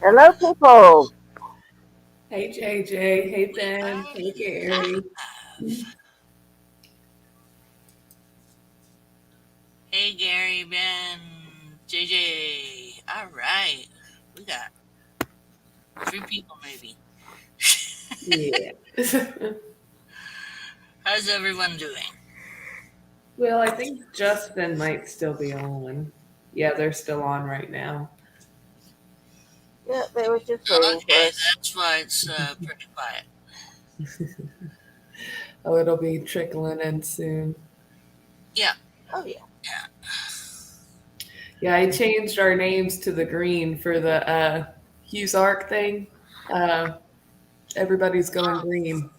Hello, people. Hey JJ, hey We Ben, are hey Gary. live. Hey, Gary, Ben, JJ. All right. We got three people, maybe. Yeah. How's everyone doing? Well, I think Justin might still be on. Yeah, they're still on right now. Yeah, they were just waiting for Okay, us. that's why it's pretty quiet. Oh, it'll be trickling in soon. Yeah, Oh, yeah. yeah. Yeah, I changed our names to the green for the Hughes Arc thing. Uh, everybody's going green.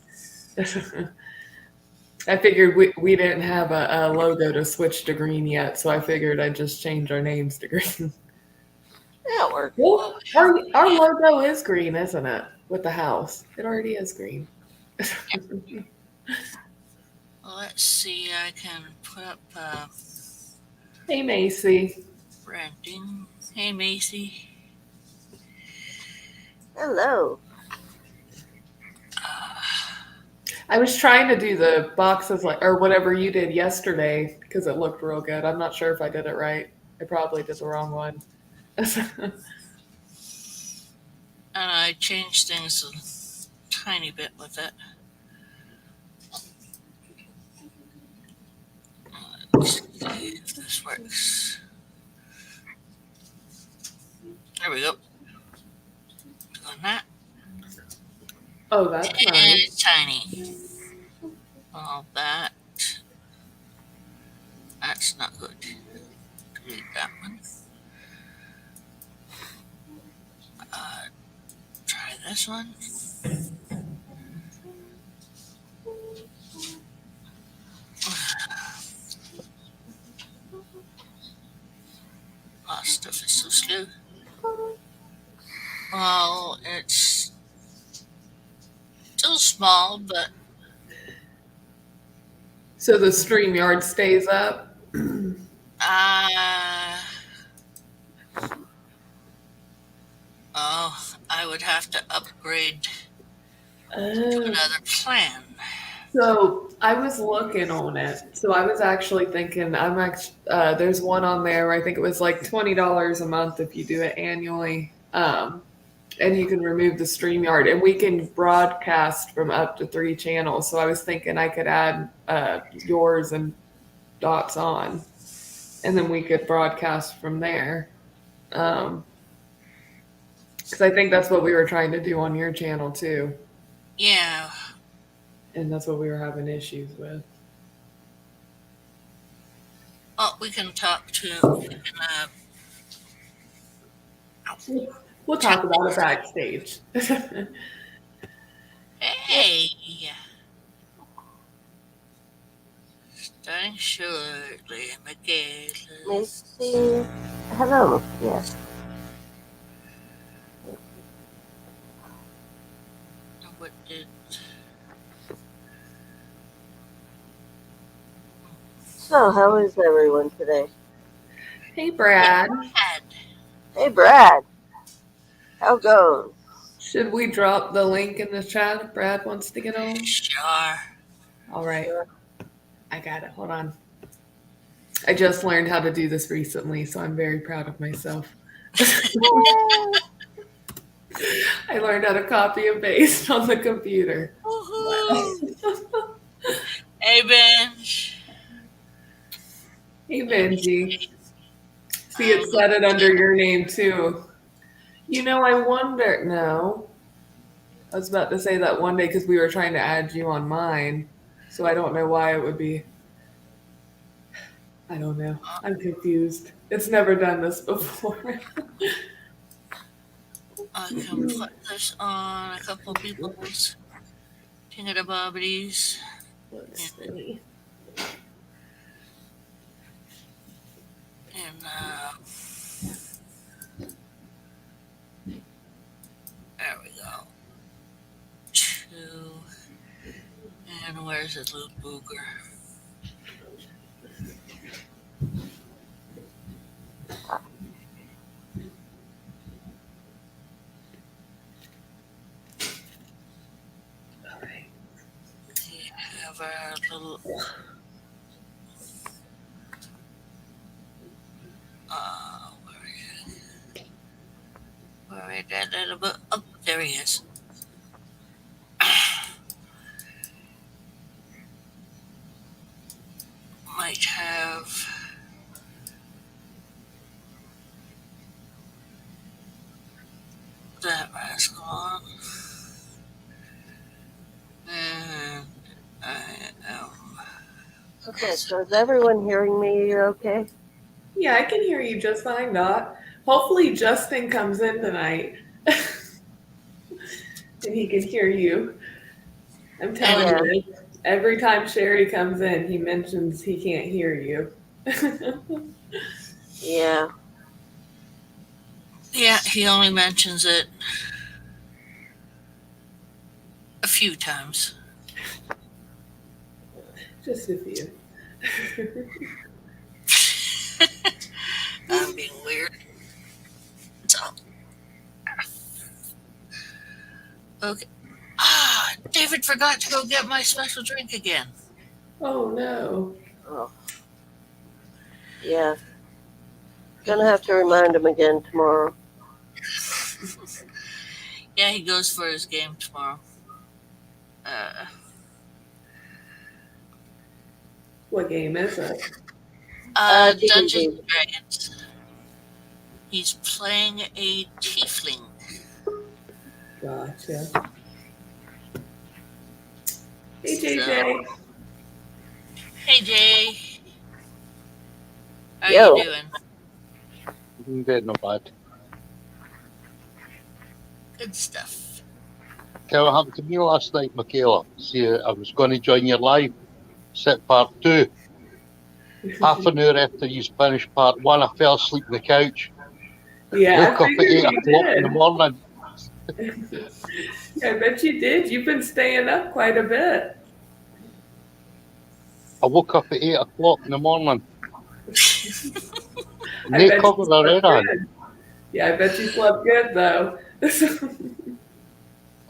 I figured we didn't have a logo to switch to green yet, so I figured I'd just change our names to green. That worked. Well, Well, our logo is green, isn't it? With the house, it already is green. let's see. I can put up Hey, Macy. branding. Hey, Macy. Hello. Uh, I was trying to do the boxes like or whatever you did yesterday because it looked real good. I'm not sure if I did it right. I probably did the wrong one. and I changed things a tiny bit with it. Let's see if this works. There we go. Doing that. Oh, that's And nice. it's tiny. All that. That's not good. Delete that one. Uh, try this one. Oh, stuff is so slow. Well, it's still small, but So the StreamYard stays up. uh, I would have to upgrade to Oh. another plan. So I was looking on it. So I was actually thinking there's one on there where I think it was like $20 a month if you do it annually. And you can remove the StreamYard and we can broadcast from up to 3 channels. So I was thinking I could add yours and Dots on and then we could broadcast from there. Because I think that's what we were trying to do on your channel too. Yeah. And that's what we were having issues with. Oh, we can talk to. We can We'll chat. talk about it backstage. Yep. Hey, starting shortly, Michaela. Macy. Hello. Yes. What did? So, how is everyone today? Hey, Brad. Had. Hey, Brad. How goes? Should we drop the link in the chat if Brad wants to get on? Sure. All right. Sure. I got it. Hold on. I just learned how to do this recently, so I'm very proud of myself. Yay. I learned how to copy and paste on the computer. Woohoo! Hey, Benj. Hey, Hey, Benji. Benji. See, I'm it said it looking. under your name, too. I wonder. No. I was about to say that one day because we were trying to add you on mine. So I don't know why it would be. I don't know. I'm confused. It's never done this before. I can put this on a couple people's Tingadabobbies. Let's And, see. and there we go. Two. And where's his little booger? So, where is that little book? Oh, there he is. Might have that rascal on. And I am. Okay, so is everyone hearing me okay? Yeah, I can hear you just fine, Dot. Hopefully Justin comes in tonight and he can hear you. I'm telling Yeah. you, every time Sherry comes in, he mentions he can't hear you. Yeah. Yeah, he only mentions it a few times. Just a few. I'm being weird. So, okay. David forgot to go get my special drink again. Oh no. Oh. Yeah. Gonna have to remind him again tomorrow. Yeah, he goes for his game tomorrow. What game is it? Dungeons D&D. and Dragons. He's playing a tiefling. Gotcha. Hey, So, JJ. hey Jay, how Yo. you doing? Good, not bad. Good stuff. Tell what happened to me last night, Michaela. See, I was going to join your live, set part 2. Half an hour after you finished part 1, I fell asleep on the couch. Yeah, I Woke up at figured 8 you o'clock in the did. morning. I bet you did. You've been staying up quite a bit. I woke up at 8 o'clock in the morning. I No bet you cover or slept anything. good. Yeah, I bet you slept good though.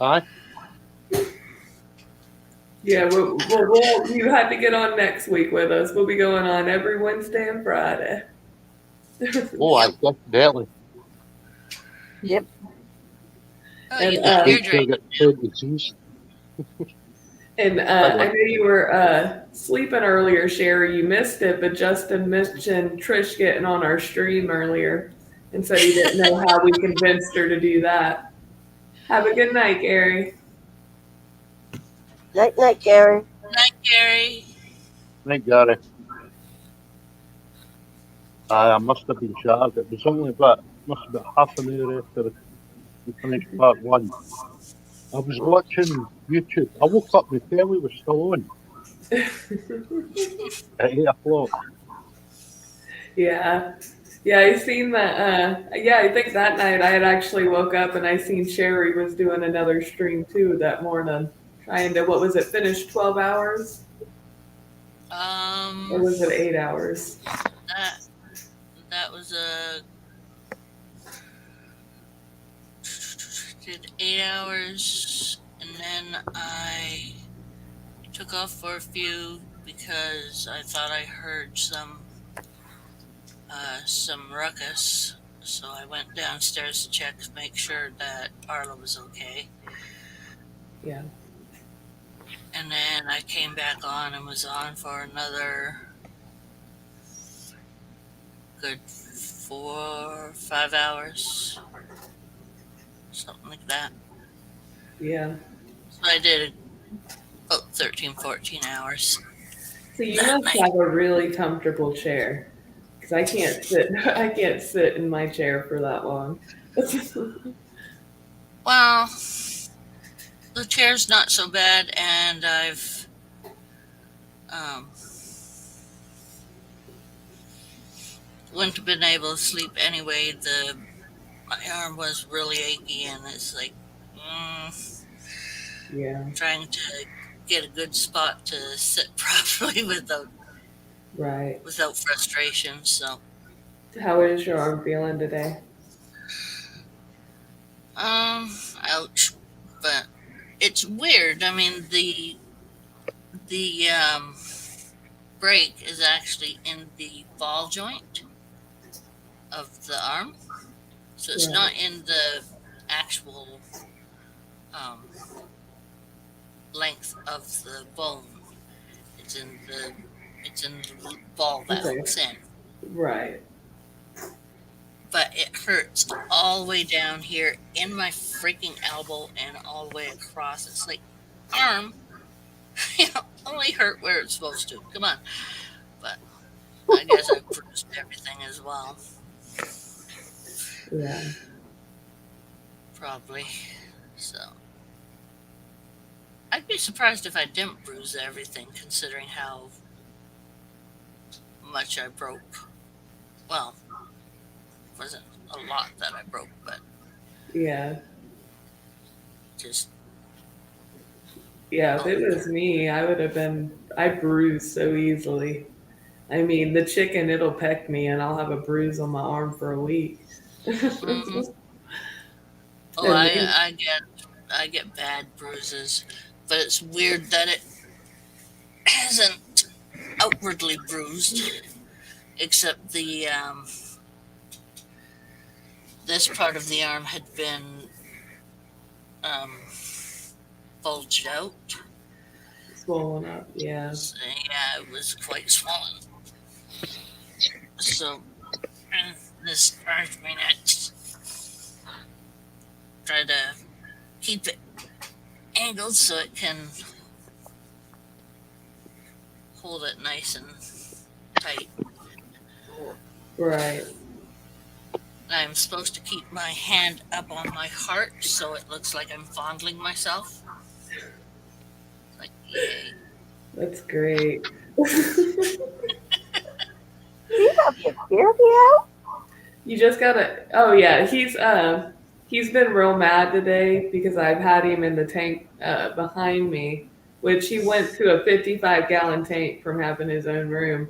Aye. Yeah, you had to get on next week with us. We'll be going on every Wednesday and Friday. Oh, I definitely. Yep. Oh, And you got your Make sure drink. that food is used. I know you were sleeping earlier, Sherry. You missed it, but Justin mentioned Trish getting on our stream earlier and said he didn't know how we convinced her to do that. Have a good night, Gary. Night, night, Gary. Night, Gary. Thank God. I must have been shattered. It was only about, must have been half an hour after we finished part 1. I was watching YouTube. I woke up and the telly was still on at 8 o'clock. Yeah. Yeah, I seen that. Yeah, I think that night I had actually woke up and I seen Sherry was doing another stream too that morning. Trying to, what was it, finish 12 hours? Or was it 8 hours? That was did 8 hours, and then I took off for a few because I thought I heard some ruckus. So I went downstairs to check to make sure that Arla was okay. Yeah. And then I came back on and was on for another good 4 or 5 hours. Something like that. Yeah. So I did about 13, 14 hours. So you that must night. have a really comfortable chair. Because I can't sit I can't sit in my chair for that long. Well, the chair's not so bad, and I've wouldn't have been able to sleep anyway. My arm was really achy, and it's like Yeah. trying to get a good spot to sit properly without Right. frustration. So How is your arm feeling today? ouch. But it's weird. I mean, the The break is actually in the ball joint of the arm, so it's not in the actual um, length of the bone. It's in the ball that Okay. hooks in. Right. But it hurts all the way down here in my freaking elbow and all the way across. It's like arm, only hurt where it's supposed to. Come on. But I guess I bruised everything as well. Yeah. Probably. So I'd be surprised if I didn't bruise everything, considering how much I broke. Well, it wasn't a lot that I broke, but Yeah. just Yeah, if it was me, I bruise so easily. I mean, the chicken, it'll peck me and I'll have a bruise on my arm for a week. hmm Oh, And then- I get bad bruises, but it's weird that it hasn't outwardly bruised, except the this part of the arm had been bulged out. swollen up, yeah. So, yeah, it was quite swollen. So this urged me to try to keep it angled so it can hold it nice and tight. Right. I'm supposed to keep my hand up on my heart so it looks like I'm fondling myself. Like, yay. That's great. Do you have your Kirby out? You just gotta. Oh yeah, he's been real mad today because I've had him in the tank behind me, which he went to a 55-gallon tank from having his own room.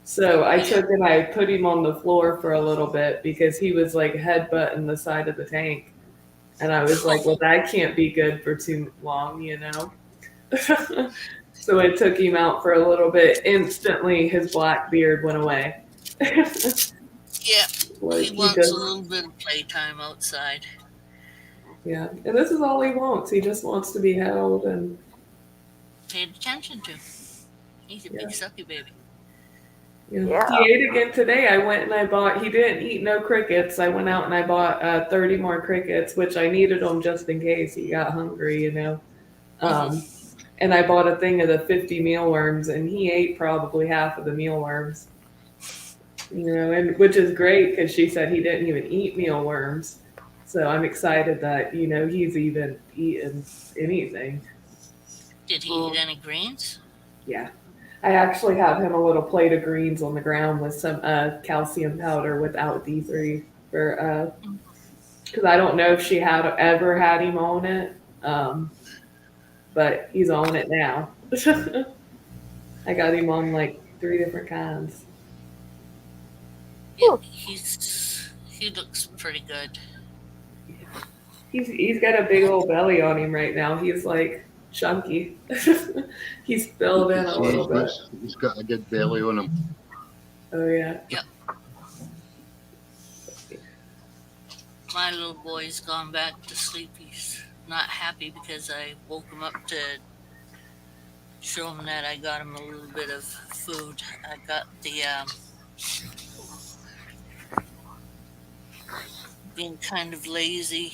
So I took and I put him on the floor for a little bit because he was like headbutting the side of the tank, and I was like, well, that can't be good for too long, you know. So I took him out for a little bit. Instantly, his black beard went away. Yeah, Like, he wants does- a little bit of playtime outside. Yeah, and this is all he wants. He just wants to be held, and Paid attention to. He's a big sucky baby. Yeah. He ate again today. I went and I bought. He didn't eat no crickets. I went out and I bought 30 more crickets, which I needed them just in case he got hungry, you know. And I bought a thing of the 50 mealworms, and he ate probably half of the mealworms. You know, and which is great because she said he didn't even eat mealworms. So I'm excited that he's even eaten anything. Did he eat any greens? Yeah. I actually have him a little plate of greens on the ground with some calcium powder without D3 for because I don't know if she had ever had him on it, but he's on it now. I got him on like 3 different kinds. Yeah, he looks pretty good. He's got a big old belly on him right now. He's like chunky. He's filled in a little bit. He's got a good belly on him. Oh yeah. Yep. My little boy's gone back to sleep. He's not happy because I woke him up to show him that I got him a little bit of food. I got the being kind of lazy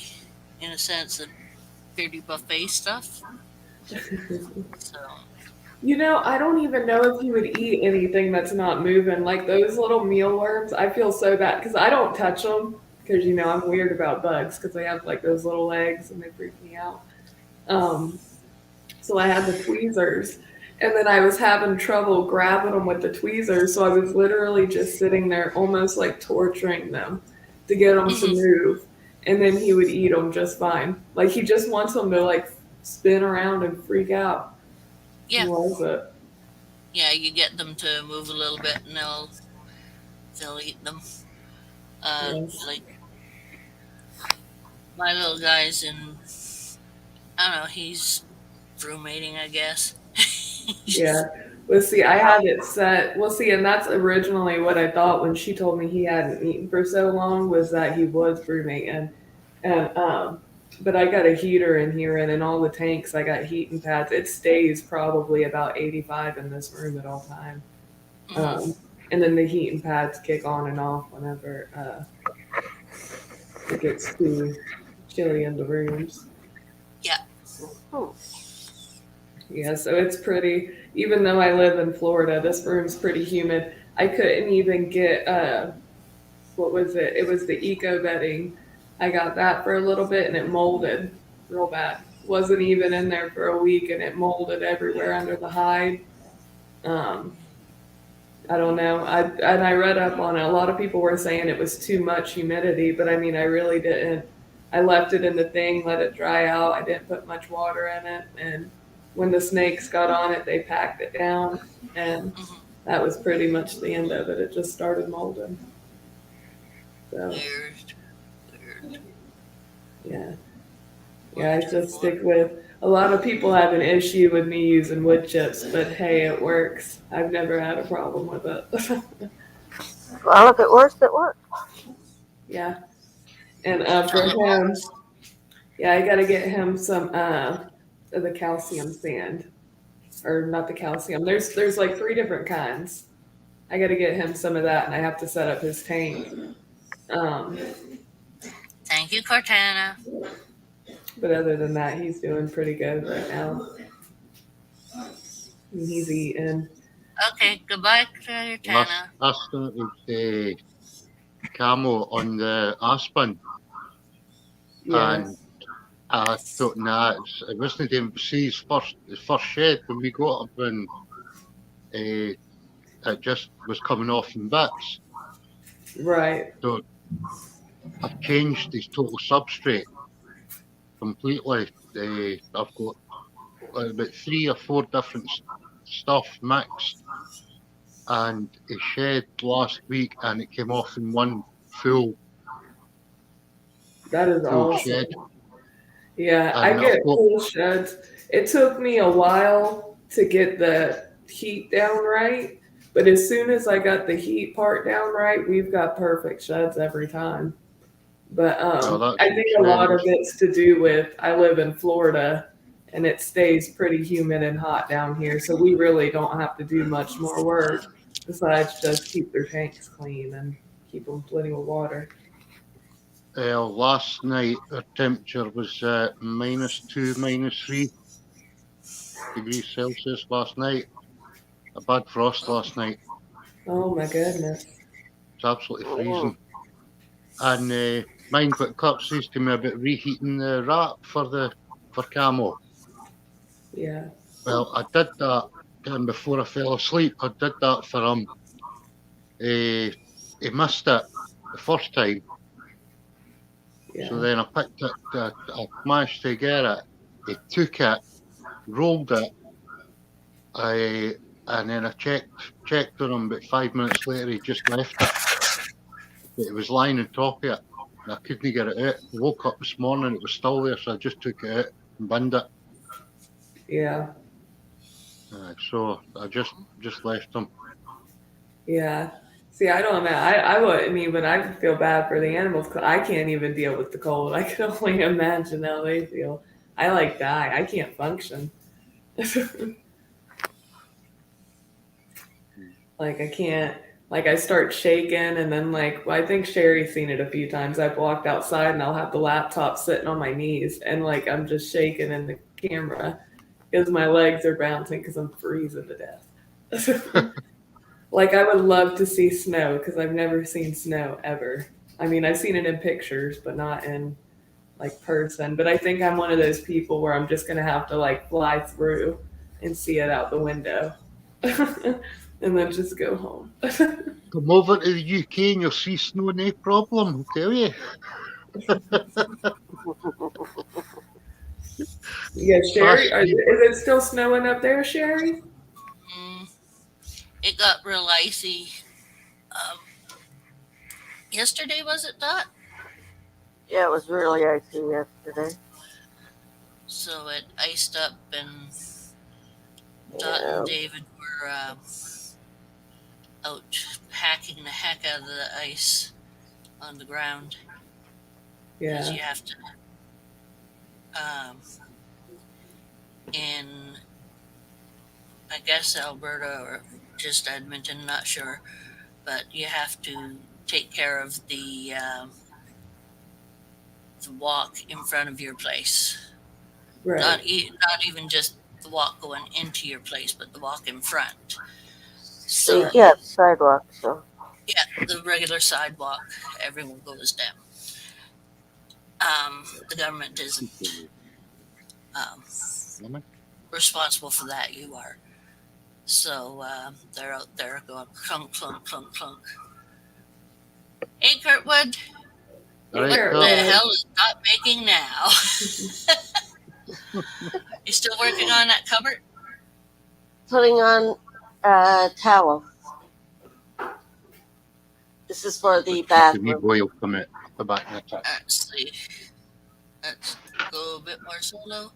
in a sense of dirty buffet stuff. So I don't even know if he would eat anything that's not moving. Like those little mealworms, I feel so bad because I don't touch them because I'm weird about bugs because they have like those little legs and they freak me out. So I had the tweezers, and then I was having trouble grabbing them with the tweezers. So I was literally just sitting there, almost like torturing them to get them to move, and then he would eat them just fine. Like he just wants them to like spin around and freak out. yeah, He loves it. yeah, you get them to move a little bit and they'll eat them. Yes. Like my little guy's in, I don't know, he's roommating, I guess. Yeah. Well, see, I had it set. Well, see, and that's originally what I thought when she told me he hadn't eaten for so long was that he was brewmating, and but I got a heater in here, and in all the tanks, I got heating pads. It stays probably about 85 in this room at all time, Mhm. and then the heating pads kick on and off whenever it gets too chilly in the rooms. Yeah. Hmm. Yeah, so it's pretty. Even though I live in Florida, this room's pretty humid. I couldn't even get what was it? It was the eco bedding. I got that for a little bit and it molded real bad. Wasn't even in there for a week and it molded everywhere under the hide. Um, I don't know. I read up on it. A lot of people were saying it was too much humidity, but I mean, I really didn't. I left it in the thing, let it dry out. I didn't put much water in it, and when the snakes got on it, they packed it down, and Mhm. that was pretty much the end of it. It just started molding. So Weird. Weird. yeah, yeah. I just stick with. A lot of people have an issue with me using wood chips, but hey, it works. I've never had a problem with it. Well, if it works, it works. Yeah. And for Well, it him, works. yeah, I gotta get him some of the calcium sand, or not the calcium. There's like three different kinds. I gotta get him some of that, and I have to set up his tank. Um, Thank you, Cortana. but other than that, he's doing pretty good right now. And he's eating. Okay, goodbye, Last Cortana. I started camo on the Aspen, Yes, and I thought, nah, it wasn't even his first shed when we got up, and it just was coming off in bits. right. So I've changed his total substrate completely. I've got about 3 or 4 different stuff mixed, and it shed last week, and it came off in one full That is full shed, awesome. Yeah, I and I've get got full sheds. It took me a while to get the heat down right, but as soon as I got the heat part down right, we've got perfect sheds every time. But I that's think a lot of tremendous. it's to do with I live in Florida and it stays pretty humid and hot down here, so we really don't have to do much more work besides just keep their tanks clean and keep them plenty of water. Last night our temperature was -2, -3 degrees Celsius last night. A bad frost last night. Oh my goodness. It's absolutely Mm. freezing. And mind what Kurt says to me about reheating the wrap for camo. Yeah. Well, I did that, and before I fell asleep, I did that for him. He missed it the first time, so Yeah. then I picked it. I managed to get it. He took it, rolled it, and then I checked on him. About 5 minutes later, he just left it. But it was lying on top of it, and I couldn't get it out. I woke up this morning, it was still there, so I just took it out and binned it. Yeah. So I just left him. Yeah. See, I don't know. I wouldn't even, I feel bad for the animals 'cause I can't even deal with the cold. I can only imagine how they feel. I like die. I can't function. Like, I can't, like, I start shaking and then, like, well, I think Sherry's seen it a few times. I've walked outside and I'll have the laptop sitting on my knees and, like, I'm just shaking in the camera because my legs are bouncing because I'm freezing to death. Like I would love to see snow because I've never seen snow ever. I mean, I've seen it in pictures, but not in like person. But I think I'm one of those people where I'm just gonna have to like fly through and see it out the window, and then just go home. Come over to the UK and you'll see snow, no problem, I'll tell you. Yeah, Sherry, Past me, is it still snowing up there, Sherry? Mm, it got real icy. Um, Yesterday, was it, Dot? Yeah, it was really icy yesterday. So it iced up, and Dot Yeah. and David were out hacking the heck out of the ice on the ground. Because Yeah. you have to, in, I guess, Alberta or just Edmonton, not sure, but you have to take care of the walk in front of your place. Right. Not even just the walk going into your place, but the walk in front. So Yeah, sidewalk. So yeah, the regular sidewalk, everyone goes down. The government isn't responsible for that. You are. So they're out there going clunk, clunk, clunk, clunk. Hey, Kurtwood, Hey, Right, what the Kurtwood. hell is not making now? You still working on that cupboard? putting on towel. This is for the the wee bathroom. boy will come out the back of the truck. Let's see. Let's go a bit more solo.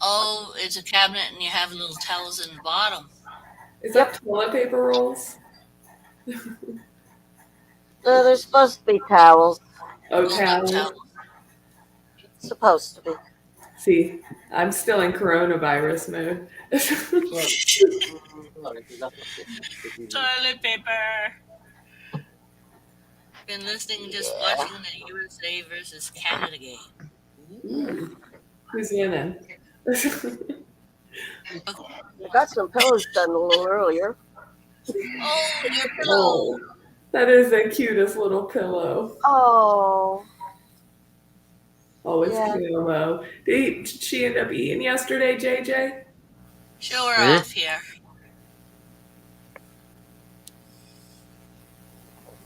Oh, it's a cabinet and you have little towels in the bottom. Is that toilet paper rolls? No, they're supposed to be towels. Oh, Rolled up towels. towels. Supposed to be. See, I'm still in coronavirus mode. Toilet paper. Been listening, just watching the USA versus Canada game. Ooh. Who's winning? I got some pillows done a little earlier. Oh, your pillow. Oh, that is the cutest little pillow. Oh, Always Yeah. Camo. Did she end up eating yesterday, JJ? Show her Eh? off here.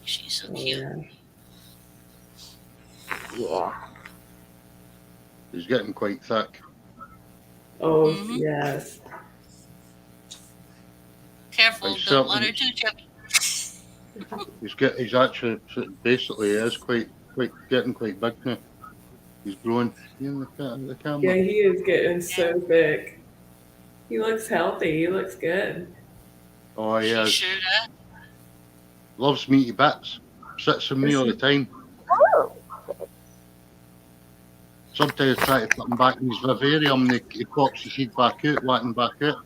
She's so cute. Yeah. yeah. He's getting quite thick. Oh, Mhm. yes. Careful, Like don't want her something- too chubby. He's actually basically is quite getting quite big now. He's growing. You in the camera. Yeah, he is getting so big. He looks healthy. He looks good. Oh, he She is. sure does. Loves me to bits. Sits on me all the time. Oh, Sometimes I try to put him back in his vivarium and he pops his head back out, letting back out.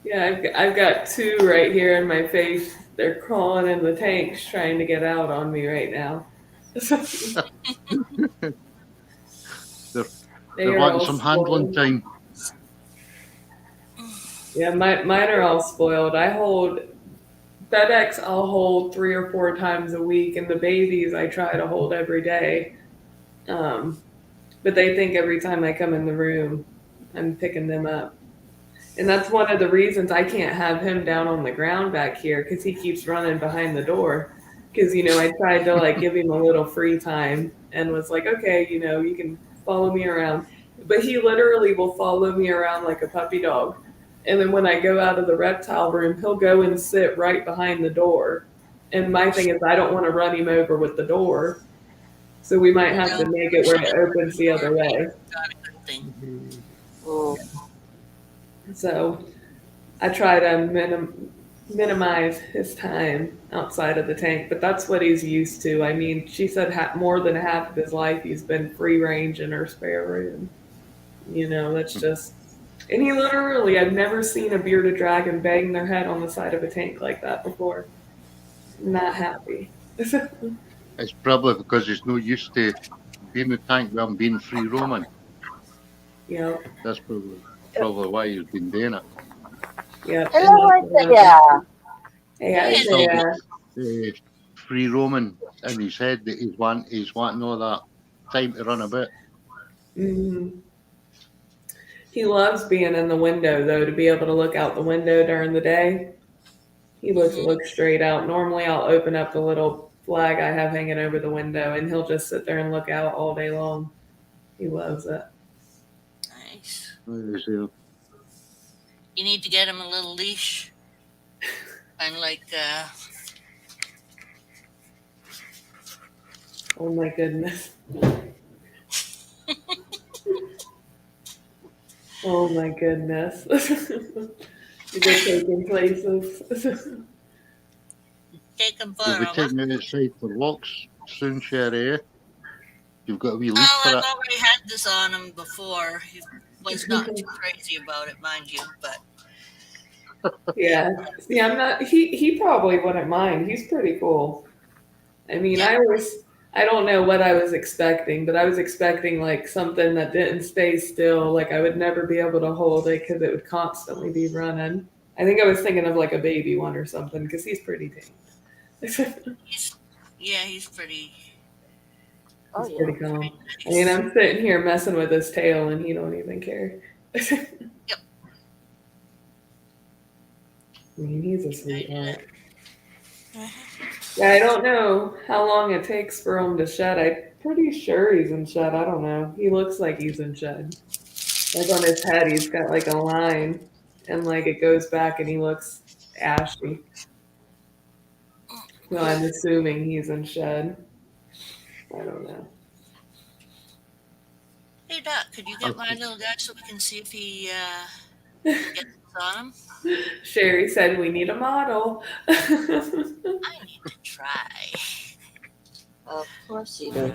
Yeah, I've got two right here in my face. They're crawling in the tanks trying to get out on me right now. They They're are wanting all some handling spoiled. time. Yeah, mine are all spoiled. I hold FedEx. I'll hold 3 or 4 times a week, and the babies I try to hold every day. But they think every time I come in the room, I'm picking them up. And that's one of the reasons I can't have him down on the ground back here because he keeps running behind the door. Because, I tried to like give him a little free time and was like, okay, you can follow me around. But he literally will follow me around like a puppy dog. And then when I go out of the reptile room, he'll go and sit right behind the door. And my thing is, I don't want to run him over with the door. So we might have to make it where it opens the other way. Not a good thing. So I try to minimize his time outside of the tank, but that's what he's used to. I mean, she said more than half of his life he's been free range in her spare room. That's just. And he literally, I've never seen a bearded dragon bang their head on the side of a tank like that before. Not happy. It's probably because he's no used to being in the tank while being free roaming. Yep. That's probably why he's been doing it. Yep. hello, Isaiah. Hey, He's Isaiah. Free roaming in his head that he's wanting all that time to run about. Mm-hmm. He loves being in the window, though, to be able to look out the window during the day. He looks straight out. Normally, I'll open up the little flag I have hanging over the window, and he'll just sit there and look out all day long. He loves it. Nice. There's the- You need to get him a little leash. Kind of like, Oh, my goodness. Oh my goodness. You're taking places. Take them for You'll be them. taking me outside for walks soon, Sherry. You've got a wee lead Oh, for I've it. already had this on him before. He was not too crazy about it, mind you, but Yeah. See, I'm not he probably wouldn't mind. He's pretty cool. I mean, yeah. I don't know what I was expecting, but I was expecting like something that didn't stay still. Like I would never be able to hold it because it would constantly be running. I think I was thinking of like a baby one or something because he's pretty tame. He's yeah, he's pretty Oh He's yeah. pretty calm. I mean, nice. I'm sitting here messing with his tail and he don't even care. Yep. I mean, he's a sweetheart. Uh-huh. Yeah, I don't know how long it takes for him to shed. I'm pretty sure he's in shed. I don't know. He looks like he's in shed. Like on his head, he's got like a line, and like it goes back, and he looks ashy. So I'm assuming he's in shed. I don't know. Hey Doc, could you get my Okay. little guy so we can see if he gets on him? Sherry said we need a model. I need to try. Of course you do.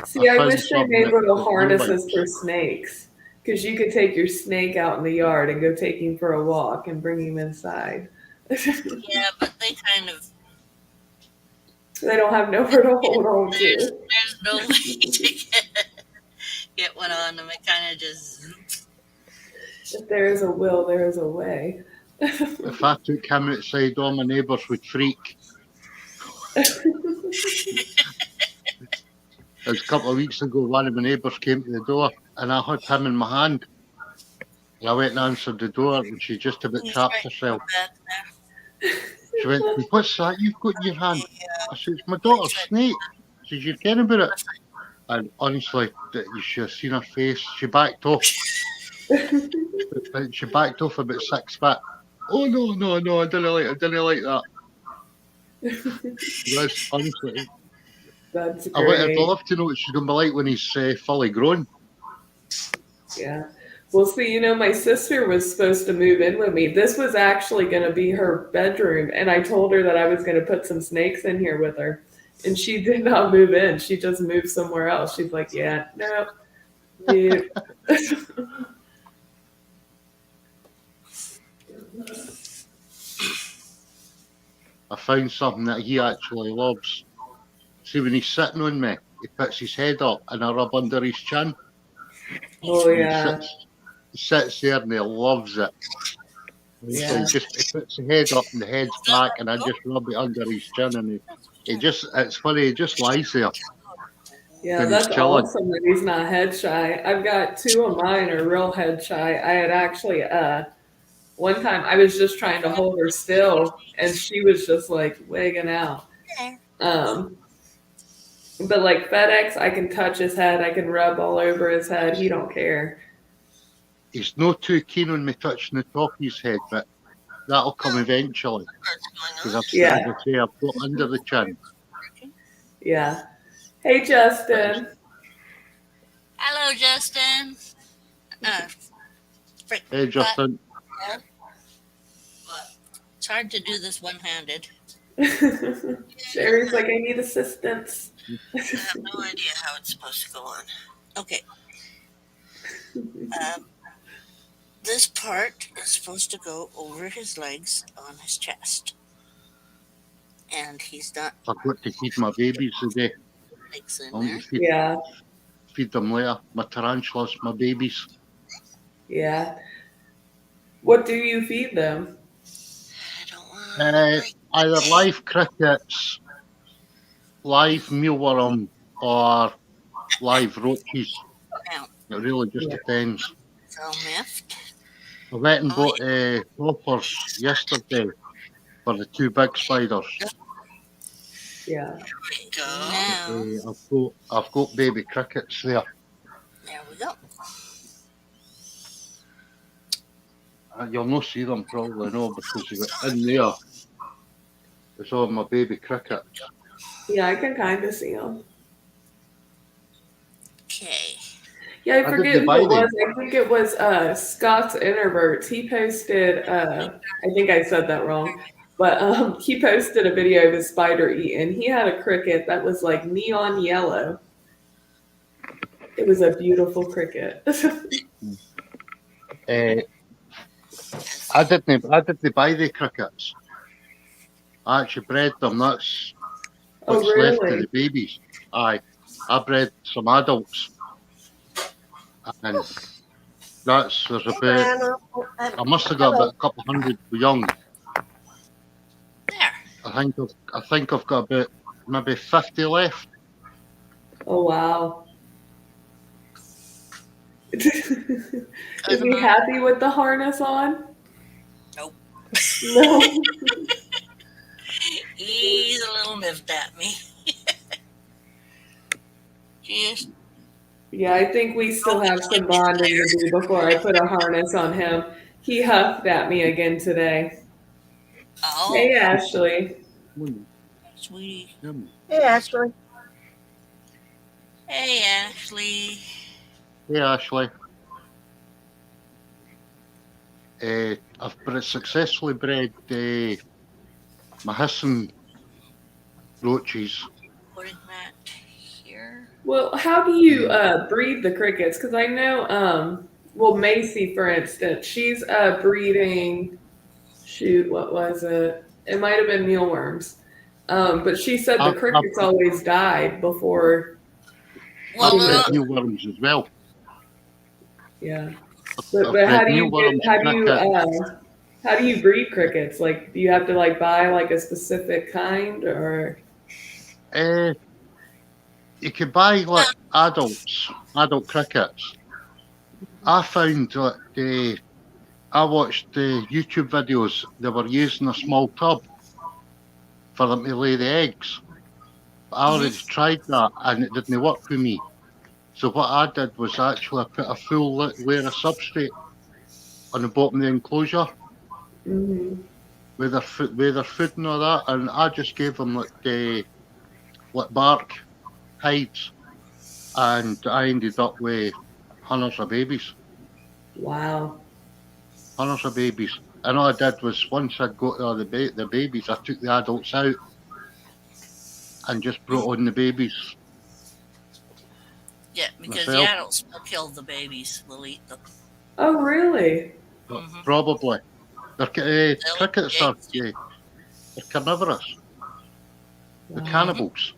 See, I found wish they something made that little you harnesses like. for snakes. Because you could take your snake out in the yard and go take him for a walk and bring him inside. Yeah, but they kind of They don't have nowhere to hold on there's to. no way to get one on them. It kind of just If there is a will, there is a way. If I took him outside, all my neighbours would freak. It was a couple of weeks ago, one of my neighbours came to the door and I had him in my hand. And I went and answered the door and she just about he's trapped right herself. back there. She went, "What's that you've got in your hand?" Yeah, I said, "It's my daughter's snake." She said, "You care about it?" And honestly, you should have seen her face. She backed off. She backed off about 6 feet. "Oh no, no, no! I didn't like that." That's honestly, That's I would great. love to know what she's going to be like when he's fully grown. Yeah. Well, see, my sister was supposed to move in with me. This was actually going to be her bedroom, and I told her that I was going to put some snakes in here with her. And she did not move in. She just moved somewhere else. She's like, yeah, no, dude. I found something that he actually loves. See, when he's sitting on me, he puts his head up and I rub under his chin. Oh, And yeah. he sits there and he loves it. So Yeah. he puts the head up and the head's back, and I just rub it under his chin, and it's funny, he just lies there Yeah, when he's that's chilling. awesome that he's not head shy. I've got two of mine are real head shy. I had actually one time I was just trying to hold her still and she was just like wigging out. Um but like FedEx, I can touch his head, I can rub all over his head. He don't care. He's not too keen on me touching the top of his head, but that'll come eventually, because Yeah. as I say, I've got under the chin. Yeah. Hey Justin. Hello, Justin. Frick, Hey, Justin. it's hard to do this one-handed. Sherry's like, I need assistance. I have no idea how it's supposed to go on. Okay. This part is supposed to go over his legs on his chest. And he's not I've got to feed my babies today. legs in I want there. to Yeah. feed them later. My tarantulas, my babies. Yeah. What do you feed them? I don't want Either live crickets, live mealworm, or live roaches. out. It really just depends. It's all miffed. I went and bought hoppers yesterday for the 2 big spiders. Yeah. There we go. Now, I've got baby crickets there. there we go. You'll not see them probably, no, because in there, it's all my baby crickets. Yeah, I can kind of see them. Okay. Yeah, I How did forget they who buy it them? was. I think it was Scott's Introverts. He posted, I think I said that wrong, but he posted a video of his spider eating. He had a cricket that was like neon yellow. It was a beautiful cricket. Uh, I didn't buy the crickets. I actually bred them. That's Oh, what's left of really? the babies. I bred some adults, and there's Hey, about, Brianna. I must have got Hello. about a couple hundred young. There. I think I've got about maybe 50 left. Oh, wow. Is he Uh-huh. happy with the harness on? Nope. No. He's a little miffed at me. Just, Yeah, I think we still have some bonding to do before I put a harness on him. He huffed at me again today. oh, Hey, Ashley. sweetie. Hey, Ashley. Hey, Ashley. Hey, Ashley. I've successfully bred my hissing roaches. Putting that here. Well, how do you breed the crickets? Because I know, well, Macy, for instance, she's breeding. Shoot, what was it? It might have been mealworms. But she said the I've, I've, crickets always died before. I've Well, bred mealworms as well. Yeah. I've But bred mealworms, crickets. how do you breed crickets? Like, do you have to like buy like a specific kind or? Uh, you could buy like adult crickets. I found that I watched the YouTube videos. They were using a small tub for them to lay the eggs. I already tried that and it didn't work for me. So what I did was actually put a full layer of substrate on the bottom of the enclosure Mhm. with their food and all that, and I just gave them like bark hides, and I ended up with hundreds of babies, Wow. hundreds of babies. And all I did was once I'd got all the babies, I took the adults out and just brought on the babies yeah, because the myself. adults will kill the babies. They'll eat them. Oh, really? Mhm. Probably. They're, They'll crickets eat are eggs too. they're carnivorous. They're Wow. cannibals.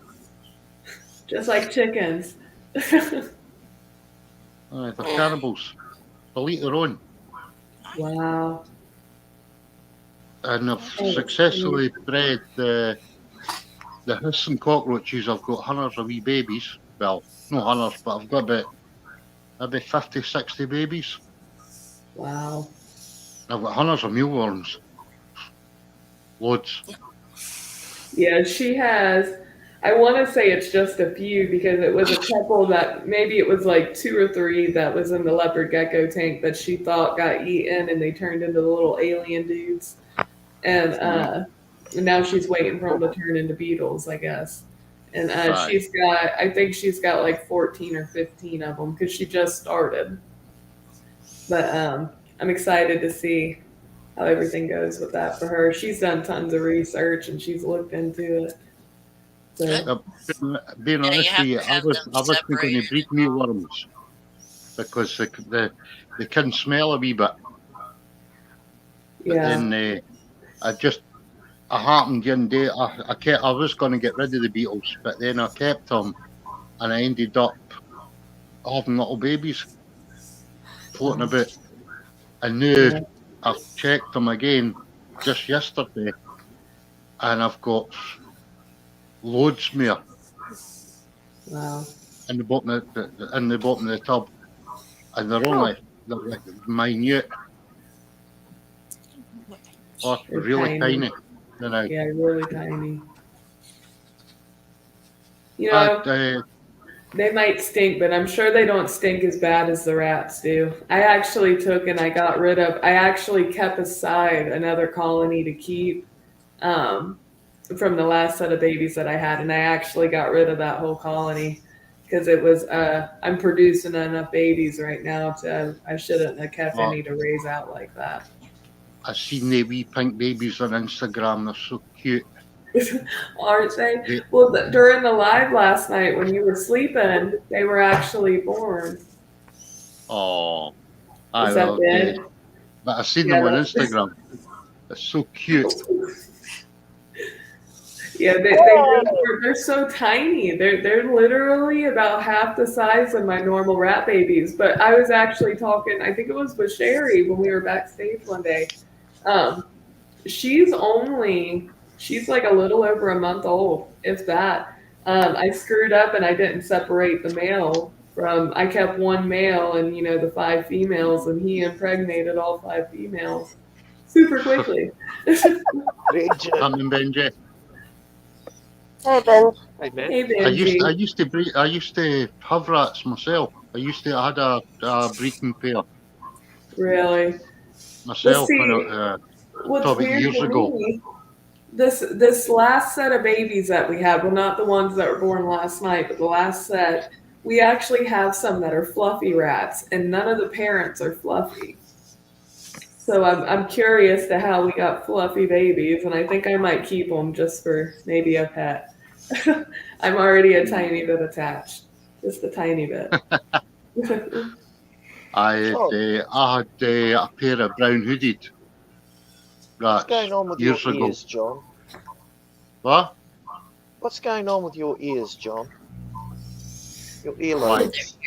Just like chickens. They're cannibals. They'll eat their own. Wow. And I've Oh, successfully bred the hissing cockroaches. I've got hundreds of wee babies. Well, no hundreds, but I've got about maybe 50, 60 babies. wow. I've got hundreds of mealworms. Loads. Yeah, she has. I want to say it's just a few because it was a couple that maybe it was like 2 or 3 that was in the leopard gecko tank that she thought got eaten and they turned into the little alien dudes. And now she's waiting for them to turn into beetles, I guess. And Aye. I think she's got like 14 or 15 of them because she just started. But I'm excited to see how everything goes with that for her. She's done tons of research and she's looked into it. So Being Yeah, you honest have with you, to I have them wasn't going to separated. breed mealworms because they can smell a wee bit. But yeah, then I happened one day, I was going to get rid of the beetles, but then I kept them and I ended up having little babies floating about. And now yeah, I've checked them again just yesterday and I've got loads more wow. in the bottom of the tub. And they're like minute, or They're really tiny. You know, Yeah, really tiny. You I, know, they might stink, but I'm sure they don't stink as bad as the rats do. I actually I actually kept aside another colony to keep from the last set of babies that I had, and I actually got rid of that whole colony because it was I'm producing enough babies right now I shouldn't have kept any to raise out like that. I seen the wee pink babies on Instagram. They're so cute. Aren't they? They, Well, during the live last night when you were sleeping, they were actually born. oh, Is that big? but I seen Yeah, them on that's- Instagram. They're so cute. Yeah, they're so tiny. They're literally about half the size of my normal rat babies. But I was actually talking, I think it was with Sherry when we were backstage one day. She's like a little over a month old, if that. I screwed up and I didn't separate the male from. I kept one male and the 5 females, and he impregnated all 5 females super quickly. Bridget. Something, Benji. Hey, Ben. Hey, man. Hey, Benji. I used to have rats myself. I had a breeding pair Really? myself see, what's probably weird years to ago. me, this last set of babies that we have, well, not the ones that were born last night, but the last set, we actually have some that are fluffy rats, and none of the parents are fluffy. So I'm curious to how we got fluffy babies, and I think I might keep them just for maybe a pet. I'm already a tiny bit attached, just a tiny bit. I had a pair of brown hooded What's rats going on with years your ago. ears, John? What? What's going on with your ears, John? Your Why? earlobes.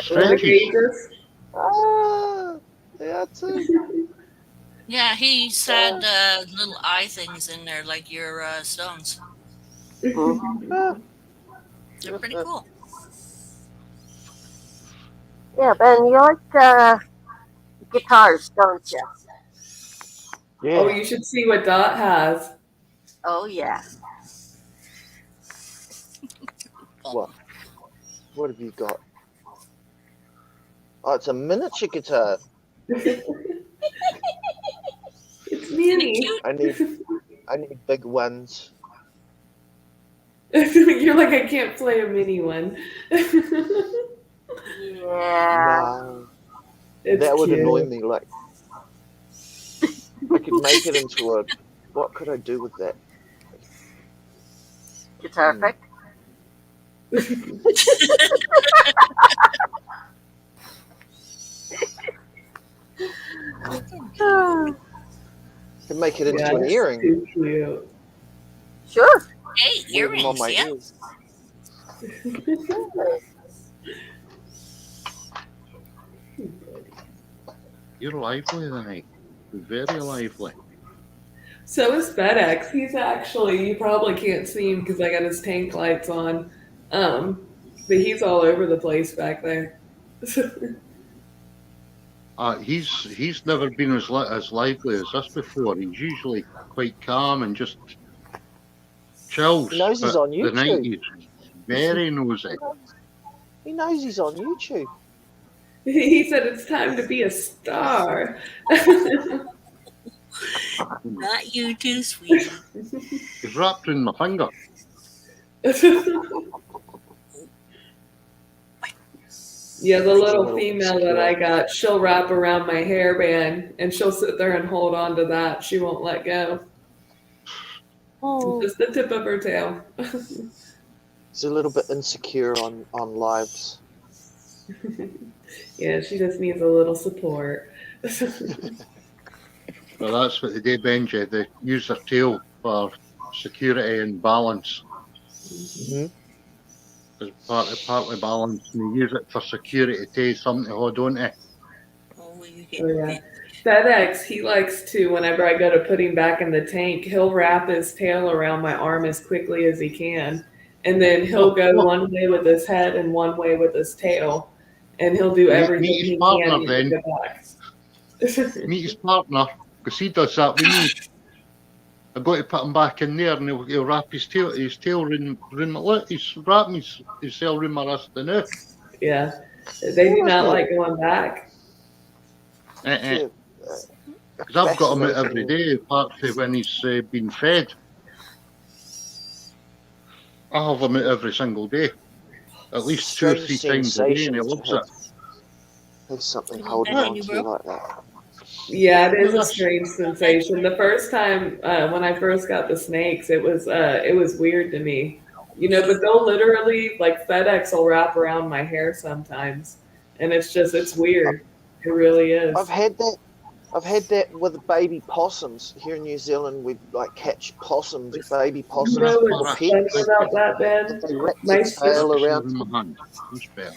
Stretches. Ah, yeah, too. Yeah, he's had little eye things in there like your stones. Ah, They're pretty cool. Yeah, Ben, you like guitars, don't you? yeah. Oh, you should see what Dot has. Oh, yeah. What? What have you got? Oh, it's a miniature guitar. It's Isn't Minnie. it cute? I need big ones. You're like, I can't play a mini one. Yeah. No, It's that would cute. annoy me. Like, I could make it into a. What could I do with that? Guitar pick. Could make it into Yeah, an it's earring. too cute. Sure. Hey, Wear them on earrings, my yeah. ears. You're lively tonight. Very lively. So is FedEx. He's actually, you probably can't see him because I got his tank lights on. But he's all over the place back there. He's never been as lively as us before. He's usually quite calm and just chills. He knows he's but on the night YouTube. he's very nosy. He knows he's on YouTube. He said it's time to be a star. Not you too, sweetie. He's wrapped in my finger. Yeah, the little female that I got, she'll wrap around my hairband and she'll sit there and hold on to that. She won't let go. Oh. Just the tip of her tail. He's a little bit insecure on lives. Yeah, she just needs a little support. Well, that's what they do, Benji. They use their tail for security and balance. Mm-hmm. It's partly balance, and they use it for security to something to hold on to. Oh, you Oh, yeah. get FedEx, he likes to, whenever I go to put him back in the tank, he'll wrap his tail around my arm as quickly as he can. And then he'll go one way with his head and one way with his tail. And he'll do everything Meet his he partner, can to then. get back. Meet his partner, because he does that with me. I've got to put him back in there, and he'll wrap his tail round my lip. He's wrapping his tail round my wrist now. Yeah. They do not like going back. Yeah. Because I've got him out every day, apart from when he's been fed. I have him out every single day. at least 2 or strange 3 times a day, and he sensation loves to it. have something Little holding baby on to bro. you like that. Yeah, it is a Yes. strange sensation. The first time when I first got the snakes, it was weird to me, But they'll literally like FedEx will wrap around my hair sometimes, and it's weird. It really I've is. had that. I've had that with baby possums here in New Zealand. We like catch possums, baby You possums know for what's funny pets, about that, and Ben? they wrap their My tail sister, Especially around. in my hand. Much better.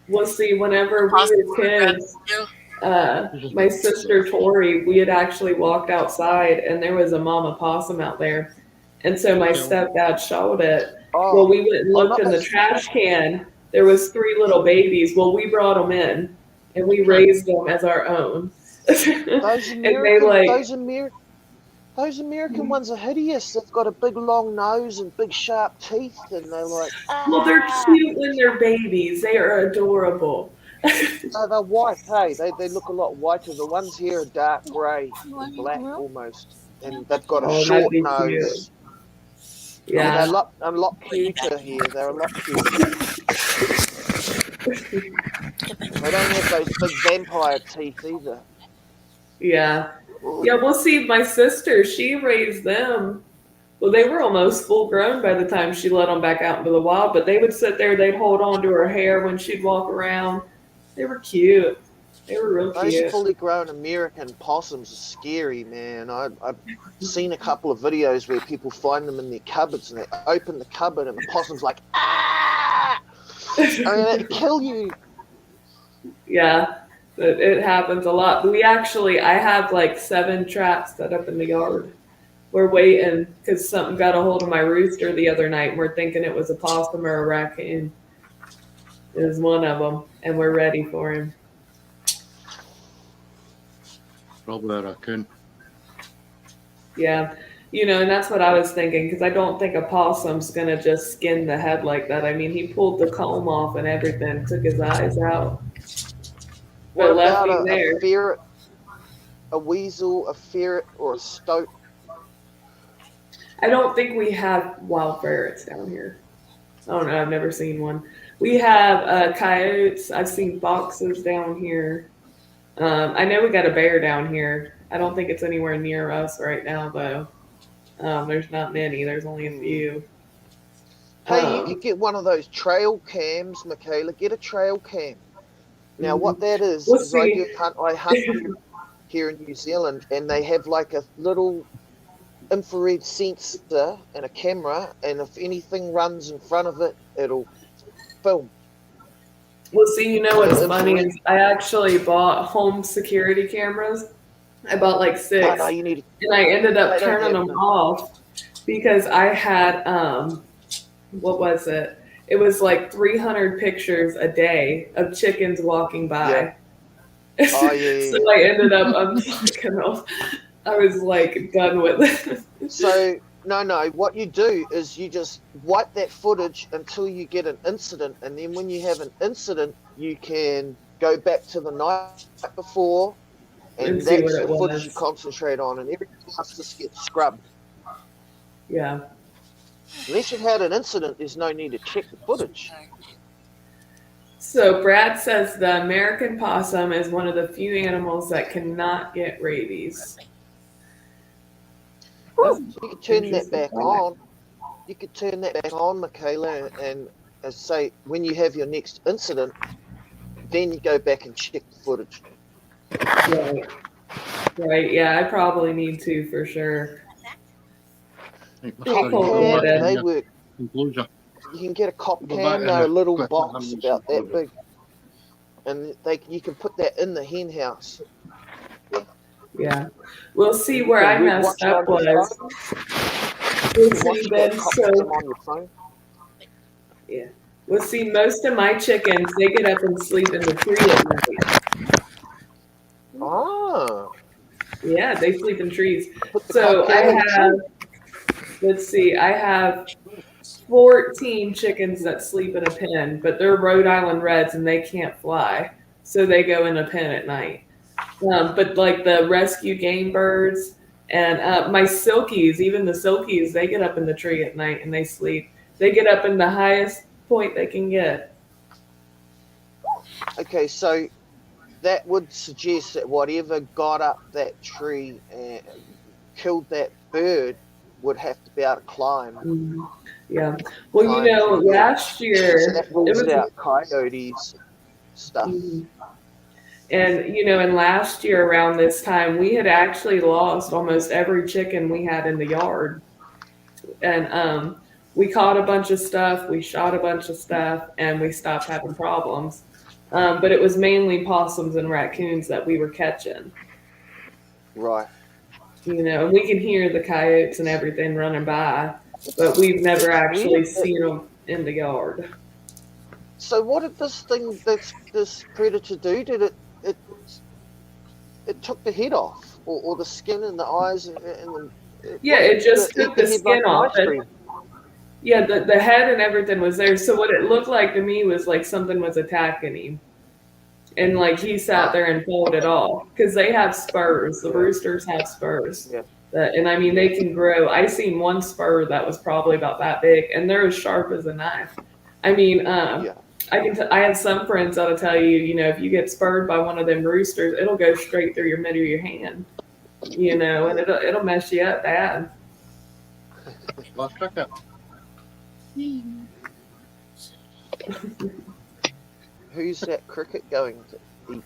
well, see, whenever we Possible were to grab kids, you. This is my much better. sister Tori, we had actually walked outside and there was a mama possum out there. And so my Tell stepdad showed it. Well, Oh, we went and oh, looked not in the those. trash can. There was 3 little babies. Well, we brought them in and we raised them as our own. Those And they American, like, those American ones are hideous. They've got a big long nose and big sharp teeth, and they're like well, they're ah. cute when they're babies. They are adorable. No, they're white. Hey, they look a lot whiter. The ones here are dark grey and black almost, and they've got a Oh, that'd short be cute. nose. Yeah, Yeah. they're a lot cuter here. They're a lot cuter. They don't have those big vampire teeth either. Yeah. Yeah, we'll see. My sister, she raised them. Well, they were almost full grown by the time she let them back out into the wild, but they would sit there, they'd hold on to her hair when she'd walk around. They were cute. They were real Those cute. fully grown American possums are scary, man. I've seen a couple of videos where people find them in their cupboards and they open the cupboard and the possum's like, ah! I mean, it'd kill you. Yeah, it happens a lot. I have like 7 traps set up in the yard. We're waiting because something got a hold of my rooster the other night and we're thinking it was a possum or a raccoon. It was one of them, and we're ready for him. probably a raccoon. Yeah. And that's what I was thinking because I don't think a possum's going to just skin the head like that. I mean, he pulled the comb off and everything, took his eyes out, What but left about him a there. ferret, a weasel, a ferret, or a stoat? I don't think we have wild ferrets down here. I don't know. I've never seen one. We have coyotes. I've seen foxes down here. I know we got a bear down here. I don't think it's anywhere near us right now, though. There's not many. There's only a few. Hey, you could get one of those trail cams, Michaela. Get a trail cam. Now, what that is We'll I see. hunt here in New Zealand, and they have like a little infrared sensor and a camera, and if anything runs in front of it, it'll film. Well, see, what's funny is I actually bought home security cameras. I bought like 6, No, you need. and I ended up They don't turning have them them. off because I had what was it? It was like 300 pictures a day of chickens walking by. Yeah. Oh yeah. So I ended up unlocking them. I was like done with it. So no. What you do is you just wipe that footage until you get an incident, and then when you have an incident, you can go back to the night before, and see that's what it the footage was. you concentrate on, and everything else just gets scrubbed. Yeah. Unless you've had an incident, there's no need to check the footage. So Brad says the American possum is one of the few animals that cannot get rabies. So you could turn that back on. You could turn that back on, Michaela, and say when you have your next incident, then you go back and check the footage. Right. Yeah, I probably need to for sure. Right, Cop Mister, you go cam, back to They your work. conclusion. You can get a cop Go back cam, in they're a the little quick box ammunition about that closet. big, and you can put that in the hen house. Yeah. We'll see where I You can messed watch it up on your was. phone. We'll You can see, watch Ben. that cop So, cam on your phone. yeah. We'll see, most of my chickens, they get up and sleep in the tree at night. Ah, Yeah, they sleep in trees. put the So cop cam in the let's see, I have 14 chickens that sleep in a pen, but they're Rhode Island Reds and they can't fly. So they go in a pen at night. But like the rescue game birds and my silkies, even the silkies, they get up in the tree at night and they sleep. They get up in the highest point they can get. Okay, so that would suggest that whatever got up that tree and killed that bird would have to be able to climb, Yeah. Well, climb through your. last So year that it rules was. out coyotes stuff. Mhm. And and last year around this time, we had actually lost almost every chicken we had in the yard. And we caught a bunch of stuff, we shot a bunch of stuff, and we stopped having problems. But it was mainly possums and raccoons that we were catching. Right. And we can hear the coyotes and everything running by, but we've never It's actually weird. seen them in the yard. So what did this predator do? Did it took the head off, or the skin and the eyes and the. Yeah, What it did just it eat took the the head like skin an off. ice cream? Yeah, the head and everything was there. So what it looked like to me was like something was attacking him. And like he sat there and pulled it off because they have spurs. The roosters have spurs. Yeah. And I mean, they can grow. I seen one spur that was probably about that big, and they're as sharp as a knife. I mean, Yeah. I have some friends that'll tell you, if you get spurred by one of them roosters, it'll go straight through your middle of your hand, and it'll mess you up bad. Last cricket. Who's that cricket going to eat?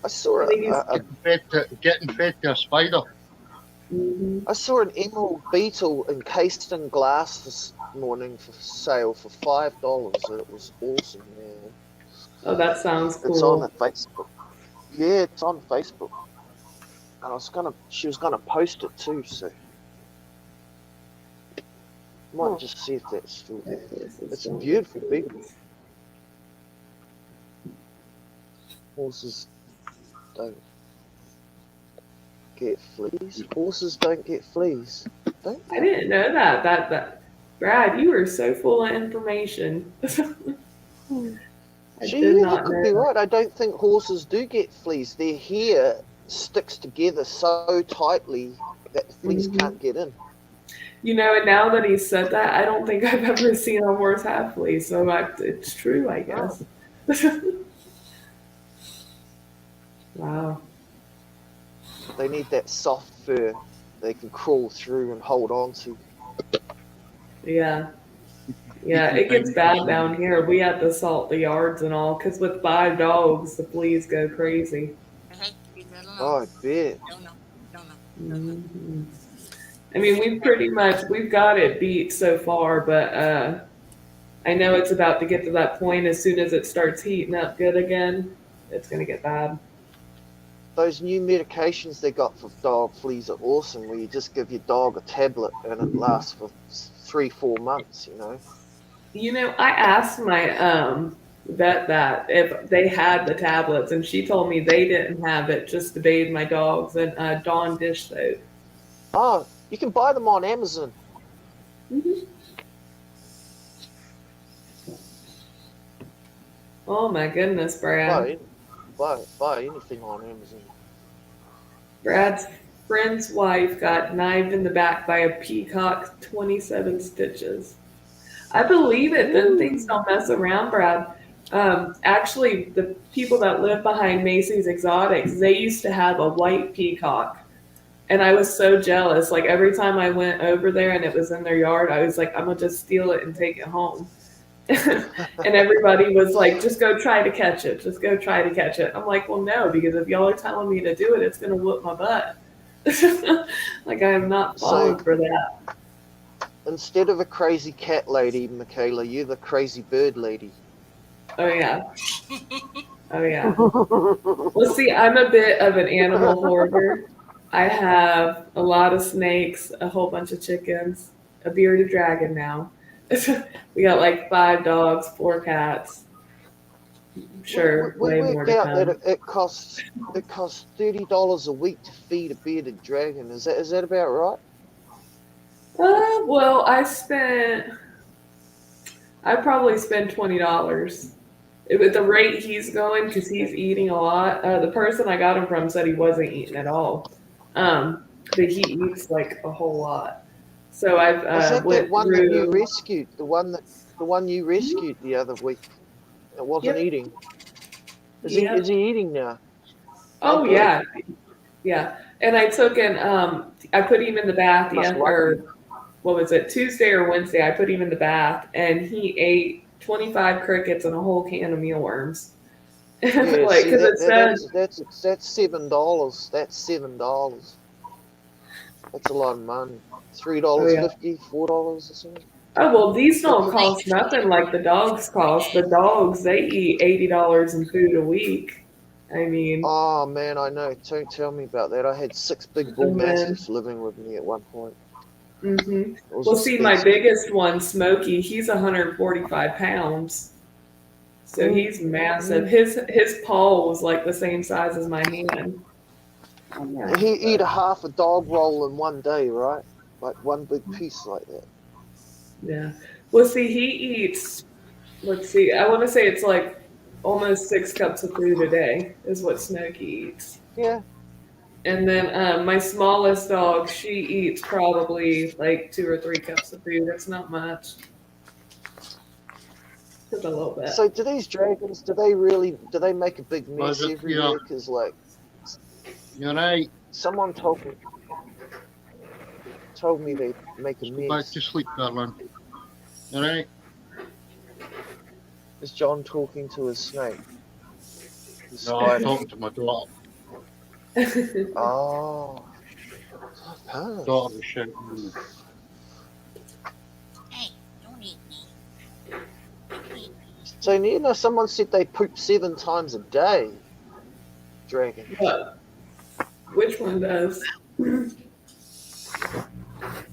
I saw I think Getting fed to a spider. I saw an emerald beetle encased in glass this morning for sale for $5, and it was awesome, man. Oh, that sounds cool. It's on the Facebook. Yeah, it's on Facebook. And she was gonna post it too, so might just see if that's still there. It's a beautiful beetle. Horses don't get fleas. Horses don't get fleas. Don't I didn't know that. That Brad, you are so full of information. I Gee, did you not could know be that. right. I don't think horses do get fleas. Their hair sticks together so tightly that the fleas can't get in. And now that he said that, I don't think I've ever seen a horse have fleas, so it's true, I guess. Wow. They need that soft fur they can crawl through and hold on to. Yeah. Yeah, it gets bad down here. We have to salt the yards and all, because with 5 dogs, the fleas go crazy. Oh, I bet. Mhm. I mean, we've got it beat so far, but I know it's about to get to that point. As soon as it starts heating up good again, it's going to get bad. Those new medications they got for dog fleas are awesome, where you just give your dog a tablet and it lasts for 3-4 months, I asked my vet that if they had the tablets, and she told me they didn't have it, just to bathe my dogs in Dawn dish soap. Oh, you can buy them on Amazon. Mm-hmm. Oh my goodness, Brad. Buy anything on Amazon. Brad's friend's wife got knifed in the back by a peacock, 27 stitches. I believe it. Them things don't mess around, Brad. Actually, the people that live behind Macy's Exotics, they used to have a white peacock. And I was so jealous. Like every time I went over there and it was in their yard, I was like, I'm going to just steal it and take it home. And everybody was like, just go try to catch it. Just go try to catch it. I'm like, well, no, because if y'all are telling me to do it, it's going to whoop my butt. Like I am not falling for that. Instead of a crazy cat lady, Michaela, you're the crazy bird lady. Oh, yeah. Oh, yeah. Well, see, I'm a bit of an animal hoarder. I have a lot of snakes, a whole bunch of chickens, a bearded dragon now. We got like 5 dogs, 4 cats. Sure, We way more worked to out come. that it costs $30 a week to feed a bearded dragon. Is that about right? Well, I probably spent $20. At the rate he's going, because he's eating a lot. The person I got him from said he wasn't eating at all. But he eats like a whole lot. So I've Was that went one through. that you rescued? The one you rescued the other week? It wasn't Yep. eating. Is Yeah. he eating now? Oh good. yeah, yeah. And I took I put him in the bath. Must Yeah, like or him. what was it? Tuesday or Wednesday? I put him in the bath, and he ate 25 crickets and a whole can of mealworms. Yeah, Like, see because it said, that's $7. That's $7. That's a lot of money. oh yeah. $3.50, $4 or something. Oh well, these don't They cost nothing like the dogs cost. The dogs, they eat $80 in food a week. I mean, Oh man, I know. Don't tell me about that. I had 6 big bull and then mastiffs living with me at one point. hmm It was well, see, my expensive. biggest one, Smokey, he's 145 pounds. So he's massive. His paw was like the same size as my hand. He eat a half a dog roll in one day, right? Like one big piece like that. Yeah. Well, see, he eats. Let's see. I want to say it's like almost 6 cups of food a day is what Smokey eats. Yeah. And then my smallest dog, she eats probably like 2 or 3 cups of food. That's not much. Just a little bit. So do these dragons? Do they make a big mess it every here? year? Because like You're right. someone told me they make a Just go back mess. to sleep, darling. All right. Is John talking to his snake? His No, I'm spider. talking to my daughter. Oh. Ah. Daughter was shouting at me. Hey, don't eat me. Don't eat me. So you know, someone said they poop 7 times a day. Dragon. What? Which one does?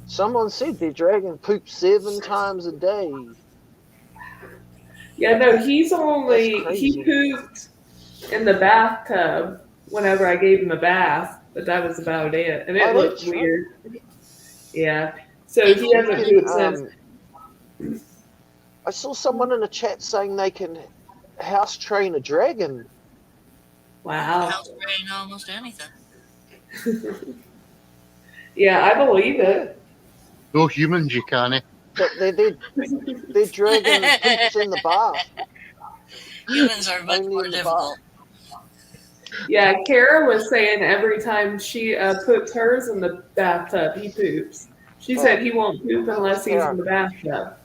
Someone said their dragon poops 7 times a day. Yeah, no, he That's crazy. pooped in the bathtub whenever I gave him a bath, but that was about it. And it Oh, looked that's right. weird. Yeah. So he hasn't pooped since. I saw someone in the chat saying they can house train a dragon. Wow. House train almost anything. Yeah, I believe it. No humans, you can't. But their dragon poops in the bath. Humans are much Only more in the difficult. Yeah, Kara was saying every time she puts hers in the bathtub, he poops. She said he won't poop unless he's in the bathtub.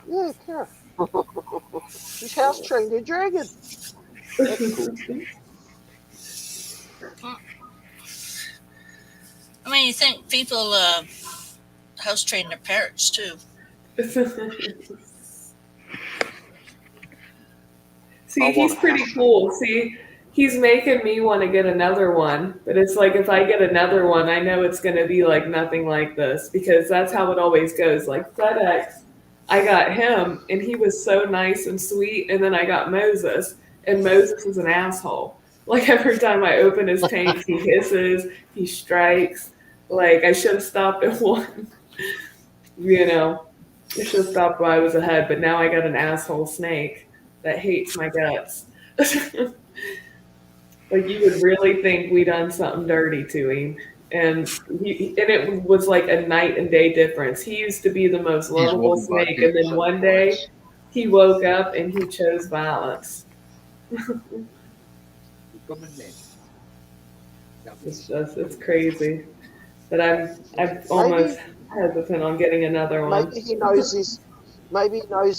Yeah, Kara. She's house trained her dragon. That's cool. I mean, you think people house train their parrots too. See, he's pretty cool. See, he's making me want to get another one. But it's like if I get another one, I know it's going to be like nothing like this because that's how it always goes. Like FedEx, I got him and he was so nice and sweet. And then I got Moses and Moses is an asshole. Like every time I open his tanks, he hisses, he strikes. Like I should have stopped at one. You know, I should have stopped while I was ahead. But now I got an asshole snake that hates my guts. Like you would really think we done something dirty to him. And it was like a night and day difference. He used to be the most lovable snake, and then one day he woke up and he chose violence. It's crazy. But I'm almost hesitant on getting another one. Maybe he knows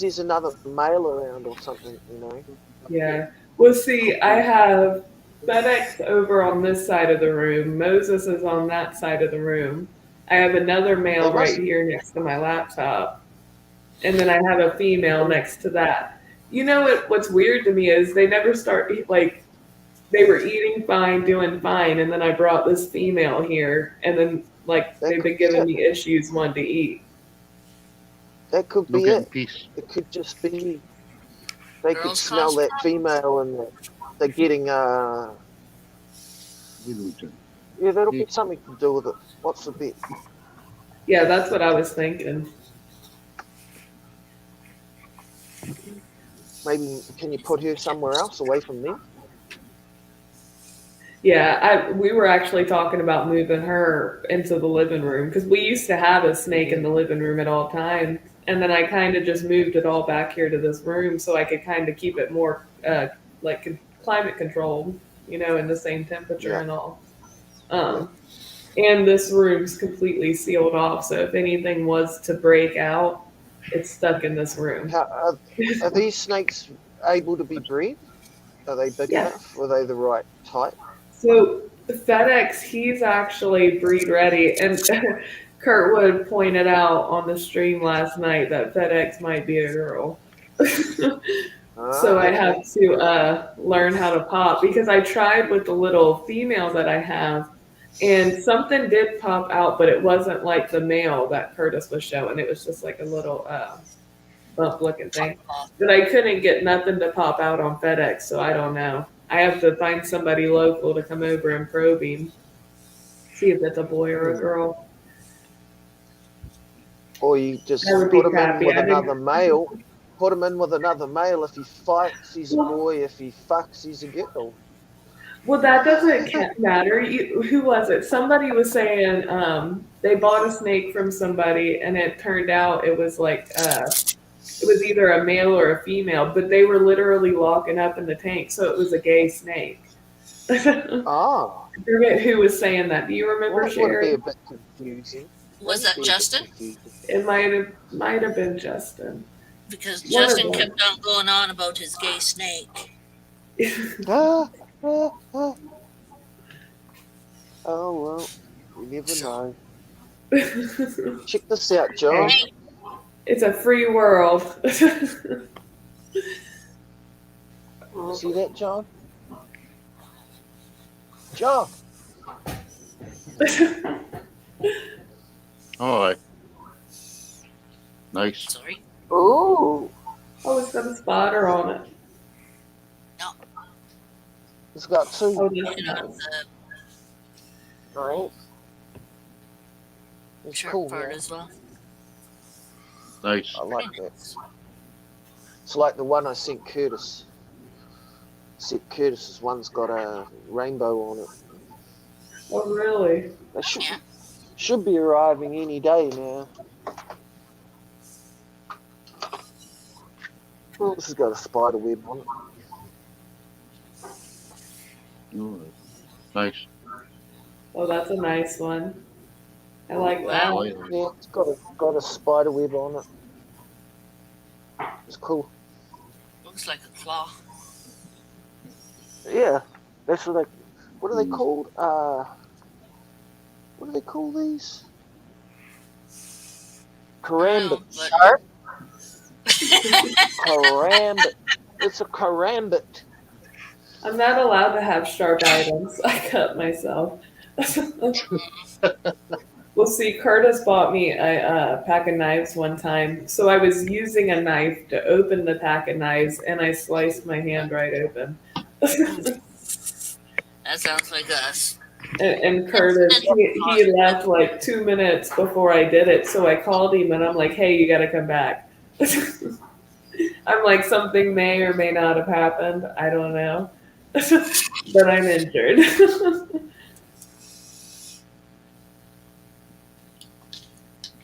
there's another male around or something, you know. Yeah. Well, see, I have FedEx over on this side of the room. Moses is on that side of the room. I have another male right here next to my laptop. And then I have a female next to that. You know what's weird to me is they never start, like, they were eating fine, doing fine, and then I brought this female here, and then, like, they've been giving me issues wanting to eat. That could be it. It could just be they could smell that female and they're getting yeah, that'll be something to do with it. What's the bit? Yeah, that's what I was thinking. Maybe can you put her somewhere else away from me? Yeah, we were actually talking about moving her into the living room because we used to have a snake in the living room at all times. And then I kind of just moved it all back here to this room so I could kind of keep it more climate controlled, in the same temperature Yeah. and all. And this room's completely sealed off, so if anything was to break out, it's stuck in this room. Are these snakes able to be bred? Are they big Yeah. enough? Are they the right type? So FedEx, he's actually breed ready, and Kurtwood pointed out on the stream last night that FedEx might be a girl. So I Okay. have to learn how to pop because I tried with the little female that I have, and something did pop out, but it wasn't like the male that Curtis was showing. It was just like a little bump looking thing. But I couldn't get nothing to pop out on FedEx, so I don't know. I have to find somebody local to come over and probe him, see if it's a boy or a girl. Or you just That would be put him in crappy. with I didn't- another male. Put him in with another male. If he fights, he's a boy. If he fucks, he's a girl. Well, that doesn't matter. Who was it? Somebody was saying they bought a snake from somebody, and it turned out it was like it was either a male or a female, but they were literally locking up in the tank, so it was a gay snake. I Ah, forget who was saying that. Do you remember, that would be Sherry? a bit confusing. Was that Justin? It might have been Justin. Because One of Justin them. kept on going on about his gay snake. Ah. Oh well, you never know. Check this out, John. Hey, It's a free world. See that, John? John. All right. Nice. sorry. Ooh, Oh, it's got a spotter on it. It's got two. Oh, that's You know, nice. the nice. It's sharp cool, part man. as well. Nice. I like that. It's like the one I sent Curtis. Except Curtis's one's got a rainbow on it. Oh, really? They Yeah. should be arriving any day now. This has got a spider web on it. All right. Nice. Oh, that's a nice one. I like that. Wow. Yeah, it's got a spider web on it. It's cool. Looks like a claw. Yeah, that's what are they called? What do they call these? Karambit. But Sharp. Karambit. It's a karambit. I'm not allowed to have sharp items. I cut myself. Well, see, Curtis bought me a pack of knives one time. So I was using a knife to open the pack of knives, and I sliced my hand right open. that sounds like us. And Curtis, he left like 2 minutes before I did it. So I called him, and I'm like, hey, you got to come back. I'm like, something may or may not have happened. I don't know. But I'm injured.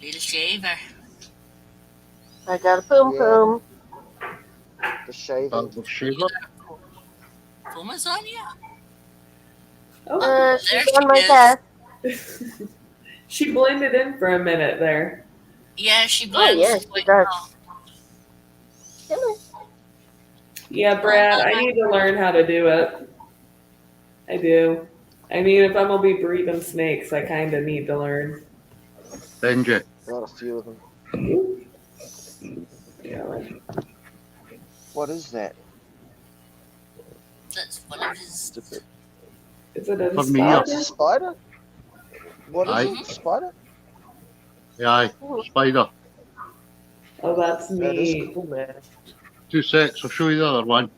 Need a shaver. I got a boom Yeah. boom. The shaving. The shaver. Puma's on you? Oh, She's There on she my is. desk. she blended in for a minute there. Yeah, she blends yes, she quite does. well. Come on. Yeah, Brad, I need to learn how to do it. I do. I mean, if I'm gonna be breeding snakes, I kind of need to learn. Benji. Got a few of them. Yeah, like, What is that? That's one of his. Stupid. is it a For me, spider? It's a spider? What is Aye. it? A spider? Yeah, aye. Spider. Oh, that's That is neat. cool, man. 2 sets. I'll show you the other one.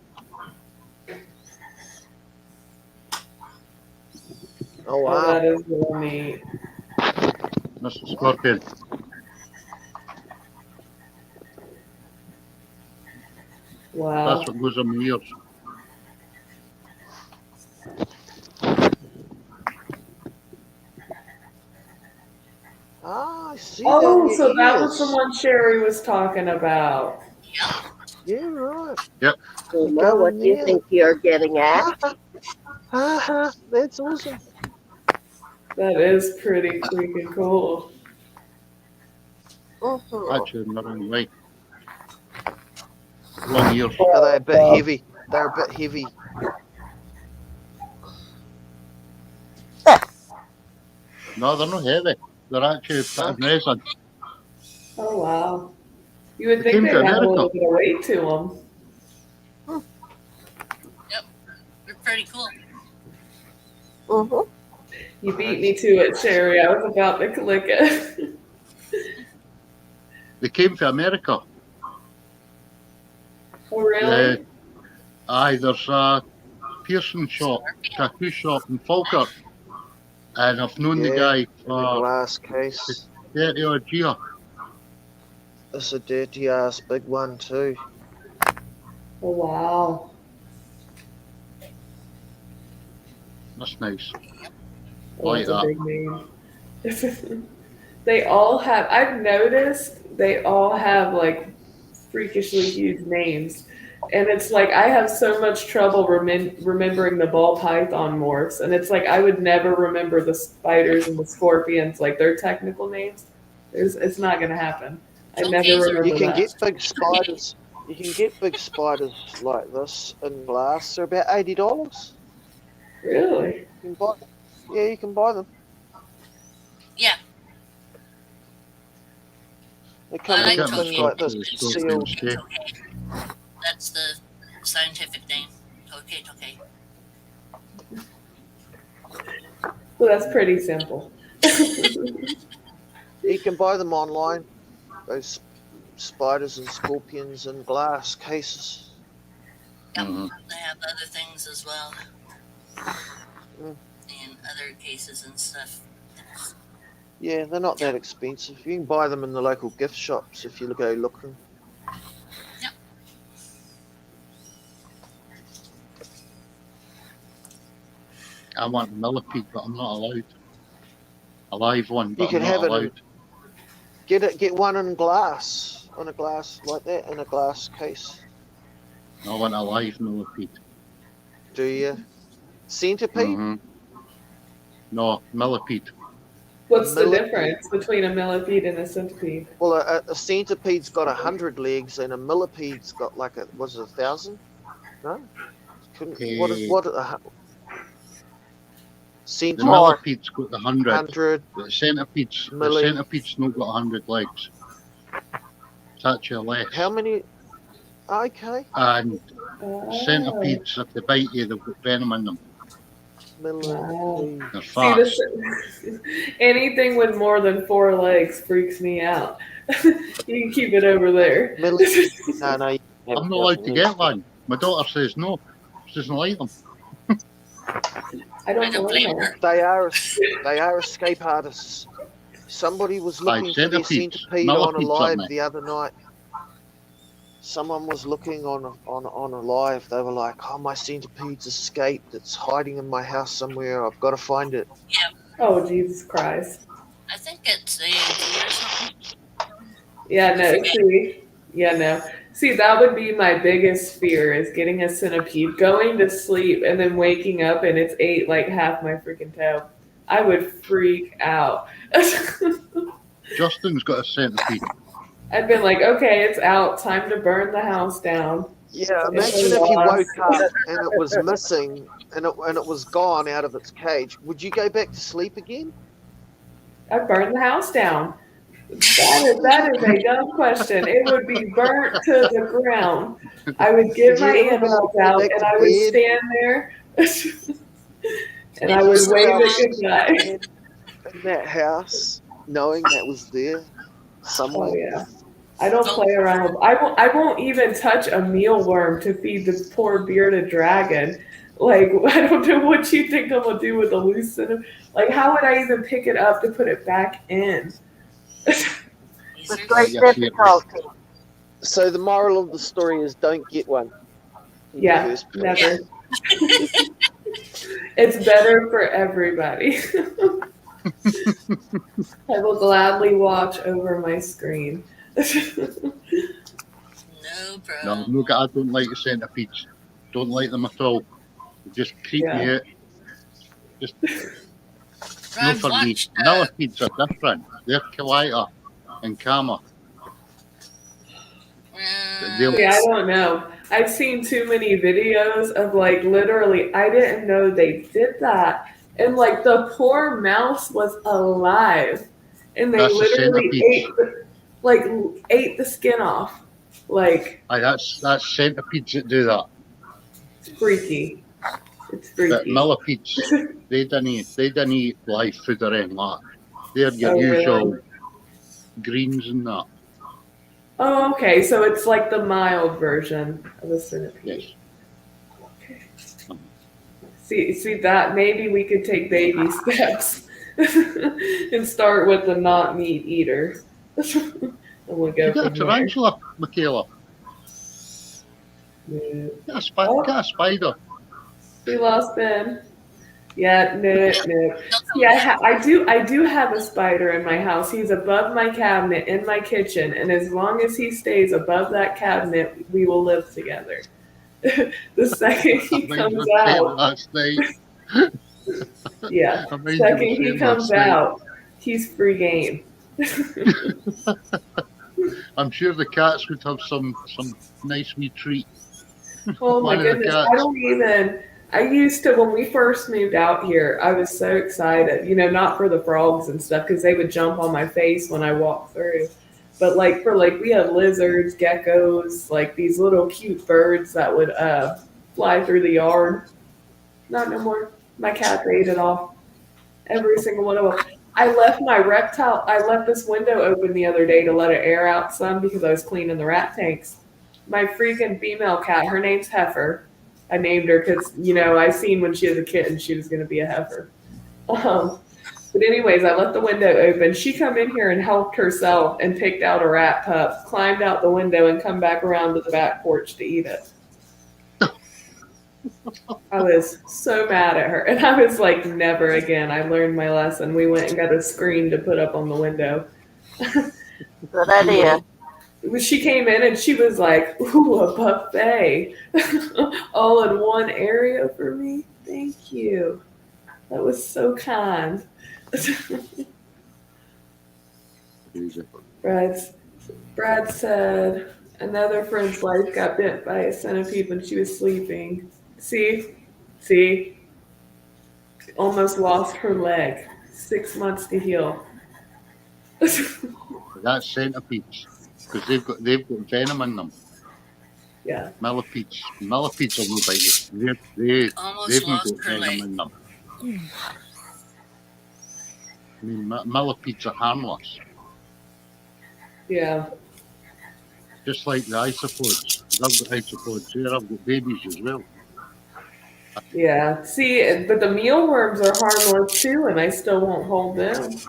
Oh Oh, wow. that is really neat. That's the scorpion. Wow. That's what goes in my ears. Ah, I see Oh, that. so that was Yes. the one Sherry was talking about. Yeah. Yeah, right. Yep. Uma, what do you think you're getting at? That's awesome. That is pretty freaking cool. Mhm. Actually, in the wrong way. 1 year. Are they a bit heavy? They're a bit heavy. No, they're not heavy. They're actually put in resin. Oh wow! You would They think came to they'd have a little America. bit of weight to them. They're pretty cool. Mhm. You beat me to it, Sherry. I was about to click it. They came to America. Oh really? There's a piercing shop, tattoo shop in Falkirk. And I've known the guy In a for glass case. 30 odd years. It's a dirty ass big one too. Oh wow! That's nice. Oh, Like that's a that. big name. They all have. I've noticed they all have like freakishly huge names, and it's like I have so much trouble remembering the ball python morphs, and it's like I would never remember the spiders and the scorpions, like their technical names. It's not gonna happen. I never Showcase or- remember You can that. get big spiders. You can get big spiders like this in glass. They're about $80. Really? You can buy. Yeah, you can buy them. Yeah, They come I in like things Tokyo. like this, It's sealed. okay. That's the scientific name. Okay. Well, that's pretty simple. You can buy them online. Those spiders and scorpions in glass cases. Yep, Mhm. they have other things as well. Mm. And other cases and stuff. Yeah, they're not that expensive. You can buy them in the local gift shops if you go looking. I want a millipede, but I'm not allowed. A live one, but You can I'm not have it. allowed. Get one in glass, on a glass like that, in a glass case. I want a live millipede. Do you? Centipede? Mhm. No, millipede. What's the Millipede. difference between a millipede and a centipede? Well, a centipede's got 100 legs, and a millipede's got like was it 1,000? No. What is Eh, what? The Centipede. millipede's got the 100. 100. The centipede's not got 100 legs. It's actually less. How many? Okay. And Oh. centipedes, if they bite you, they've got venom in them. Millipede. They're See, fast. anything with more than 4 legs freaks me out. You can keep it over there. Millipede. No. I'm not allowed to get one. My daughter says no. She doesn't like them. I I don't don't blame blame her. her. They are escape artists. Somebody was looking for their centipedes. centipede on a Millipedes, live aren't they? the other night. Someone was looking on a live. They were like, "Oh, my centipede's escaped. It's hiding in my house somewhere. I've got to find it." Oh, Jesus Christ. I think it's AAT or something. Yeah, no, Okay. see. Yeah, no. See, that would be my biggest fear is getting a centipede, going to sleep, and then waking up and it's ate like half my freaking toe. I would freak out. Justin's got a centipede. I'd been like, okay, it's out. Time to burn the house down. Yeah, It's imagine if you lost. woke up and it was missing and it was gone out of its cage. Would you go back to sleep again? I'd burn the house down. That is a dumb question. It would be burnt to the ground. I would get Would you my ever animals go out back and to I would bed? stand there and I would wave it goodnight. In that house, knowing that was there somewhere. Oh yeah. I don't play around with I won't even touch a mealworm to feed the poor bearded dragon. Like I don't know what you think I'm gonna do with a loose cinnamon. Like how would I even pick it up to put it back in? It's great difficulty. So the moral of the story is don't get one. in the Yeah, first place. never. It's better for everybody. I will gladly watch over my screen. No No, bro. No, look, I don't like the centipedes. Don't like them at all. They just creep me out. Just no I've for me. watched. Millipedes are different. They're quieter and calmer. See, I don't know. I've seen too many videos of like literally, I didn't know they did that. And like the poor mouse was alive. And they That's the literally centipedes. ate the skin off. Like Aye, that's centipedes that do that. it's freaky. It's But freaky. millipedes, they didn't eat live food or anything like that. They're your Oh, really? usual greens and that. Oh, okay. So it's like the mild version of a centipede. Yes. See that maybe we could take baby steps and start with the not meat eater. And we'll go You got a from there. tarantula, Michaela. No. Get a spider. We lost Ben. Yeah, no. Yeah, I do have a spider in my house. He's above my cabinet in my kitchen, and as long as he stays above that cabinet, we will live together. The second he comes out, Last night. yeah. I made Second you he say comes last night. out, he's free game. I'm sure the cats would have some nice wee treat. Oh my One of the goodness! cats. I used to, when we first moved out here, I was so excited. Not for the frogs and stuff because they would jump on my face when I walked through. But we had lizards, geckos, like these little cute birds that would fly through the yard. Not no more. My cats ate it all. Every single one of them. I left this window open the other day to let it air out some because I was cleaning the rat tanks. My freaking female cat, her name's Heifer. I named her because, I seen when she was a kitten she was going to be a heifer. But anyways, I left the window open. She come in here and helped herself and picked out a rat pup, climbed out the window and come back around to the back porch to eat it. I was so mad at her. And I was like, never again. I learned my lesson. We went and got a screen to put up on the window. Good idea. She came in and she was like, ooh, a buffet. All in one area for me. Thank you. That was so kind. Brad said another friend's wife got bit by a centipede when she was sleeping. See? Almost lost her leg. 6 months to heal. That's centipedes because they've got venom in them. Yeah. Millipedes will not bite you. They've not got venom in them. I mean, millipedes are harmless. Yeah. Just like the isopods. I've got isopods here. I've got babies as well. Yeah. See, but the mealworms are harmless too, and I still won't hold them.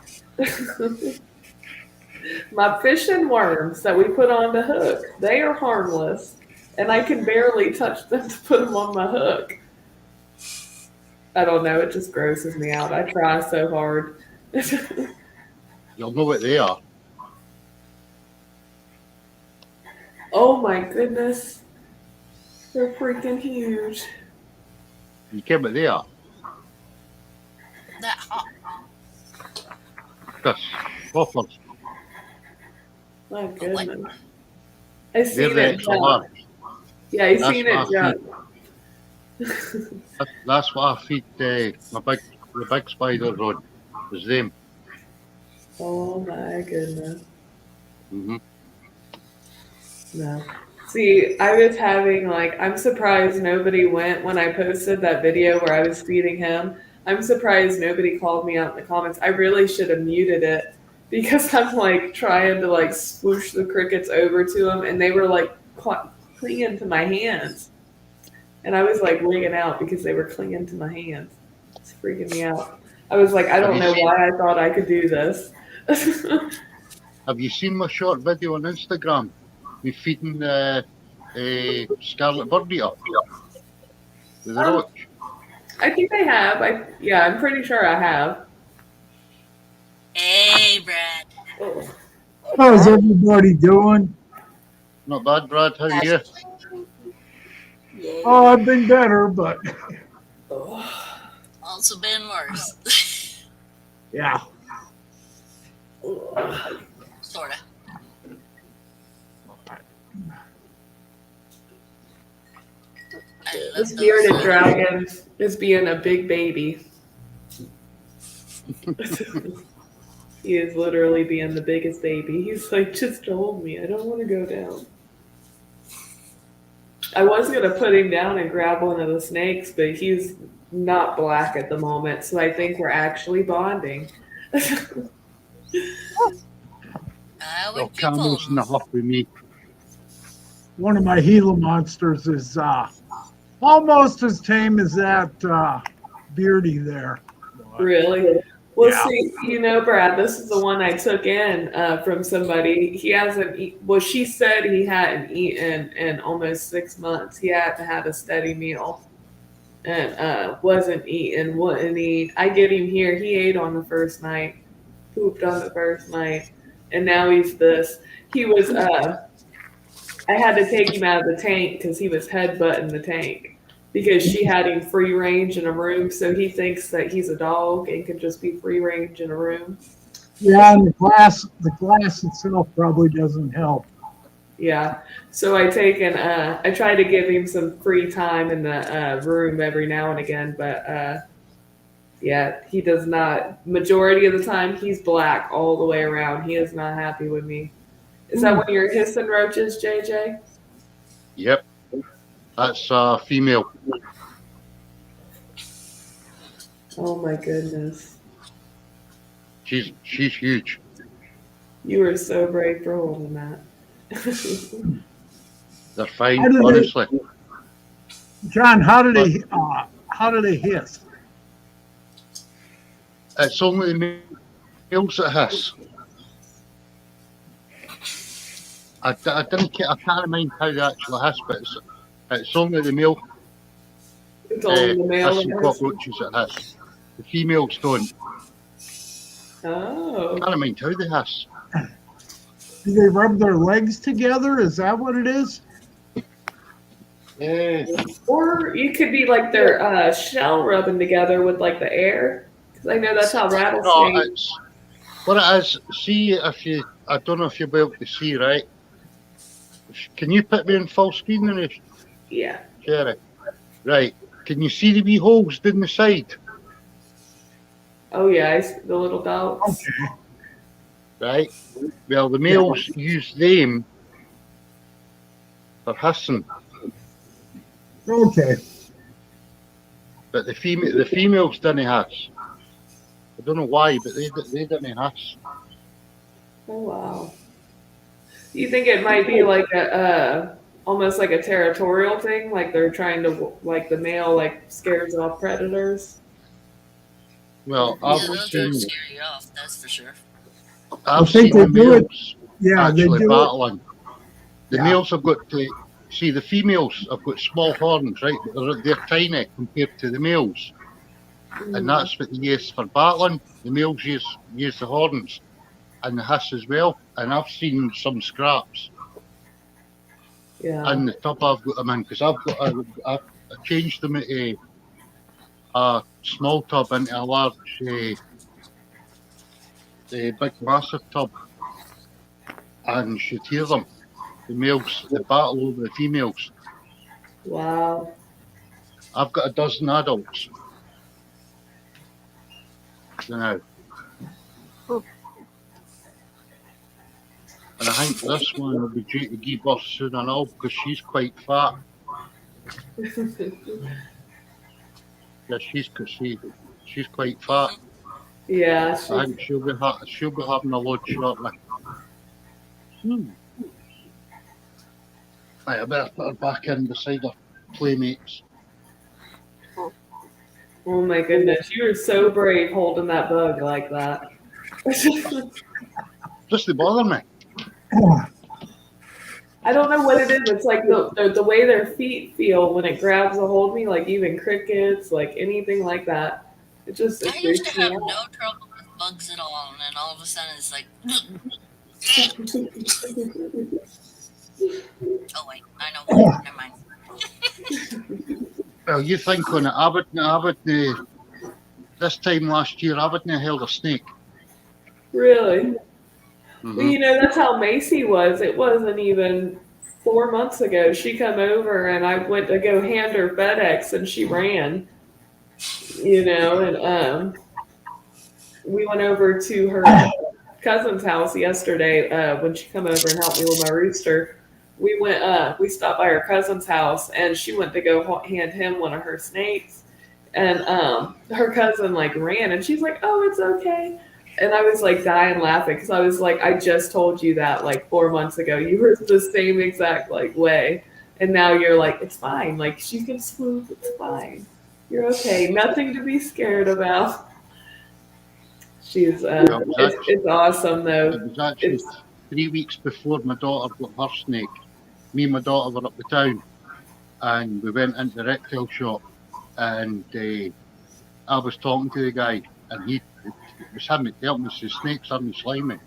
My fishing worms that we put on the hook, they are harmless, and I can barely touch them to put them on my hook. I don't know. It just grosses me out. I try so hard. You'll know what they are. Oh my goodness. They're freaking huge. You care what they are? That hot. Yes. Waffles. My goodness. I seen They're it extra jump. large. Yeah, I seen it jump. That's what I feed the big spiders on. Is them. Oh my goodness. Mm-hmm. No. See, I was having I'm surprised nobody went when I posted that video where I was feeding him. I'm surprised nobody called me out in the comments. I really should have muted it because I'm trying to swoosh the crickets over to him and they were clinging to my hands. And I was wigging out because they were clinging to my hands. It's freaking me out. I was I don't know why I thought I could do this. Have you seen my short video on Instagram? Me feeding a scarlet bird eater with the roach. I think I have. I'm pretty sure I have. Hey, Brad. Oh. How's everybody doing? Not bad, Brad. How are you? Yay. Oh, I've been better, but Also been worse. yeah. Sorta. I love This those. bearded dragon is being a big baby. He is literally being the biggest baby. He's like, just hold me. I don't want to go down. I was going to put him down and grab one of the snakes, but he's not black at the moment, so I think we're actually bonding. How Your would you pull camel's in the them? huff with me. One of my Gila monsters is almost as tame as that Beardy there. Really? Well, Yeah. see, you know, Brad, this is the one I took in from somebody. He hasn't well, she said he hadn't eaten in almost 6 months. He hadn't had a steady meal and wasn't eating, wouldn't eat. I get him here. He ate on the first night, pooped on the first night, and now he's this. He was, I had to take him out of the tank because he was headbutting the tank because she had him free range in a room. So he thinks that he's a dog and can just be free range in a room. Yeah, and the glass itself probably doesn't help. Yeah. So I try to give him some free time in the room every now and again, but yeah, he does not. Majority of the time, he's black all the way around. He is not happy with me. Is that one of your hissing roaches, JJ? Yep. That's female. Oh my goodness. She's huge. You were so brave for holding that. They're fine, How do they- honestly. John, how do they hiss? It's only the males that hiss. I can't mind how they actually hiss, but it's only the male It's only the male hissing that has- cockroaches that hiss. The females don't. Oh. I can't mind how they hiss. Do they rub their legs together? Is that what it is? Yeah. Or you could be like their shell rubbing together with like the air. Because I know that's how No, rattlesnakes. it's what it is. See if you. I don't know if you'll be able to see, right? Can you put me in full screen then, Yeah. Sherry? Right. Can you see the wee holes down the side? Oh yeah, the little dogs. Okay. Right. Well, the males use them for hissing, Okay. but the females don't hiss. I don't know why, but they don't hiss. Oh wow. You think it might be like a almost like a territorial thing, like they're trying to like the male like scares off predators? Well, Yeah, I've those seen don't scare you off, that's for sure. I've think seen the they do it- males Yeah, they actually do it. battling. The Yeah. males have got to see the females have got small horns, right? But they're tiny compared to the males, and that's what they use for battling. The males use the horns and the hiss as well. And I've seen some scraps Yeah. in the tub I've got them in because I've changed them into a small tub into a large, big massive tub, and you should hear them. The males, the battle over the females. Wow. I've got a dozen adults. Now. And I think this one will be due to give birth soon enough because she's quite fat. Yeah, she's quite fat. Yeah. I think she'll be having a load shortly. Right, I better put her back in beside her playmates. Oh my goodness, you were so brave holding that bug like that. Just to bother me. I don't know what it is. It's like the way their feet feel when it grabs a hold of me, like even crickets, like anything like that. It just I it used freaks to have me out. no trouble with bugs at all, and then all of a sudden it's like, Oh wait, I know one. Never mind. Well, you think on it. I wouldn't. This time last year, I wouldn't have held a snake. Really? Well, Hmm. you know, that's how Macy was. It wasn't even 4 months ago. She come over and I went to go hand her FedEx and she ran, you know, and we went over to her cousin's house yesterday when she come over and helped me with my rooster. We stopped by her cousin's house and she went to go hand him one of her snakes. And her cousin like ran and she's like, "Oh, it's okay." And I was like dying laughing because I was like, "I just told you that like 4 months ago. You were the same exact like way, and now you're like, it's fine. Like she can swoop. It's fine. You're okay. Nothing to be scared about." She's Well, it's awesome it though. was actually It's 3 weeks before my daughter got her snake. Me and my daughter were up the town, and we went into the reptile shop, and I was talking to the guy, and it was him that dealt me. Says snakes aren't slimy.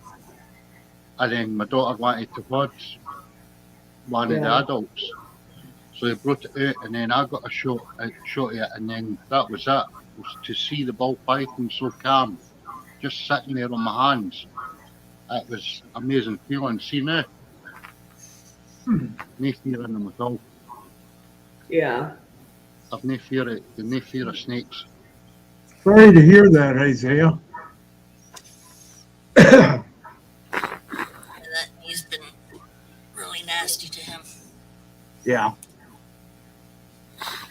And then my daughter wanted to bud one of the yeah, adults, so they brought it out, and then I got a shot of it, and then that was it. Was to see the ball python so calm, just sitting there on my hands. It was amazing feeling. See now, no fear in them at all. yeah. I've no fear of snakes. Sorry to hear that, Isaiah. That he's been really nasty to him. Yeah.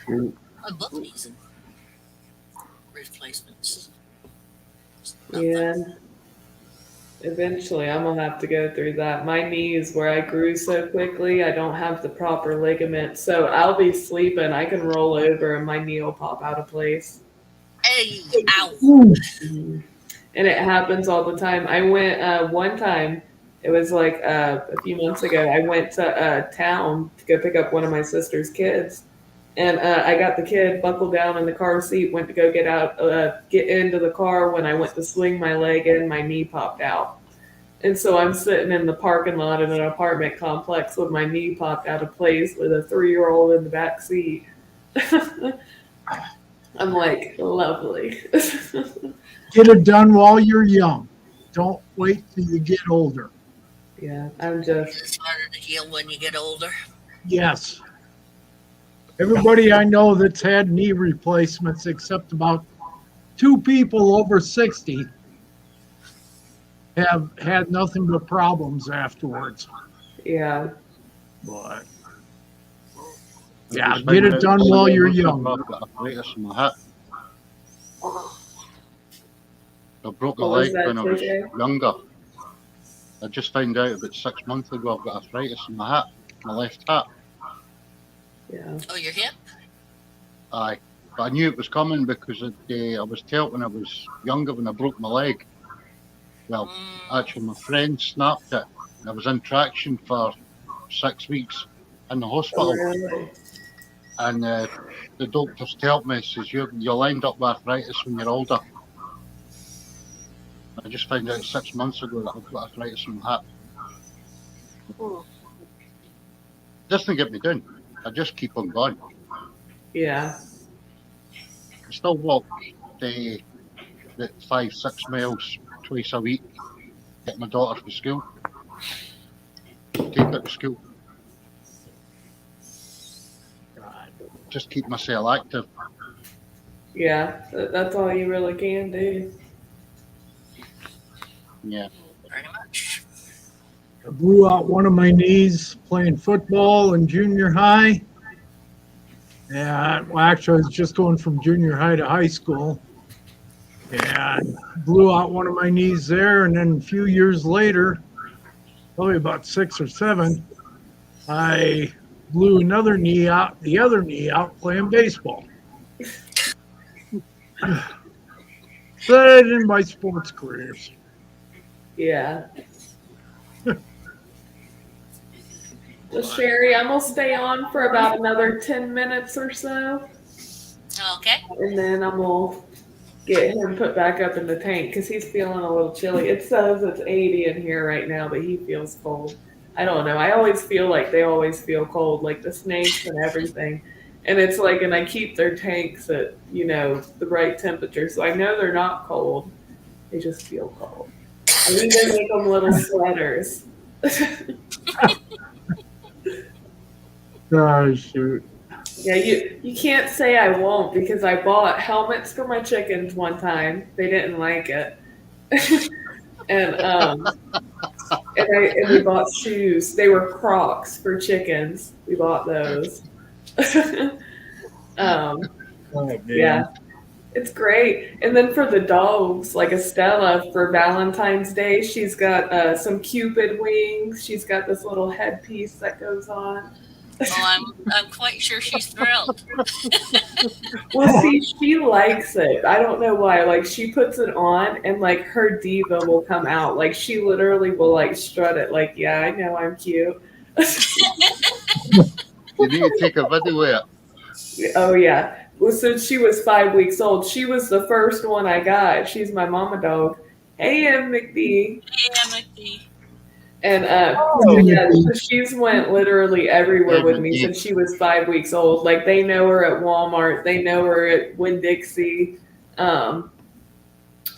Both these replacements. Yeah. Eventually, I'm gonna have to go through that. My knees, where I grew so quickly, I don't have the proper ligament, so I'll be sleeping. I can roll over, and my knee will pop out of place. Hey, ow! Ooh, And it happens all the time. I went one time. It was like a few months ago. I went to town to go pick up one of my sister's kids, and I got the kid buckled down in the car seat. Went to go get into the car. When I went to swing my leg in, my knee popped out, and so I'm sitting in the parking lot in an apartment complex with my knee popped out of place with a 3-year-old in the back seat. I'm like, lovely. get it done while you're young. Don't wait till you get older. Yeah, I'm just, It's harder to heal when you get older. Yes. Everybody I know that's had knee replacements, except about 2 people over 60, have had nothing but problems afterwards. yeah. But I yeah, just get found it out done while you're young. I've got arthritis in my hip. I broke my What was leg that, when I was JJ? younger. I just found out about 6 months ago I've got arthritis in my hip, my left hip. Yeah. Oh, your hip? Aye. But I knew it was coming because I was told when I was younger when I broke my leg. Well, actually, my friend snapped it. I was in traction for 6 weeks in the Oh, hospital. really? And the doctors told me, says, you'll end up with arthritis when you're older. I just found out 6 months ago that I've got arthritis in my hip. Doesn't get me down. I just keep on going. Yeah. I still walk the 5-6 miles twice a week. Get my daughter to school. Take her to school. Just keep myself active. Yeah. That's all you really can do. Yeah. Pretty much. I blew out one of my knees playing football in junior high. And well, actually, I was just going from junior high to high school. And blew out one of my knees there. And then a few years later, probably about 6 or 7, I blew another knee out, the other knee out playing baseball. That in my sports careers. Yeah. Well, Sherry, I'm going to stay on for about another 10 minutes or so. Okay. And then I'm going to get him put back up in the tank because he's feeling a little chilly. It says it's 80 in here right now, but he feels cold. I don't know. I always feel like they always feel cold, like the snakes and everything. And it's like, and I keep their tanks at, the right temperature. So I know they're not cold. They just feel cold. I need to make them little sweaters. Oh, shoot. Yeah, you can't say I won't because I bought helmets for my chickens one time. They didn't like it. and and we bought shoes. They were Crocs for chickens. We bought those. um, Oh, man. yeah, it's great. And then for the dogs, like Estella for Valentine's Day, she's got some Cupid wings. She's got this little headpiece that goes on. I'm quite sure she's thrilled. Well, see, she likes it. I don't know why. Like, she puts it on, and like her diva will come out. Like, she literally will like strut it. Like, yeah, I know I'm cute. You need to take a video of it. Oh yeah. Well, since she was 5 weeks old, she was the first one I got. She's my mama dog. Hey, M. McD. Hey, McD. And Oh. yeah, so she's went literally everywhere with me since she was 5 weeks old. Like they know her at Walmart, they know her at Winn-Dixie. A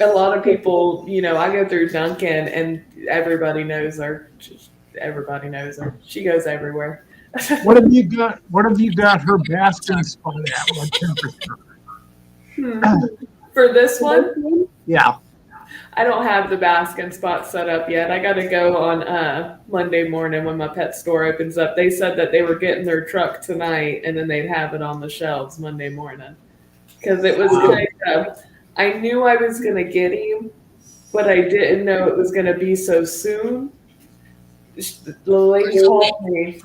lot of people, I go through Duncan and everybody knows her. Everybody knows her. She goes everywhere. What have you got? What have you got her basking spot at? What temperature? For this one, Yeah. I don't have the basking spot set up yet. I got to go on Monday morning when my pet store opens up. They said that they were getting their truck tonight and then they'd have it on the shelves Monday morning. Because it was kind of, I knew I was going to get him, but I didn't know it was going to be so soon. The lady told me.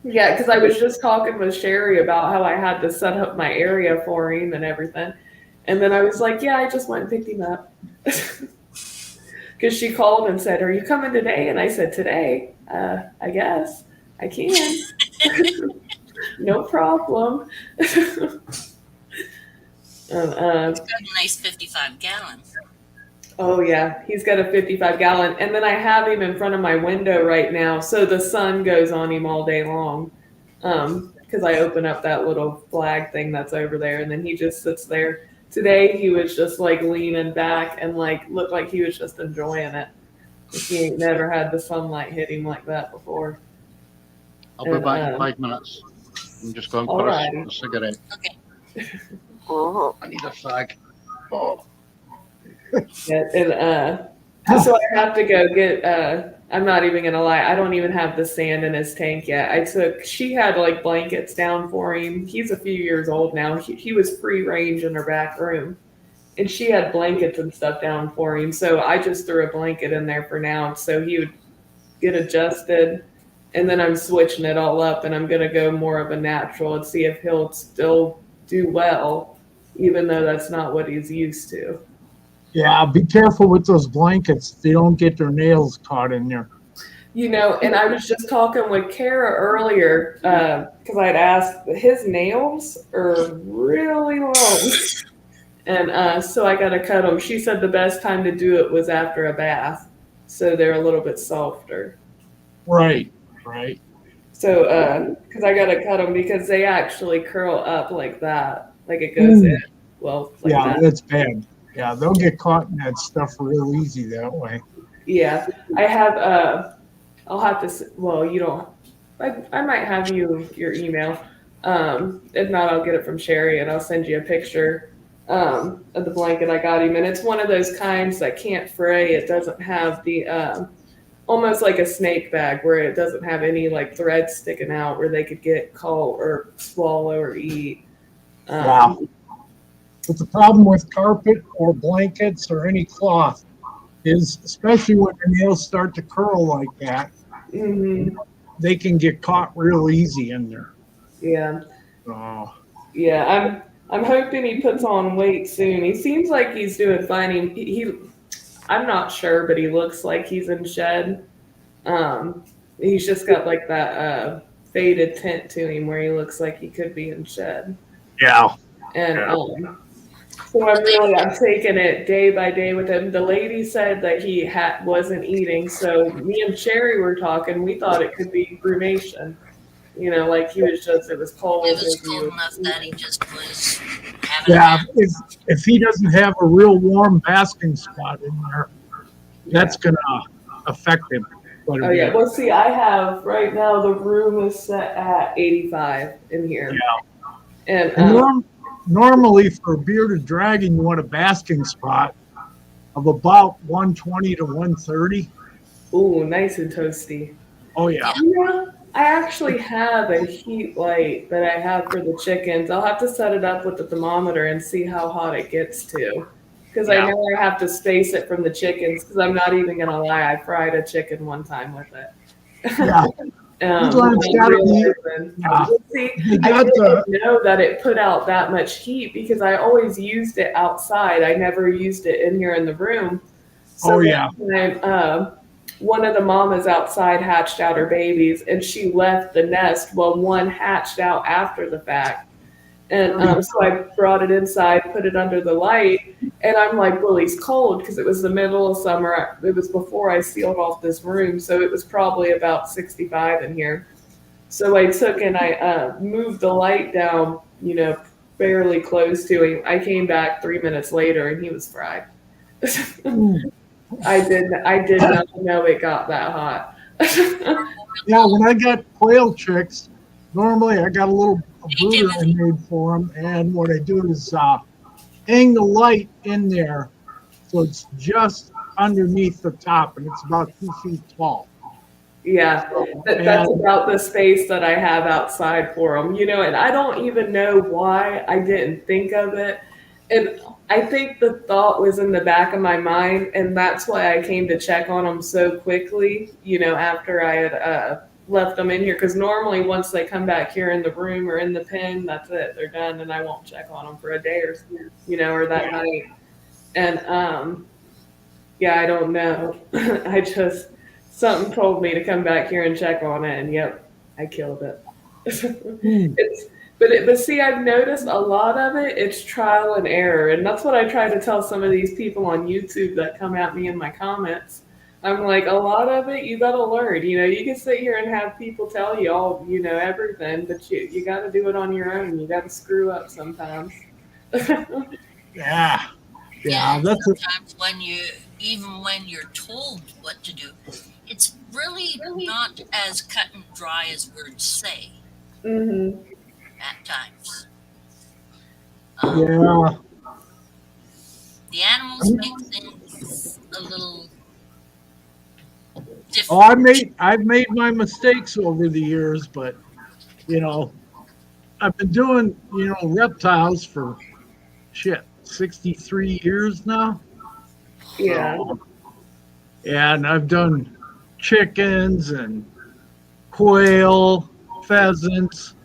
Yeah, because I was just talking with Sherry about how I had to set up my area for him and everything. And then I was like, yeah, I just went and picked him up. Because she called and said, are you coming today? And I said, today? I guess. I can. No problem. It's got a nice 55 gallons. Oh, yeah. He's got a 55-gallon. And then I have him in front of my window right now, so the sun goes on him all day long. Because I open up that little flag thing that's over there, and then he just sits there. Today, he was just, like, leaning back and, like, looked like he was just enjoying it. He ain't never had the sunlight hit him like that before. I'll be back in 5 minutes. I'm just going for a cigarette. Okay. Mm-hmm. I need a fag. Oh. Yeah, and so I have to go get, I'm not even going to lie, I don't even have the sand in his tank yet. She had like blankets down for him. He's a few years old now. He was free range in her back room. And she had blankets and stuff down for him. So I just threw a blanket in there for now. So he would get adjusted. And then I'm switching it all up and I'm going to go more of a natural and see if he'll still do well, even though that's not what he's used to. Yeah, be careful with those blankets. They don't get their nails caught in there. And I was just talking with Kara earlier because I'd asked, his nails are really long. And so I got to cut them. She said the best time to do it was after a bath. So they're a little bit softer. Right. So, because I got to cut them because they actually curl up like that. Like it goes in. Well, like yeah, that. That's bad. Yeah, they'll get caught in that stuff real easy that way. Yeah, I have. I'll have to. Well, you don't. I might have your email. If not, I'll get it from Sherry and I'll send you a picture of the blanket I got him. And it's one of those kinds that can't fray. It doesn't have the almost like a snake bag where it doesn't have any like threads sticking out where they could get caught or swallow or eat. Yeah. But the problem with carpet or blankets or any cloth is, especially when the nails start to curl like that, they can get caught real easy in there. Yeah. Oh. Yeah, I'm hoping he puts on weight soon. He seems like he's doing fine. I'm not sure, but he looks like he's in shed. He's just got like that faded tint to him where he looks like he could be in shed. Yeah. And So I'm taking it day by day with him. The lady said that he wasn't eating, so me and Sherry were talking. We thought it could be brumation. Like he was just, it was It cold. was Maybe he cold was enough that he eating. just was having a Yeah, nap. if he doesn't have a real warm basking spot in there, that's gonna affect him quite a Oh yeah. bit. Well, see, I have right now the room is set at 85 in here, and And normally for a bearded dragon, you want a basking spot of about 120 to 130. ooh, nice and toasty. Oh yeah. Yeah, I actually have a heat light that I have for the chickens. I'll have to set it up with the thermometer and see how hot it gets to. Because I Yeah. know I have to space it from the chickens. Because I'm not even gonna lie, I fried a chicken one time with it. Yeah. Not It's gotta be. realizing. Yeah. See, They I got didn't the. know that it put out that much heat because I always used it outside. I never used it in here in the room. So Oh yeah. one of the mamas outside hatched out her babies, and she left the nest. Well, one hatched out after the fact, and so I brought it inside, put it under the light, and I'm like, well, he's cold because it was the middle of summer. It was before I sealed off this room, so it was probably about 65 in here. So I took and I moved the light down, fairly close to him. I came back 3 minutes later, and he was fried. I did not know it got that hot. Yeah. When I got quail chicks, normally I got a little Hey, brooder I Timothy. made for them, and what I do is hang the light in there so it's just underneath the top, and it's about 2 feet tall. Yeah, that's And about the space that I have outside for them, and I don't even know why I didn't think of it. And I think the thought was in the back of my mind, and that's why I came to check on them so quickly, after I had left them in here. Because normally, once they come back here in the room or in the pen, that's it, they're done, and I won't check on them for a day or that night. And yeah, I don't know. I just something told me to come back here and check on it, and yep, I killed it. it's but see, I've noticed a lot of it. It's trial and error, and that's what I try to tell some of these people on YouTube that come at me in my comments. I'm like, a lot of it you got to learn. You can sit here and have people tell you all, everything, but you got to do it on your own. You got to screw up sometimes. yeah, Yeah, that's a, sometimes even when you're told what to do, it's really not as cut and dry as words say hmm at times. yeah. The animals make things a little different. Oh, I've made my mistakes over the years, but you know, I've been doing reptiles for 63 years now. Yeah. So, and I've done chickens and quail, pheasants,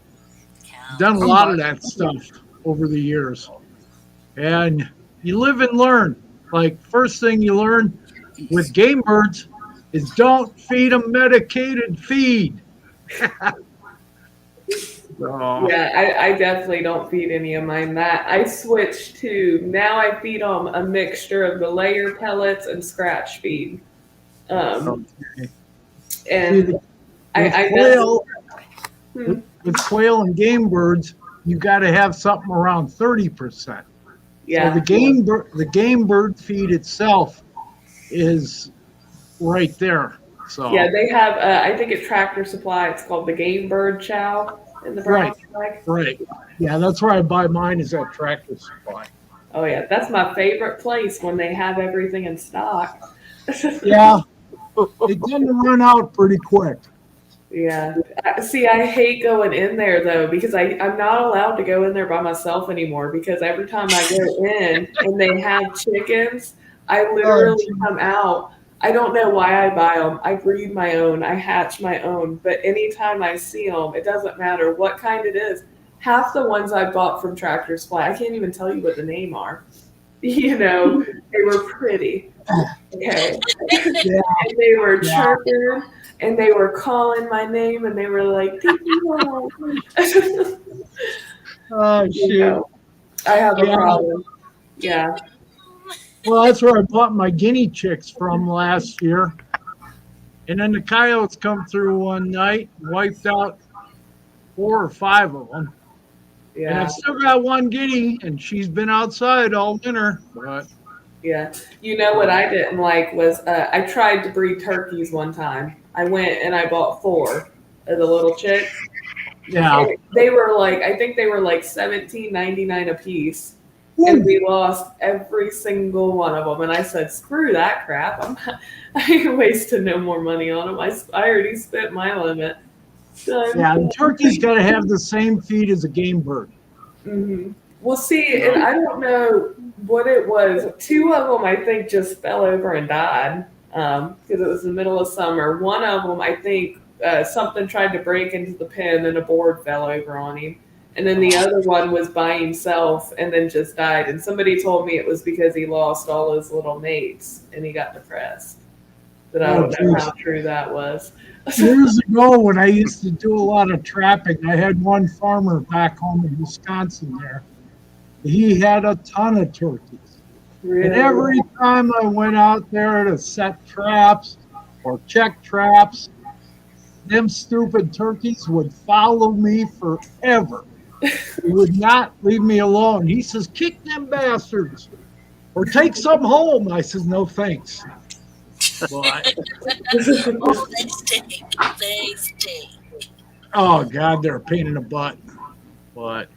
done a lot of that stuff over the years. And you live and learn. Like, first thing you learn with game birds is don't feed them medicated feed. So, Yeah, I definitely don't feed any of mine that. I switched to now I feed them a mixture of the layer pellets and scratch feed. okay. And See, I with quail and game birds, you got to have something around 30%. yeah. So the game bird feed itself is right there. So Yeah, they have I think at Tractor Supply it's called the Game Bird Chow in the brown bag. right. Yeah, that's where I buy mine is at Tractor Supply. Oh yeah, that's my favorite place when they have everything in stock. Yeah, they tend to run out pretty quick. Yeah. See, I hate going in there though because I'm not allowed to go in there by myself anymore because every time I go in and they have chickens, I literally come out. I don't know why I buy them. I breed my own. I hatch my own. But anytime I see them, it doesn't matter what kind it is. Half the ones I bought from Tractor Supply, I can't even tell you what the name are. They were pretty. Okay. Yeah, And they were chirping and they were calling my name and they were like, oh you shit. know, I have a problem. Yeah. Well, that's where I bought my guinea chicks from last year. And then the coyotes come through one night, wiped out 4 or 5 of them. And Yeah. I've still got one guinea, and she's been outside all winter. But Yeah. You know what I didn't like was I tried to breed turkeys one time. I went and I bought 4 of the little chicks. yeah, And they were like, I think they were like $17.99 a piece. And we lost every single one of them. And I said, screw that crap. I ain't wasting no more money on them. I already spent my limit. Done. yeah, the turkey's got to have the same feed as a game bird. Mm-hmm. Well, see, and I don't know what it was. 2 of them, I think, just fell over and died because it was the middle of summer. One of them, I think, something tried to break into the pen and a board fell over on him. And then the other one was by himself and then just died. And somebody told me it was because he lost all his little mates and he got depressed. But I don't know how true that was. Years ago, when I used to do a lot of trapping, I had one farmer back home in Wisconsin there. He had a ton of turkeys. Really? And every time I went out there to set traps or check traps, them stupid turkeys would follow me forever. He would not leave me alone. He says, kick them bastards or take some home. I says, no thanks. But, Oh, they stink. They stink. oh, God, they're a pain in the butt. But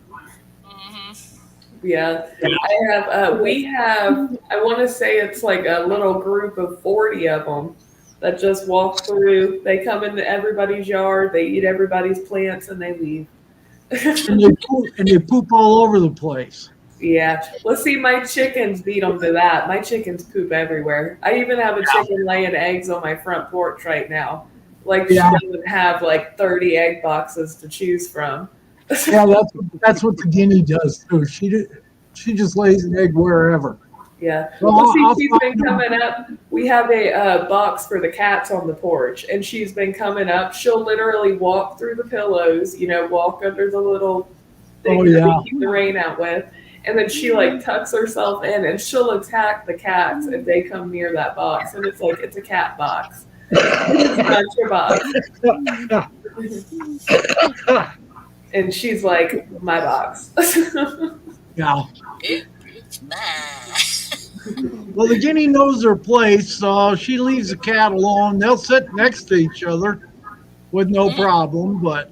Yeah, we have, I want to say it's like a little group of 40 of them that just walk through. They come into everybody's yard, they eat everybody's plants, and they leave. and they poop all over the place. Yeah. Let's see, my chickens beat them to that. My chickens poop everywhere. I even have a chicken laying eggs on my front porch right now. Like, she doesn't have like 30 egg boxes to choose from. Yeah, that's what the guinea does too. She just lays an egg wherever. Yeah. Well, Well, see, she's been coming up. We have a box for the cats on the porch, and she's been coming up. She'll literally walk through the pillows, walk under the little thing that we keep the rain out with, and then she like tucks herself in, and she'll attack the cats if they come near that box. And it's like, it's a cat box. It's not your box. And she's like, my box. Yeah. It's mine. Well, the guinea knows her place, so she leaves the cat alone. They'll sit next to each other with no problem, but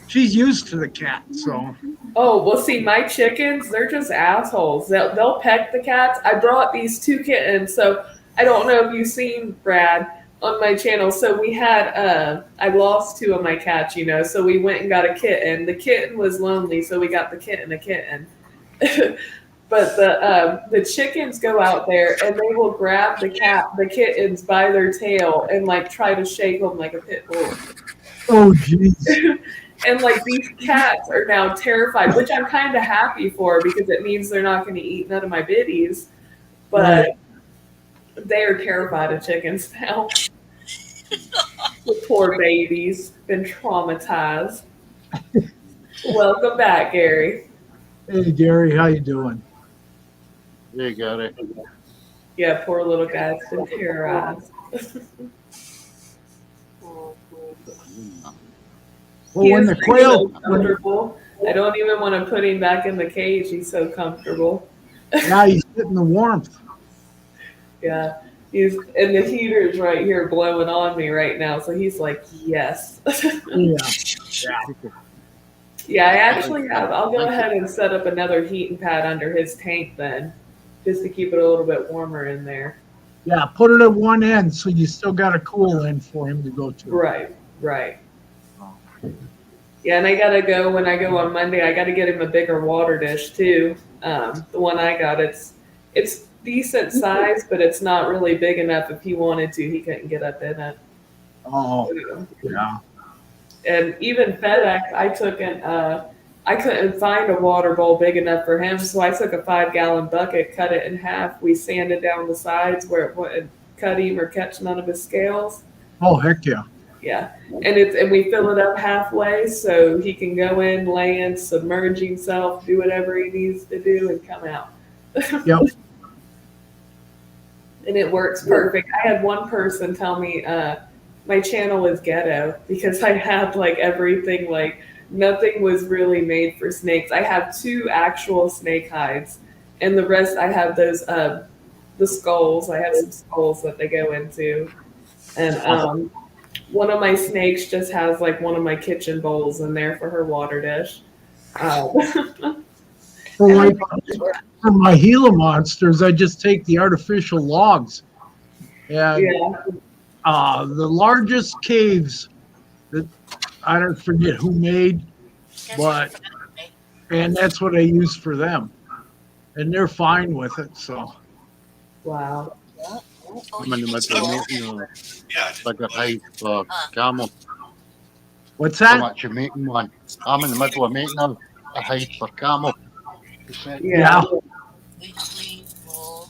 she's used to the cat, so. Oh, well, see, my chickens, they're just assholes. They'll peck the cats. I brought these 2 kittens, so I don't know if you've seen Brad on my channel. So we had, I lost 2 of my cats, so we went and got a kitten. The kitten was lonely, so we got the kitten a kitten. But the chickens go out there and they will grab the kittens by their tail and like try to shake them like a pit bull. Oh, jeez. And like these cats are now terrified, which I'm kind of happy for because it means they're not going to eat none of my biddies. But they are terrified of chickens now. The poor babies, been traumatized. Welcome back, Gary. Hey, Gary, how you doing? There you got it. Yeah, poor little guy's been terrorized. Well, when the quail, comfortable. I don't even want to put him back in the cage. He's so comfortable. now he's getting the warmth. Yeah, and the heater's right here blowing on me right now. So he's like, yes. Yeah. Yeah, I actually have. I'll go ahead and set up another heating pad under his tank then, just to keep it a little bit warmer in there. Yeah, put it at one end so you still got a cool end for him to go to. Right. Yeah, and I gotta go when I go on Monday. I gotta get him a bigger water dish too. The one I got, it's decent size, but it's not really big enough. If he wanted to, he couldn't get up in it. Oh, yeah. And even FedEx, I took I couldn't find a water bowl big enough for him, so I took a 5-gallon bucket, cut it in half. We sanded down the sides where it wouldn't cut him or catch none of his scales. Oh, heck yeah. Yeah, and we fill it up halfway so he can go in, land, submerge himself, do whatever he needs to do, and come out. Yep. And it works perfect. I had one person tell me my channel is ghetto because I had like everything, like nothing was really made for snakes. I have 2 actual snake hides, and the rest I have those the skulls. I have some skulls that they go into, and one of my snakes just has like one of my kitchen bowls in there for her water dish. For, like, for my Gila monsters, I just take the artificial logs. And Yeah. the largest caves that I don't forget who made, but and that's what I use for them. And they're fine with it. So Wow. I'm in the middle of making a bigger hide for camel. what's I'm that? actually making one. I'm in the middle of making a hide for camel. Yeah. Weekly full.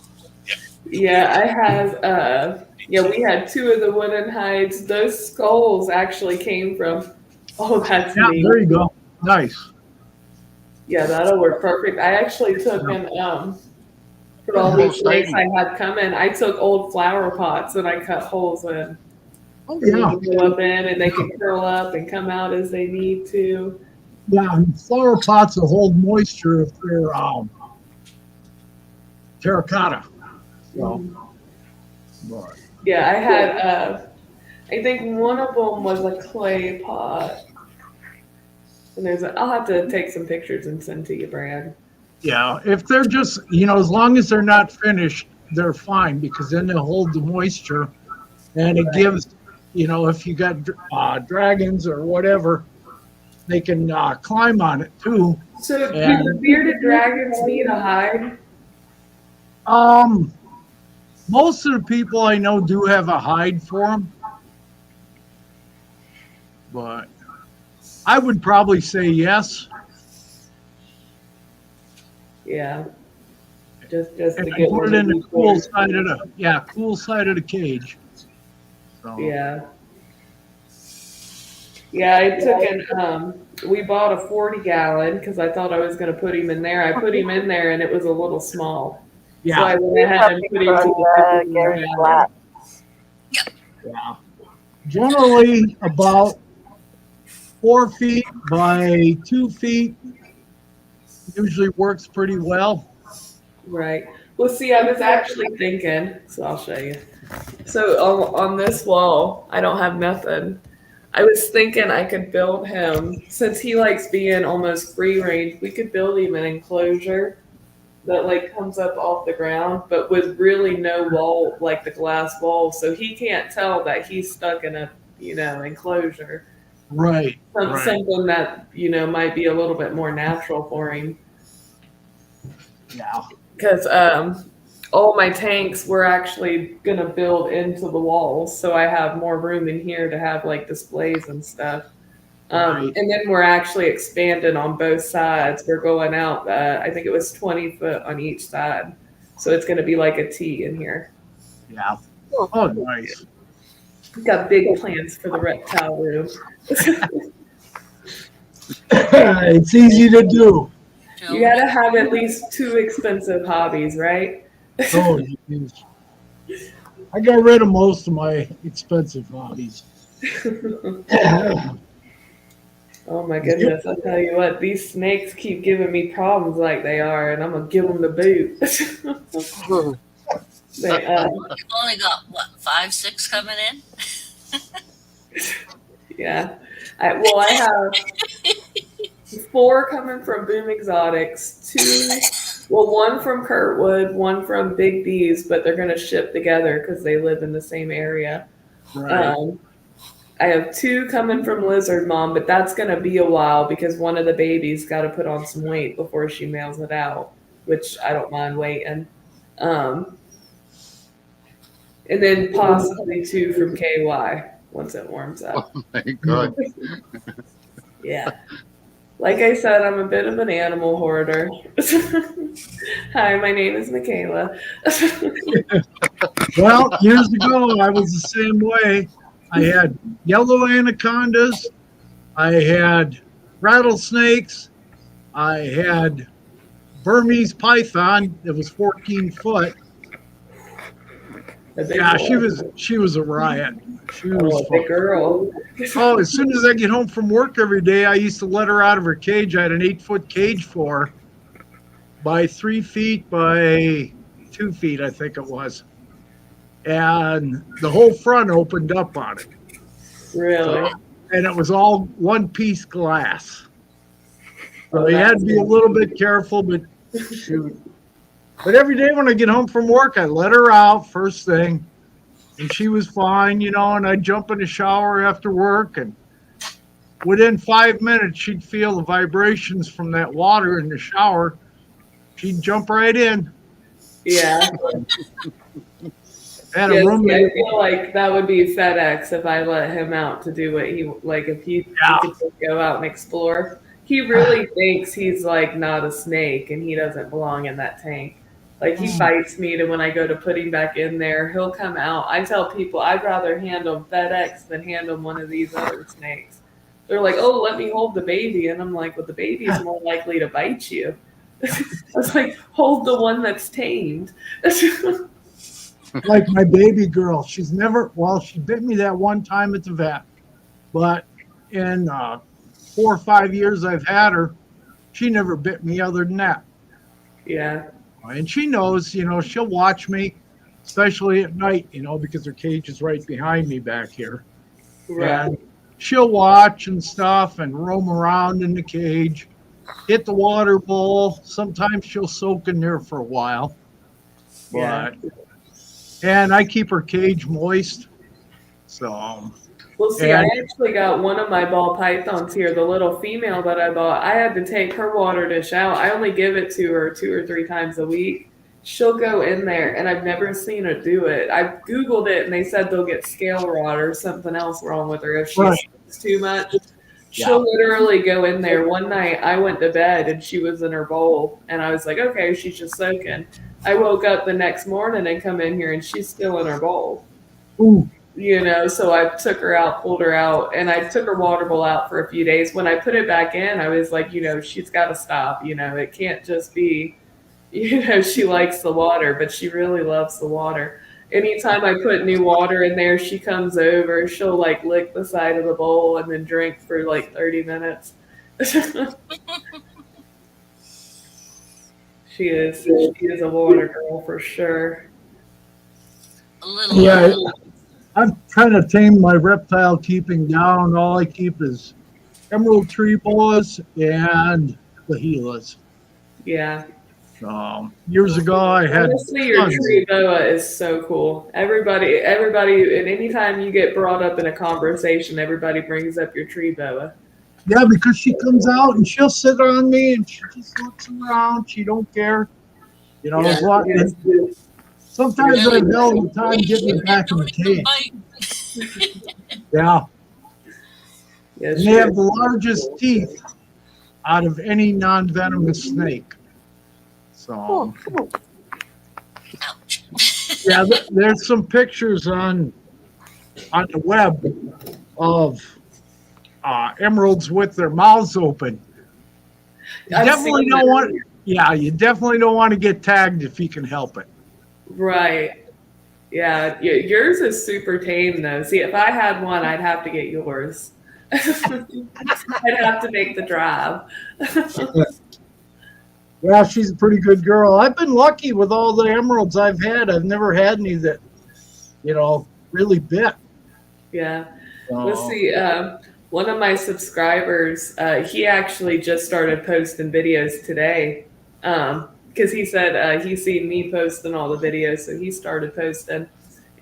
Yeah, I have yeah, we had 2 of the wooden hides. Those skulls actually came from that's Yeah, neat. there you go. Nice. Yeah, that'll work perfect. I actually took and for all these snakes I had coming, I took old flower pots and I cut holes in. Oh, They yeah. can go up in and they can curl up and come out as they need to. Yeah, and flower pots will hold moisture if they're terracotta. So, but, Yeah, I had I think one of them was a clay pot. And I'll have to take some pictures and send to you, Brad. yeah, if they're just, as long as they're not finished, they're fine because then they'll hold the moisture and it gives, if you got dragons or whatever, they can climb on it too. So do the bearded dragons need a hide? Most of the people I know do have a hide for them, but I would probably say yes. Yeah. Just to And get put it in the cool side of the cage. So. Yeah. Yeah, I took we bought a 40-gallon because I thought I was going to put him in there. I put him in there and it was a little small. Yeah. So I went ahead and put him to the Gary Black. Yeah. Generally about 4 feet by 2 feet usually works pretty well. Right. Well, see, I was actually thinking, so I'll show you. So on this wall, I don't have nothing. I was thinking I could build him, since he likes being almost free range, we could build him an enclosure that like comes up off the ground, but with really no wall, like the glass wall, so he can't tell that he's stuck in a, enclosure. Right. Something that, might be a little bit more natural for him. Yeah. Because all my tanks were actually going to build into the walls, so I have more room in here to have like displays and stuff. Right. And then we're actually expanding on both sides. We're going out, I think it was 20 foot on each side. So it's going to be like a T in here. Yeah. Oh, nice. We've got big plans for the reptile room. It's easy to do. You got to have at least 2 expensive hobbies, right? Oh, geez. I got rid of most of my expensive hobbies. Oh my goodness, I tell you what, these snakes keep giving me problems like they are, and I'm going to give them the boot. You've only got, 5, 6 coming in? Yeah. I have 4 coming from Boom Exotics, 2, 1 from Kurtwood, 1 from Big D's, but they're going to ship together because they live in the same area. Right. I have 2 coming from Lizard Mom, but that's going to be a while because one of the babies got to put on some weight before she mails it out, which I don't mind waiting. And then possibly 2 from KY once it warms up. Oh my God. Yeah. Like I said, I'm a bit of an animal hoarder. Hi, my name is Michaela. Well, years ago, I was the same way. I had yellow anacondas. I had rattlesnakes. I had Burmese python that was 14 foot. A big Yeah, boy. she was a riot. She Oh, was a big girl. Oh, as soon as I get home from work every day, I used to let her out of her cage. I had an 8-foot cage for her by 3 feet by 2 feet, I think it was. And the whole front opened up on it. Really? And it was all one piece glass. So Oh, you had that's to be a little bit careful, but shoot. But every day when I get home from work, I let her out first thing. And she was fine, and I'd jump in the shower after work. And within 5 minutes, she'd feel the vibrations from that water in the shower. She'd jump right in. Yeah. Had a Yes, roommate. I feel like that would be FedEx if I let him out to do what he like. If he Yeah. could just go out and explore, he really thinks he's like not a snake and he doesn't belong in that tank. Like he fights me to when I go to put him back in there. He'll come out. I tell people I'd rather handle FedEx than handle one of these other snakes. They're like, "Oh, let me hold the baby," and I'm like, "Well, the baby's more likely to bite you." I was like, "Hold the one that's tamed." Like my baby girl. She bit me that one time at the vet. But in 4 or 5 years I've had her, she never bit me other than that. Yeah. And she knows, she'll watch me, especially at night, because her cage is right behind me back here. Right. And she'll watch and stuff and roam around in the cage, hit the water bowl. Sometimes she'll soak in there for a while. Yeah. And I keep her cage moist. So. Well, see, I actually got one of my ball pythons here, the little female that I bought. I had to take her water dish out. I only give it to her 2 or 3 times a week. She'll go in there, and I've never seen her do it. I Googled it, and they said they'll get scale rot or something else wrong with her if she sleeps too much. She'll literally go in there. One night, I went to bed, and she was in her bowl, and I was like, okay, she's just soaking. I woke up the next morning and come in here, and she's still in her bowl. Ooh. So I took her out, pulled her out, and I took her water bowl out for a few days. When I put it back in, I was like, she's got to stop. It can't just be, she likes the water, but she really loves the water. Anytime I put new water in there, she comes over. She'll like lick the side of the bowl and then drink for like 30 minutes. She is a water girl for sure. A little. Yeah. I've kind of tamed my reptile keeping down. All I keep is emerald tree boas and the Gilas. Yeah. Years ago, I had. Honestly, your tree boa is so cool. Everybody, and anytime you get brought up in a conversation, everybody brings up your tree boa. Yeah, because she comes out and she'll sit on me and she just looks around. She don't care. Sometimes I've held the time getting her back in the cage. Yeah. And they have the largest teeth out of any non-venomous snake. So, yeah, there's some pictures on the web of emeralds with their mouths open. You definitely don't want to get tagged if you can help it. Right. Yeah. Yours is super tame though. See, if I had one, I'd have to get yours. I'd have to make the drive. Yeah, she's a pretty good girl. I've been lucky with all the emeralds I've had. I've never had any that, really bit. Yeah. Let's see. One of my subscribers, he actually just started posting videos today. Because he said he's seen me posting all the videos, so he started posting.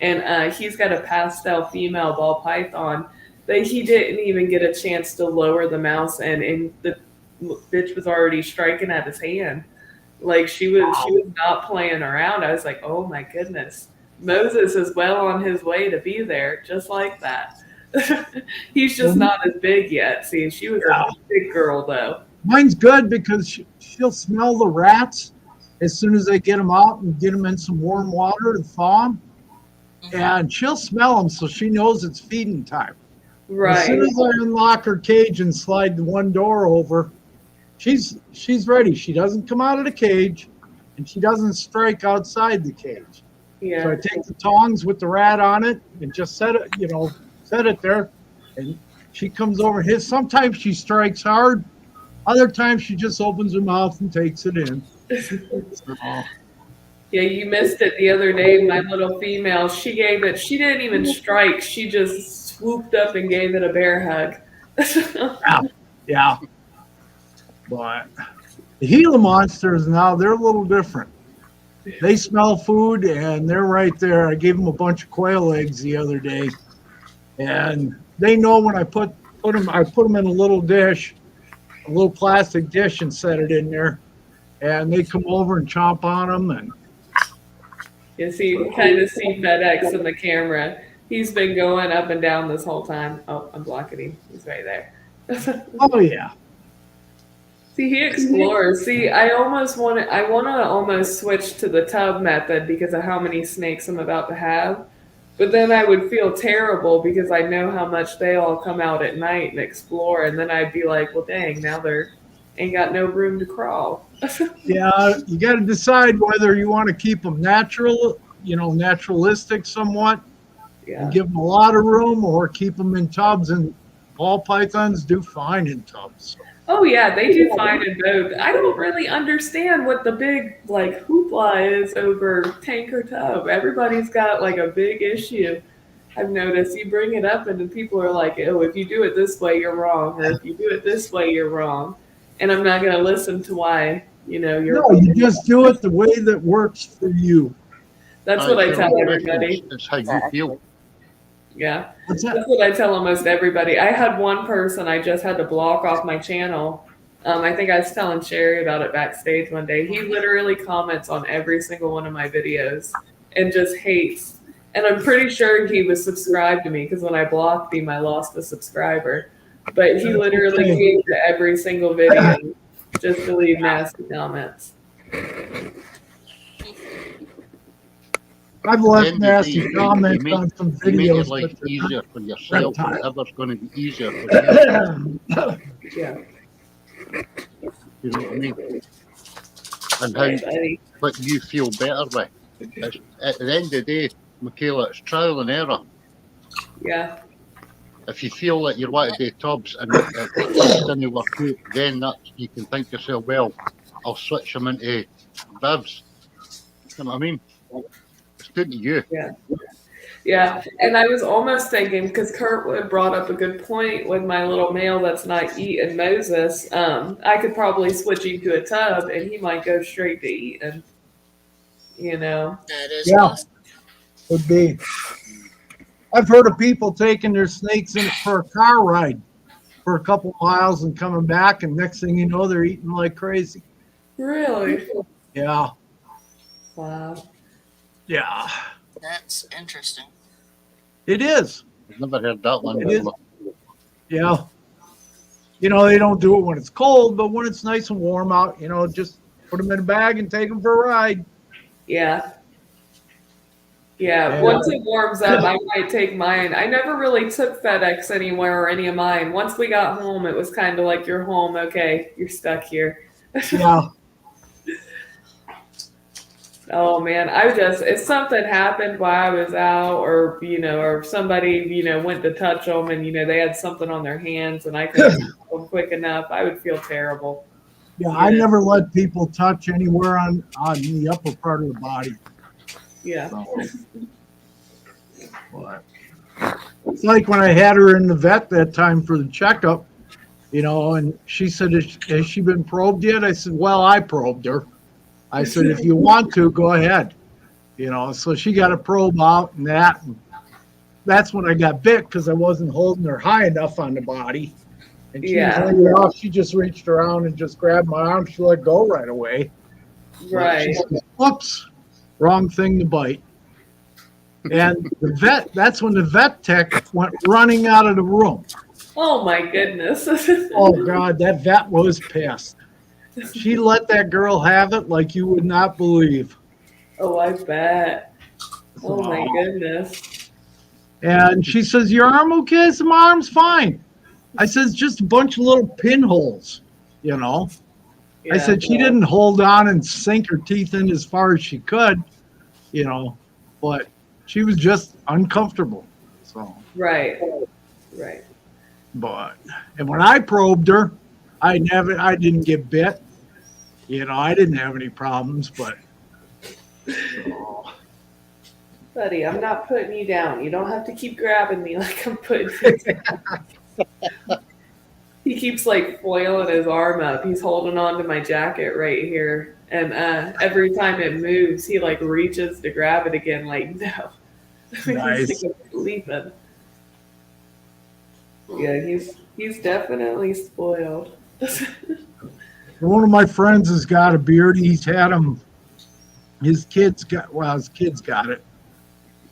And he's got a pastel female ball python that he didn't even get a chance to lower the mouse and the bitch was already striking at his hand. Like she was not playing around. I was like, oh my goodness. Moses is well on his way to be there, just like that. He's just not as big yet. See, she was a big girl though. Mine's good because she'll smell the rats as soon as they get them out and get them in some warm water and thaw them. And she'll smell them, so she knows it's feeding time. Right. As soon as I unlock her cage and slide the one door over, she's ready. She doesn't come out of the cage, and she doesn't strike outside the cage. So Yeah. I take the tongs with the rat on it and just set it there, and she comes over and hits. Sometimes she strikes hard. Other times she just opens her mouth and takes it in. So, Yeah, you missed it the other day. My little female, she didn't even strike. She just swooped up and gave it a bear hug. yeah. But the Gila monsters now, they're a little different. They smell food and they're right there. I gave them a bunch of quail eggs the other day, and they know when I put them. I put them in a little dish, a little plastic dish, and set it in there, and they come over and chomp on them. And You see, you can kind of see FedEx in the camera. He's been going up and down this whole time. Oh, I'm blocking him. He's right there. oh yeah, See, he explores. See, I want to almost switch to the tub method because of how many snakes I'm about to have. But then I would feel terrible because I know how much they all come out at night and explore, and then I'd be like, well, dang, now they're ain't got no room to crawl. yeah. You got to decide whether you want to keep them natural, naturalistic somewhat, Yeah. and give them a lot of room, or keep them in tubs. And ball pythons do fine in tubs. Oh yeah, they do fine in both. I don't really understand what the big hoopla is over tank or tub. Everybody's got like a big issue. I've noticed you bring it up and then people are like, oh, if you do it this way, you're wrong, or if you do it this way, you're wrong. And I'm not going to listen to why, you're No, wrong. you just do it the way that works for you. That's what I tell everybody. It's how you feel. Yeah. What's that? That's what I tell almost everybody. I had one person I just had to block off my channel. I think I was telling Sherry about it backstage one day. He literally comments on every single one of my videos and just hates. And I'm pretty sure he was subscribed to me because when I blocked him, I lost a subscriber. But he literally came to every single video just to leave nasty comments. I've left nasty comments on some You make your videos. life but easier for yourself. Reptile. Whatever's going to be easier for you. Yeah. You know what I mean? And Right, how buddy. what you feel better with. At the end of the day, Michaela, it's trial and error. Yeah. If you feel that you want to do tubs and it doesn't work out, then that you can think to yourself, well, I'll switch them into bibs. You know what I mean? It's good to you. Yeah, and I was almost thinking, because Kurtwood brought up a good point with my little male that's not eating Moses, I could probably switch him to a tub and he might go straight to eating, That is Yeah. awesome. Would be. I've heard of people taking their snakes in for a car ride for a couple miles and coming back, and next thing you know, they're eating like crazy. Really? Yeah, Wow. yeah, That's interesting. it is. I've never heard that one It is. before. Yeah. They don't do it when it's cold, but when it's nice and warm out, just put them in a bag and take them for a ride. Yeah. Yeah, once it warms up, I might take mine. I never really took FedEx anywhere or any of mine. Once we got home, it was kind of like, you're home, okay, you're stuck here. Yeah. Oh man, if something happened while I was out, or or somebody went to touch them and they had something on their hands and I couldn't help them quick enough, I would feel terrible. Yeah, I never let people touch anywhere on the upper part of the body. Yeah. So. But it's like when I had her in the vet that time for the checkup, and she said, has she been probed yet? I said, well, I probed her. I said, if you want to, go ahead. So she got a probe out and that. And that's when I got bit because I wasn't holding her high enough on the body. And she was hanging off. She just reached around and just grabbed my arm. She let go right away. Right. She said, oops, wrong thing to bite. And that's when the vet tech went running out of the room. Oh my goodness. Oh God, that vet was pissed. She let that girl have it like you would not believe. Oh, I bet. Oh my goodness. And she says, your arm okay? I said, my arm's fine. I said, it's just a bunch of little pinholes, I said she didn't hold on and sink her teeth in as far as she could, but she was just uncomfortable. So Right. And when I probed her, I didn't get bit. I didn't have any problems, but. Buddy, I'm not putting you down. You don't have to keep grabbing me like I'm putting you down. He keeps like foiling his arm up. He's holding on to my jacket right here. And every time it moves, he like reaches to grab it again. Like, no. Nice. He's like sleeping. Yeah, he's definitely spoiled. One of my friends has got a beard. He's had him. His kids got it.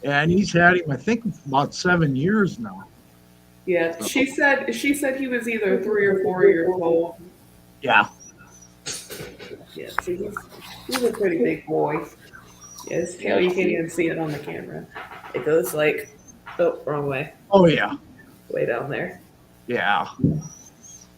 And he's had him, I think, about 7 years now. Yeah, she said he was either 3 or 4 years old. Yeah. Yeah, so he's a pretty big boy. Yeah, his tail, you can't even see it on the camera. It goes like, wrong way. Oh, yeah. Way down there. Yeah.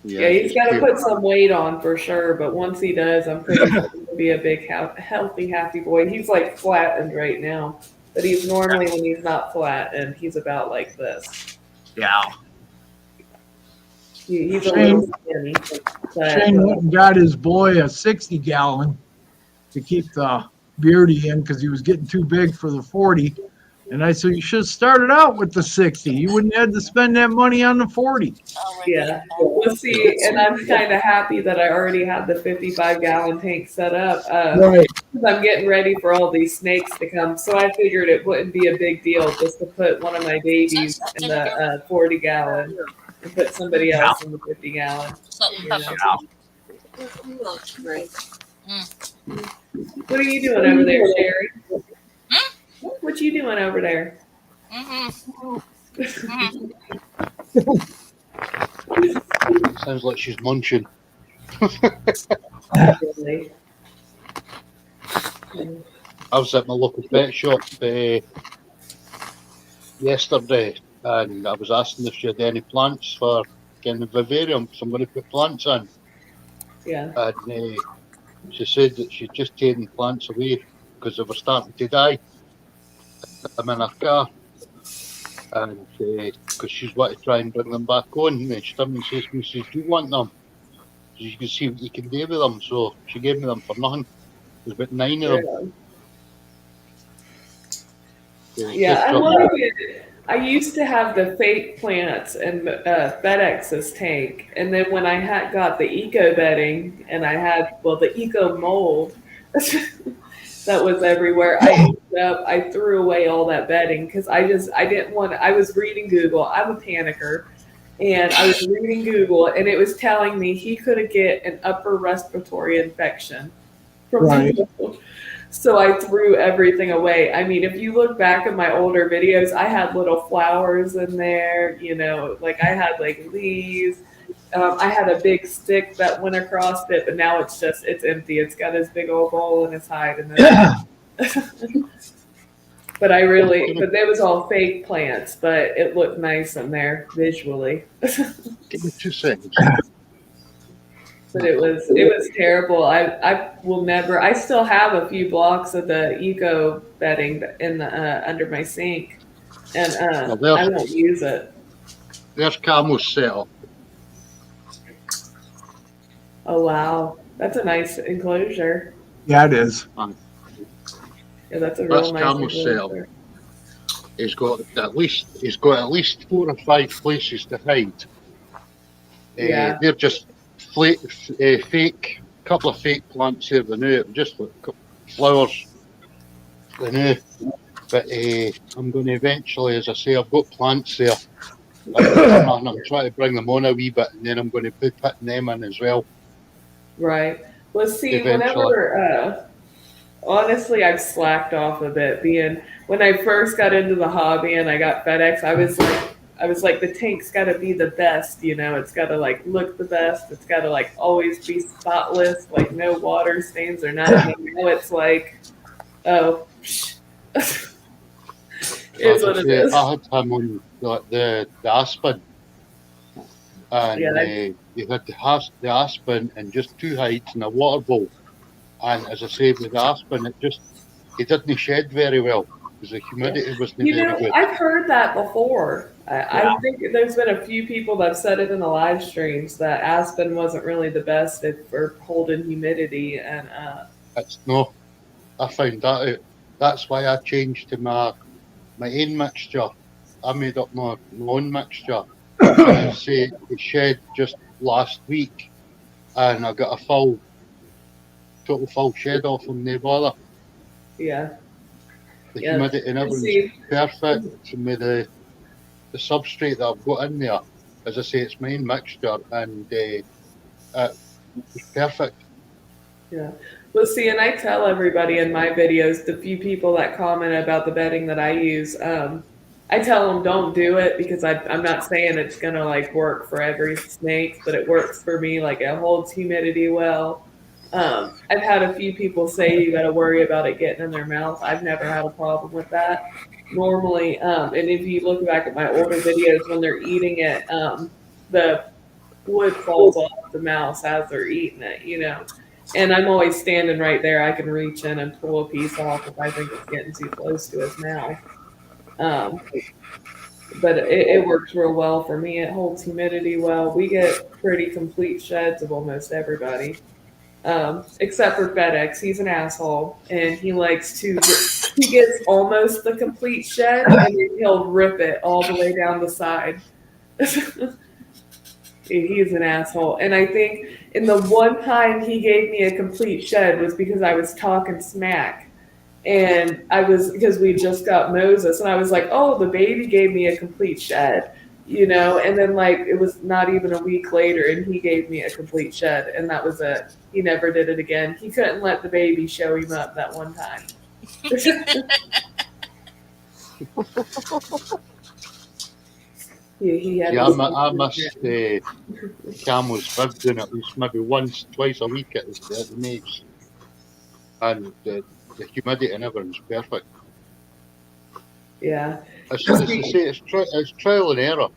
Yeah, he's got to put some weight on for sure, but once he does, I'm pretty sure he'll be a big, healthy, happy boy. He's like flattened right now, but he's normally, when he's not flat, and he's about like this. Yeah. He's a little skinny. Shane went and got his boy a 60-gallon to keep the beardy in because he was getting too big for the 40. And I said, you should have started out with the 60. You wouldn't have to spend that money on the 40. Yeah. Well, see, and I'm kind of happy that I already had the 55-gallon tank set up. Right. Because I'm getting ready for all these snakes to come. So I figured it wouldn't be a big deal just to put one of my babies in the 40-gallon and put somebody else in the 50-gallon. What are you doing over there, Sherry? What you doing over there? Sounds like she's munching. Really? I was at my local pet shop yesterday, and I was asking if she had any plants for getting the vivarium. Somebody put plants in. Yeah. And she said that she'd just taken plants away because they were starting to die. I'm in her car, and because she's wanted to try and bring them back on, and she turned and says to me, "Do you want them? You can see what you can do with them." So she gave me them for nothing. There's about 9 of them. Yeah, I like it. I used to have the fake plants in FedEx's tank, and then when I got the eco bedding, and I had the eco mold that was everywhere. I threw away all that bedding because I didn't want. I was reading Google. I'm a panicker, and I was reading Google, and it was telling me he could get an upper respiratory infection from Google. So I threw everything away. I mean, if you look back at my older videos, I had little flowers in there, like I had like leaves. I had a big stick that went across it, but now it's empty. It's got this big old hole in its hide. And then but there was all fake plants, but it looked nice in there visually. Give me 2 seconds. But it was terrible. I will never. I still have a few blocks of the eco bedding in the under my sink, and I don't use it. There's Camo's setup. Oh wow, that's a nice enclosure. Yeah, it is. Yeah, that's a real nice Camo's enclosure. setup. He's got at least 4 or 5 places to hide. Yeah. They're just fake, couple of fake plants here. The new, just like flowers. The new, but I'm going to eventually, as I say, I've got plants there. I'm trying to bring them on a wee bit, and then I'm going to be putting them in as well. Right. Well, see, Eventually. whenever, honestly, I've slacked off a bit. When I first got into the hobby and I got FedEx, I was like, the tank's got to be the best, It's got to like look the best. It's got to like always be spotless, like no water stains or nothing. Now it's like, oh, it's what it is. I had him on the Aspen, and Yeah, you had the aspen in just 2 hides in a water bowl. And as I say, with the aspen, it didn't shed very well because the humidity wasn't you very know, good. I've heard that before. Yeah. I think there's been a few people that have said it in the live streams that aspen wasn't really the best for holding humidity, and It's no, I found that out. That's why I changed to my own mixture. I made up my own mixture. And as I say, it shed just last week, and I got a total full shed off from no bother. yeah, The yeah. humidity and Let's everything's see. perfect with the substrate that I've got in there. As I say, it's my own mixture, and it was perfect. Yeah. Well, see, and I tell everybody in my videos, the few people that comment about the bedding that I use, I tell them don't do it because I'm not saying it's gonna like work for every snake, but it works for me. Like it holds humidity well. I've had a few people say you got to worry about it getting in their mouth. I've never had a problem with that. Normally, and if you look back at my older videos when they're eating it, the wood falls off the mouse as they're eating it, you know. And I'm always standing right there. I can reach in and pull a piece off if I think it's getting too close to his mouth. Um, but it works real well for me. It holds humidity well. We get pretty complete sheds of almost everybody, except for FedEx. He's an asshole, and he likes to. He gets almost the complete shed, and then he'll rip it all the way down the side. He's an asshole. And I think in the one time he gave me a complete shed was because I was talking smack. And I was, because we just got Moses, and I was like, oh, the baby gave me a complete shed, you know? And then, like, it was not even a week later, and he gave me a complete shed, and that was it. He never did it again. He couldn't let the baby show him up that one time. He had Yeah, I missed Camel's bib doing at least maybe once, twice a week at the maze. And the humidity and everything's perfect. Yeah. As I say, it's trial and error.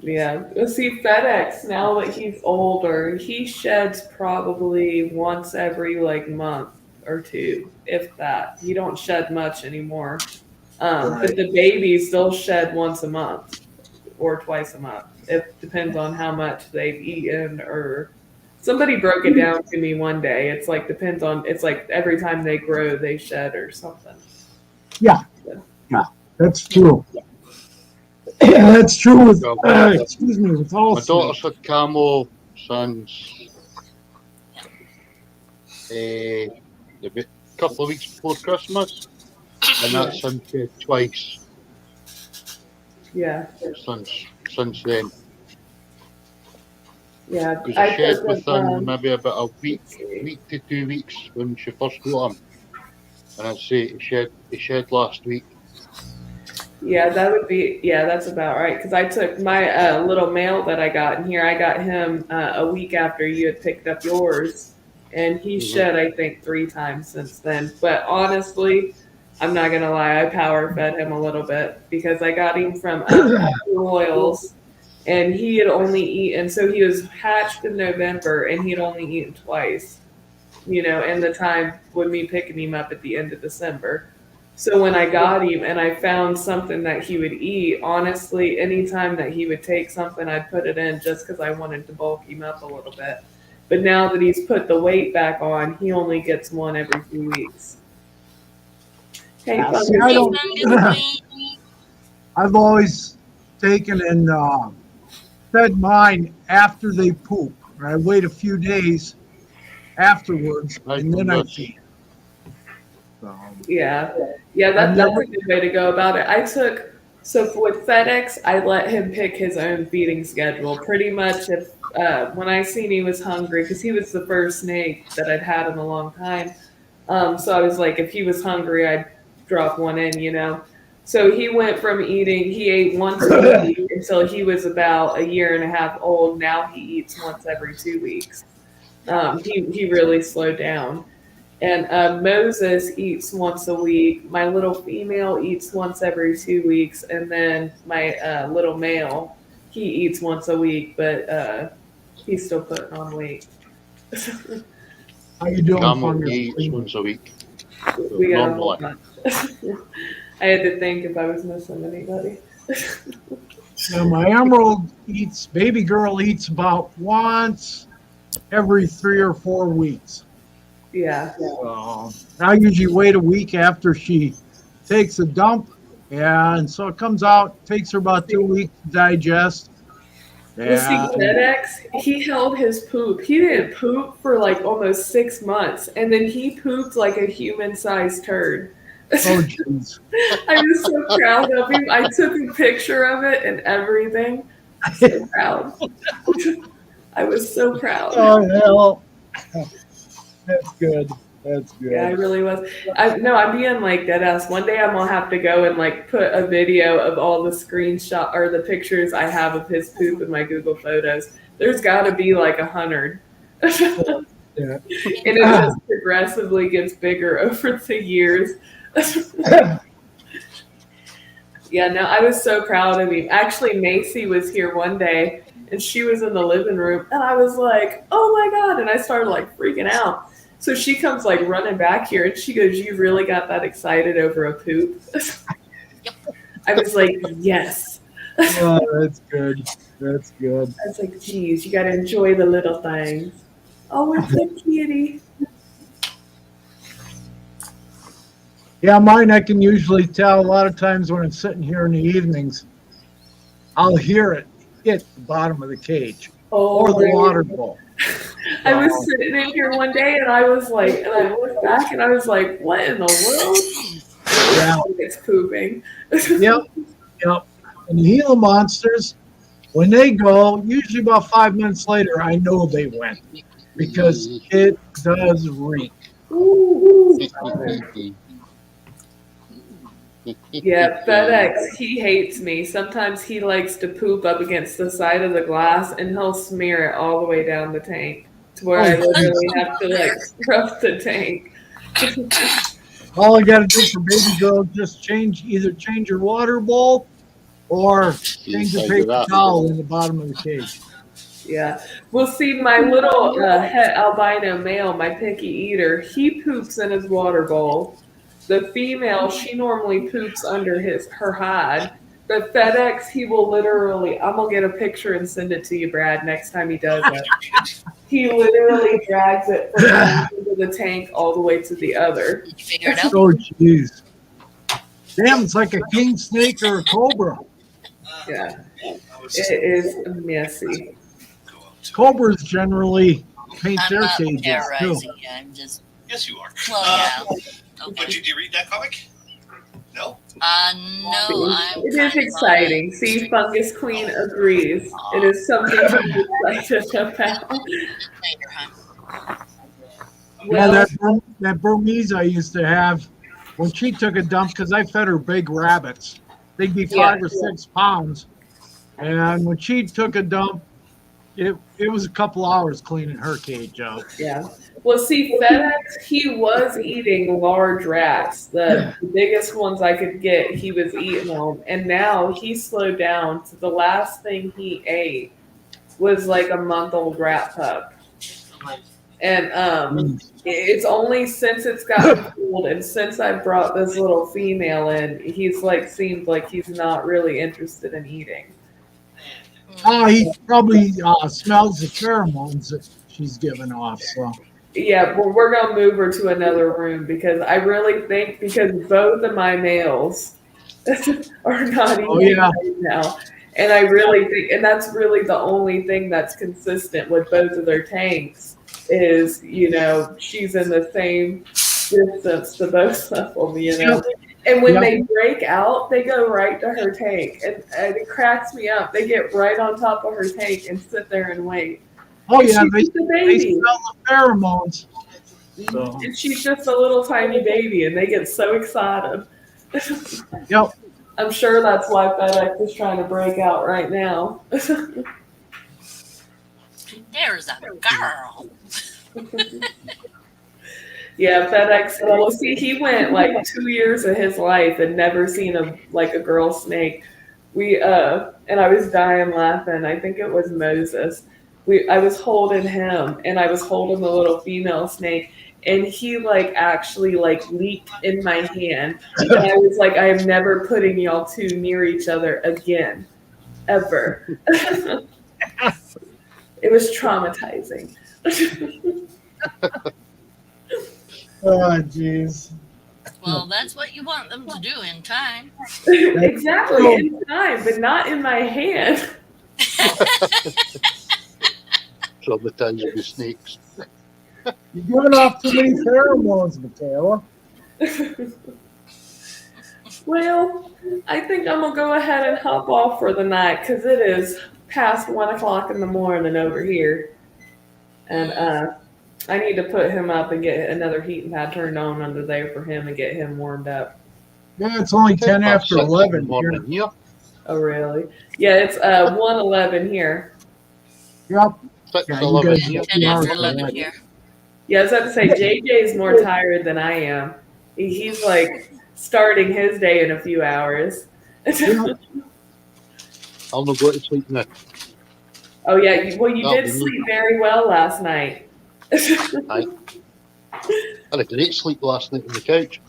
Yeah. Let's see, FedEx, now that he's older, he sheds probably once every like month or two, if that. He don't shed much anymore. But the babies still shed once a month or twice a month. It depends on how much they've eaten, or somebody broke it down to me one day. It's like depends on, it's like every time they grow they shed or something. Yeah, that's true. That's true with, excuse me, with all My daughter's snakes. had Camel since a couple of weeks before Christmas, and that's been shed twice Yeah. since then. Yeah. Because I I shed took within maybe about a week to 2 weeks when she first got him. And I'd say he shed last week. Yeah, that would be, yeah, that's about right. Because I took my little male that I got in here, I got him a week after you had picked up yours. And he shed, I think, 3 times since then. But honestly, I'm not going to lie, I power fed him a little bit because I got him from Royals. And he had only eaten, so he was hatched in November and he had only eaten twice, you know, and the time with me picking him up at the end of December. So when I got him and I found something that he would eat, honestly, anytime that he would take something, I'd put it in just because I wanted to bulk him up a little bit. But now that he's put the weight back on, he only gets one every 2 weeks. Hey, Yeah, Fungus. see, I don't, Fungus, I've always taken and fed mine after they poop. I wait a few days afterwards, Right, and then I yes. feed. So, Yeah, that's a good way to go about it. So with FedEx, I let him pick his own feeding schedule. Pretty much, if when I seen he was hungry, because he was the first snake that I'd had in a long time. So I was like, if he was hungry, I'd drop one in, you know. So he went from he ate once a week until he was about a year and a half old. Now he eats once every 2 weeks. He really slowed down. And Moses eats once a week. My little female eats once every 2 weeks, and then my little male he eats once a week, but he's still putting on weight. How you doing, Camel Fungus eats Queen? once a week. We got a Normally. whole bunch. I had to think if I was missing anybody. Now, my emerald baby girl eats about once every 3 or 4 weeks. Yeah. I usually wait a week after she takes a dump. And so it comes out, takes her about 2 weeks to digest. Well, see, And FedEx, he held his poop. He didn't poop for like almost 6 months, and then he pooped like a human-sized turd. oh, jeez. I was so proud of him. I took a picture of it and everything. So proud. I was so proud. Oh, hell. That's good. That's good. Yeah, I really was. I'm being like dead ass. One day I'm gonna have to go and like put a video of all the screenshot or the pictures I have of his poop in my Google Photos. There's got to be like 100. Yeah. And it just progressively gets bigger over the years. Yeah, no, I was so proud of him. Actually, Macy was here one day and she was in the living room and I was like, oh my God. And I started like freaking out. So she comes like running back here and she goes, you really got that excited over a poop? I was like, yes. Oh, that's good. That's good. I was like, geez, you got to enjoy the little things. Oh, it's a kitty. Yeah, mine I can usually tell a lot of times when I'm sitting here in the evenings, I'll hear it hit the bottom of the cage or the water bowl. I was sitting in here one day and I was like, and I looked back and I was like, what in the world? Yeah. It's pooping. Yep. And the Gila monsters, when they go, usually about 5 minutes later, I know they went because it does reek. Ooh. Yeah, FedEx, he hates me. Sometimes he likes to poop up against the side of the glass and he'll smear it all the way down the tank to where I literally have to like scrub the tank. All I got to do for baby girl is just either change her water bowl or change the paper towel in the bottom of the cage. Yeah. Well, see, my little het albino male, my picky eater, he poops in his water bowl. The female, she normally poops under her hide. But FedEx, he will literally, I'm going to get a picture and send it to you, Brad, next time he does it. He literally drags it from one end of the tank all the way to the other. You figure it out? Oh, jeez. Damn, it's like a king snake or a cobra. Yeah. It is messy. Cobras generally paint I'm their not cages, too. terrorizing you. I'm just, Yes, you are. well, yeah. But Okay. did you read that comic? No. No, I'm It is kind of exciting. See, Fungus Queen agrees. It is something to be excited about. later, huh? Yeah, that Burmese I used to have, when she took a dump, because I fed her big rabbits. They'd be 5 or 6 pounds. And when she took a dump, it was a couple hours cleaning her cage out. Yeah. Well, see, FedEx, he was eating large rats. The biggest ones I could get, he was eating them. And now he slowed down to the last thing he ate was like a month-old rat pup. And it's only since it's gotten cold and since I brought this little female in, he's like seemed like he's not really interested in eating. Oh, he probably smells the pheromones that she's giving off. So Yeah, well, we're gonna move her to another room because I really think because both of my males are not eating right now, and I really think, and that's really the only thing that's consistent with both of their tanks is she's in the same distance to both of them, And when they break out, they go right to her tank, and it cracks me up. They get right on top of her tank and sit there and wait. oh And yeah, she's they just a baby. smell the pheromones. So And she's just a little tiny baby, and they get so excited. yep. I'm sure that's why FedEx is trying to break out right now. There's a girl. Yeah, FedEx. Well, see, he went like 2 years of his life and never seen a girl snake. and I was dying laughing. I think it was Moses. I was holding him, and I was holding the little female snake, and he like actually like leaped in my hand, and I was like, I am never putting y'all two near each other again, ever. It was traumatizing. Oh, jeez. Well, that's what you want them to do in time. Exactly, in time, but not in my hand. Traumatized with snakes. You're giving off too many pheromones, Michaela. Well, I think I'm gonna go ahead and hop off for the night because it is past 1 o'clock in the morning over here, and I need to put him up and get another heating pad turned on under there for him and get him warmed up. Yeah, it's only 10 About after 6 in the 11 here. morning here. Oh, really? Yeah, it's 1:11 here. Yep. 6, Yeah, you 11 guys here. get 10 2 hours after for 11 that. here. Yeah, I was about to say JJ's more tired than I am. He's like starting his day in a few hours. I'll not go to sleep now. Oh yeah, well you That'll did be me. sleep very well last night. I had a great sleep last night on the couch.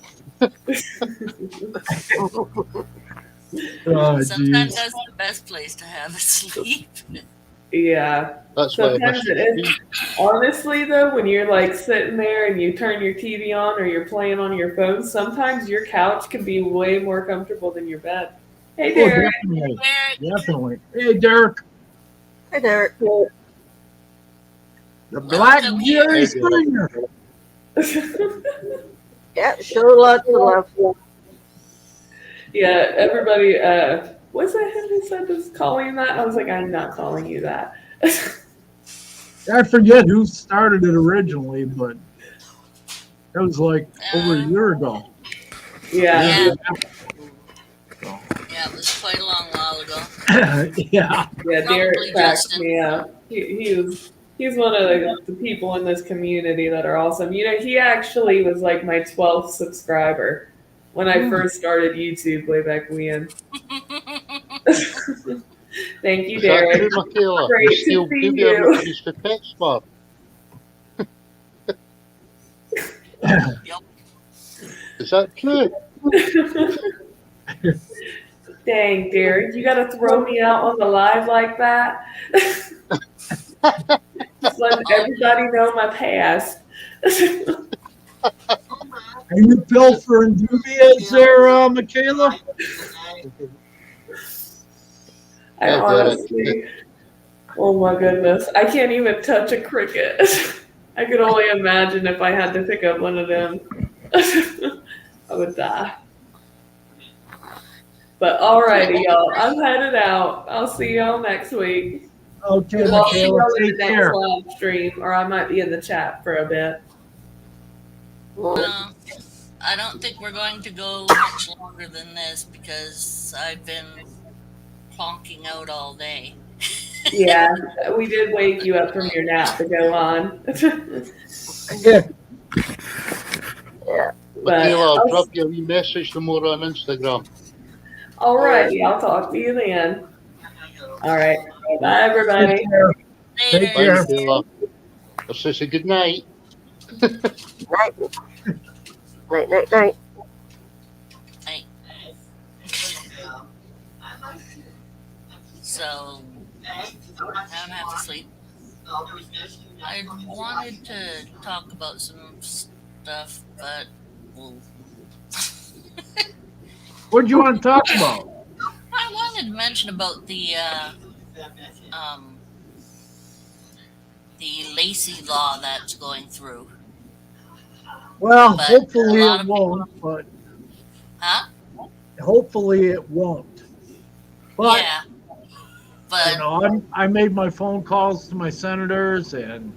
Oh, Sometimes jeez. that's the best place to have a sleep. Yeah. That's why I Sometimes missed it you. is. Honestly, though, when you're like sitting there and you turn your TV on or you're playing on your phone, sometimes your couch can be way more comfortable than your bed. Hey, Oh, Derek. definitely. Derek, Definitely. Hey, Derek. Hi, Derek. The Black welcome Jerry here. Springer. Yeah, show lots of love. Yeah, everybody. Was that him who said this? Calling you that? I was like, I'm not calling you that. I forget who started it originally, but that was like over a year ago. Yeah. Yeah, it was quite a long while ago. Yeah. Yeah, Probably Derek cracks Justin. me up. He's one of the people in this community that are awesome. You know, he actually was like my 12th subscriber when I first started YouTube way back when. Thank you, Is that Derek. true, Michaela? Great You to still see do you. everybody's for pet smart. Yep. Is that true? Dang, Derek, you got to throw me out on the live like that. Just letting everybody know my past. Are you pilfering dubious there, Michaela? I Yeah, honestly, oh my goodness, I can't even touch a cricket. I could only imagine if I had to pick up one of them. I would die. But alrighty, y'all, I'm headed out. I'll see y'all next week. Okay, Well, I'll see Michaela, y'all in the take next care. live stream, or I might be in the chat for a bit. No, I don't think we're going to go much longer than this because I've been plonking out all day. Yeah, we did wake you up from your nap to go on. Yeah. Yeah. Michaela, I'll But drop you a wee message tomorrow on Instagram. alrighty, I'll talk to you then. All right, bye everybody. Take care. Take Later. Bye, care. Michaela. I'll say a good night. Night. Night, night, night. Hey. So, I don't have to sleep. I wanted to talk about some stuff, but well, What do you want to talk about? I wanted to mention about the Lacey law that's going through. Well, But hopefully a lot it of people- won't, but Huh? hopefully it won't. But Yeah. But you know, I made my phone calls to my senators, and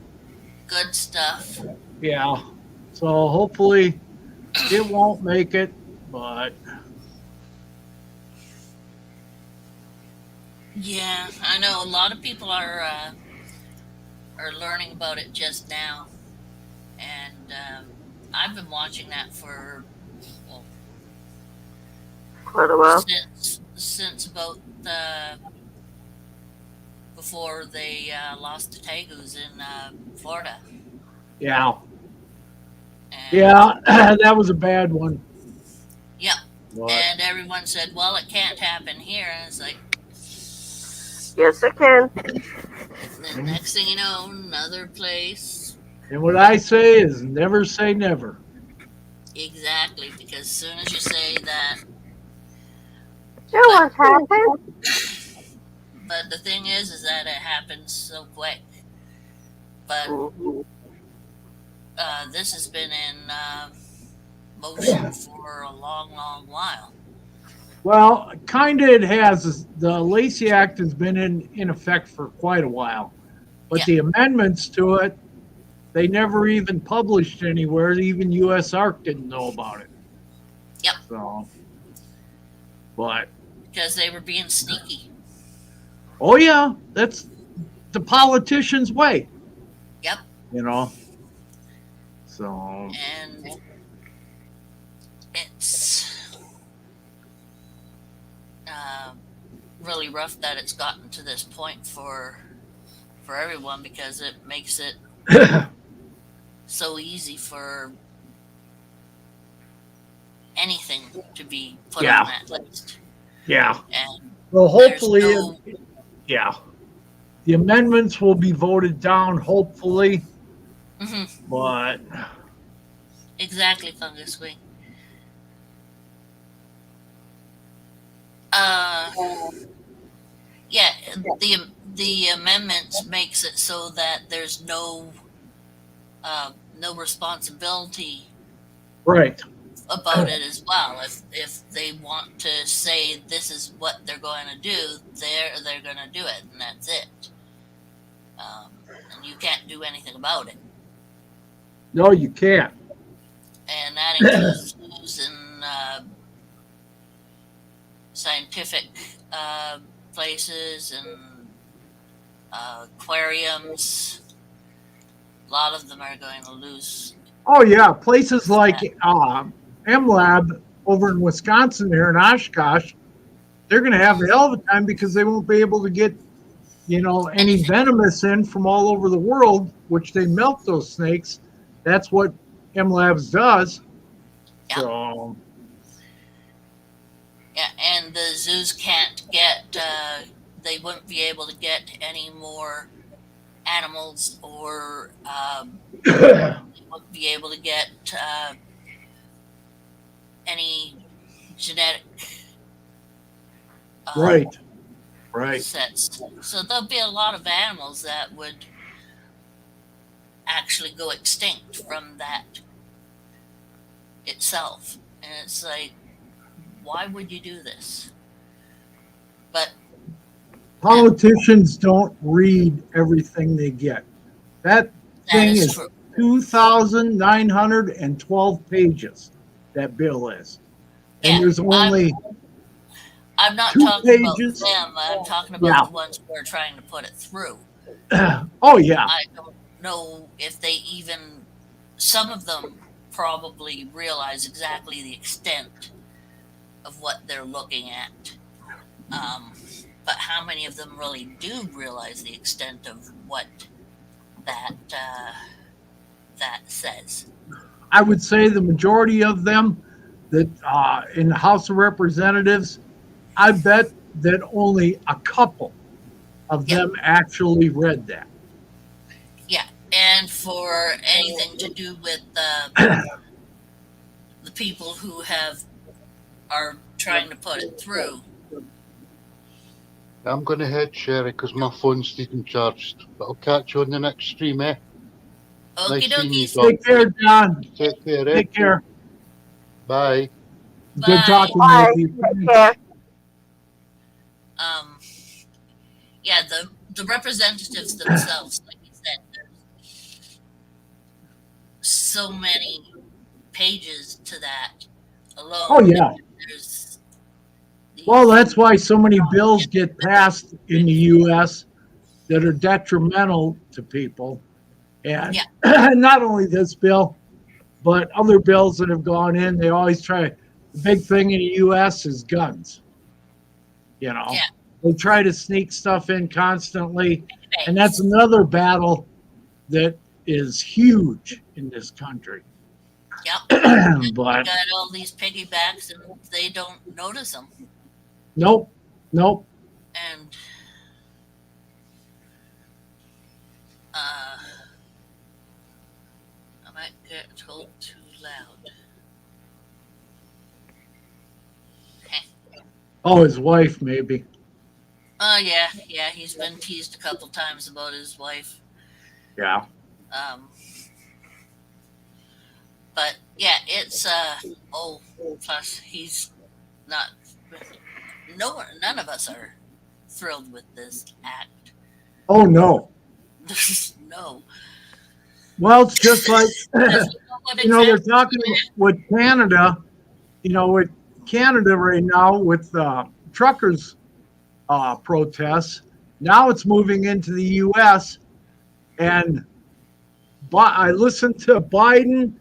good stuff. yeah, so hopefully it won't make it. But Yeah, I know a lot of people are learning about it just now, and I've been watching that for Quite a while. since about before they lost to Tegus in Florida. Yeah. And, Yeah, that was a bad one. Yep. But, And everyone said, well, it can't happen here. And it's like, Yes, it can. the next thing you know, another place. and what I say is never say never. Exactly, because as soon as you say that, It was happened. but the thing is that it happens so quick. But Mhm. this has been in motion for a long, long while. Well, kind of it has. The Lacey Act has been in effect for quite a while. But Yeah. the amendments to it, they never even published anywhere. Even USARC didn't know about it. Yep. So, but, Because they were being sneaky. oh yeah, that's the politician's way. Yep. You know? So, And it's really rough that it's gotten to this point for everyone, because it makes it so easy for anything to be put Yeah. on that list. yeah. And Well, hopefully, there's no, yeah. The amendments will be voted down, hopefully, Mhm, but exactly, Fungus Wing. Yeah, the amendments makes it so that there's no responsibility right. about it as well. If they want to say this is what they're going to do, they're going to do it, and that's it. And you can't do anything about it. No, you can't. And that includes zoos and scientific places and aquariums. A lot of them are going to lose. Oh yeah, places like MLab over in Wisconsin here in Oshkosh, they're going to have a hell of a time because they won't be able to get, any venomous in from all over the world, which they melt those snakes. That's what MLabs does. Yeah. So, Yeah, and the zoos can't get, they wouldn't be able to get any more animals, or they wouldn't be able to get any genetic right. sets. So there'll be a lot of animals that would actually go extinct from that itself. And it's like, why would you do this? But Politicians don't read everything they get. That that thing is is true. 2,912 pages, that bill is. And Yeah, there's only, I'm not 2 talking pages? about them. I'm talking about Yeah. the ones who are trying to put it through. oh yeah, I don't know if they even, some of them probably realize exactly the extent of what they're looking at. But how many of them really do realize the extent of what that says? I would say the majority of them that in the House of Representatives, I bet that only a couple of Yeah. them actually read that. Yeah, and for anything to do with the people who are trying to put it through. I'm going to head, Sherry, because my phone's getting charged. But I'll catch you on the next stream, eh? Okie Nice seeing you, dokies. Don. Take care, John. Take care, eh? Take care. Bye. Good Bye. talking Bye. with you. Take care. Yeah, the representatives themselves, like you said, there's so many pages to that alone. Oh yeah. There's these- Well, that's why so many bills get passed in the U.S. that are detrimental to people. And Yeah. not only this bill, but other bills that have gone in, they always try. The big thing in the U.S. is guns. Yeah. They try to sneak stuff in constantly. And that's another battle that is huge in this country. Yep. But Got all these piggybacks and they don't notice them. nope. And I might get told too loud. Oh, his wife, maybe. Oh yeah, he's been teased a couple times about his wife. Yeah. But yeah, it's plus he's not. None of us are thrilled with this act. Oh, no. No. Well, it's just like, What they're exactly- talking with Canada, with Canada right now with truckers protests. Now it's moving into the U.S. And I listened to Biden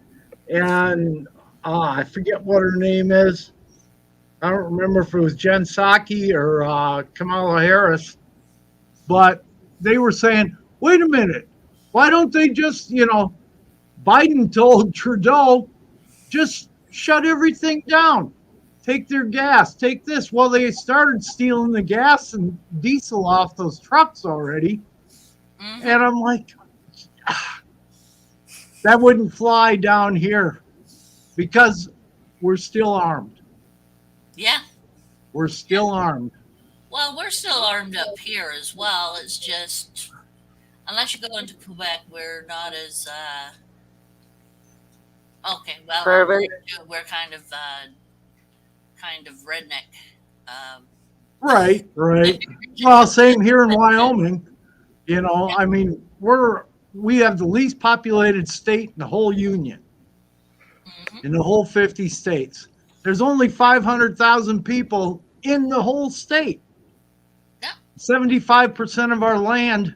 and I forget what her name is. I don't remember if it was Jen Psaki or Kamala Harris. But they were saying, wait a minute, why don't they just, Biden told Trudeau, just shut everything down. Take their gas, take this. Well, they started stealing the gas and diesel off those trucks already. Mhm. And I'm like, that wouldn't fly down here because we're still armed. Yeah. We're still armed. Well, we're still armed up here as well. It's just unless you go into Quebec, we're not as okay. Well, Fervent. we're kind of redneck. Right. Well, same here in Wyoming. I mean, we have the least populated state in the whole union, Mhm. in the whole 50 states. There's only 500,000 people in the whole state. Yeah. 75% of our land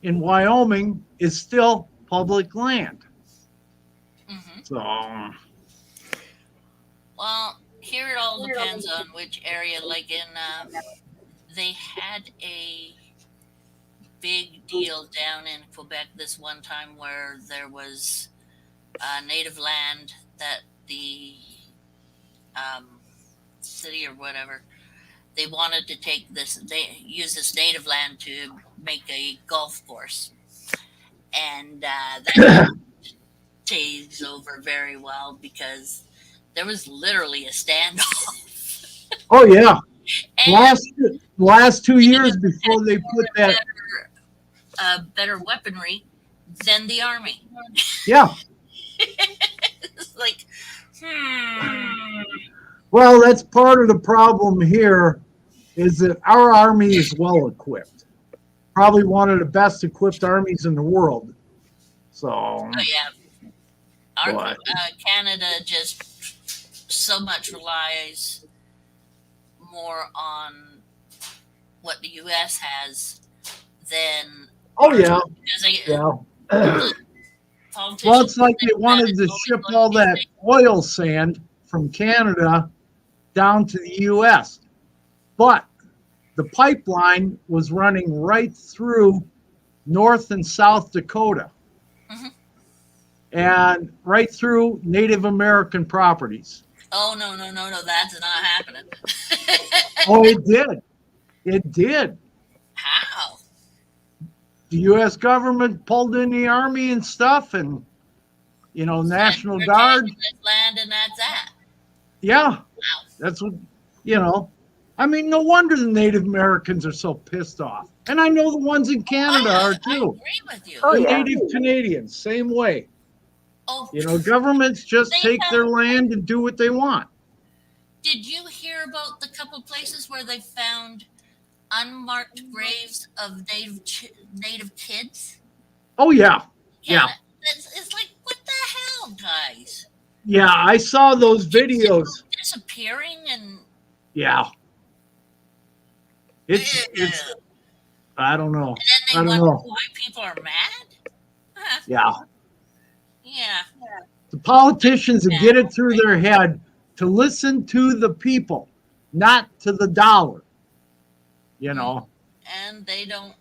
in Wyoming is still public land. Mhm. So, Well, here it all depends on which area. Like in, they had a big deal down in Quebec this one time where there was native land that the city or whatever, they wanted to take this, they use this native land to make a golf course. And that didn't phase over very well because there was literally a standoff. oh yeah, And last 2 years before they put that, better weaponry than the army. yeah. It's like, Well, that's part of the problem here is that our army is well equipped. Probably one of the best equipped armies in the world. So, oh yeah, our What? Canada just so much relies more on what the U.S. has than oh yeah, because they, yeah. politicians Well, it's like think they wanted that to it's ship only all going to that be oil sand from Canada down to the U.S. But the pipeline was running right through North and South Dakota Mhm. and right through Native American properties. oh no, that's not happening. Oh, it did. It did. How? The U.S. government pulled in the army and stuff and, National We're Guard. taking this land and that's that. Yeah, that's what, I mean, no wonder the Native Americans are so pissed off. And I know the ones in Canada are I too. agree with you. Oh, The yeah. Native Canadians, same way. Oh, Governments just They take have- their land and do what they want. did you hear about the couple places where they found unmarked graves of native kids? Oh, yeah. Yeah. It's like, what the hell, guys? Yeah, I saw those videos. Disappearing and Yeah. It's I don't know. I then don't they wonder know. why people are mad? Yeah. Yeah. The politicians that get it through their head to listen to the people, not to the dollar. you know. And they don't.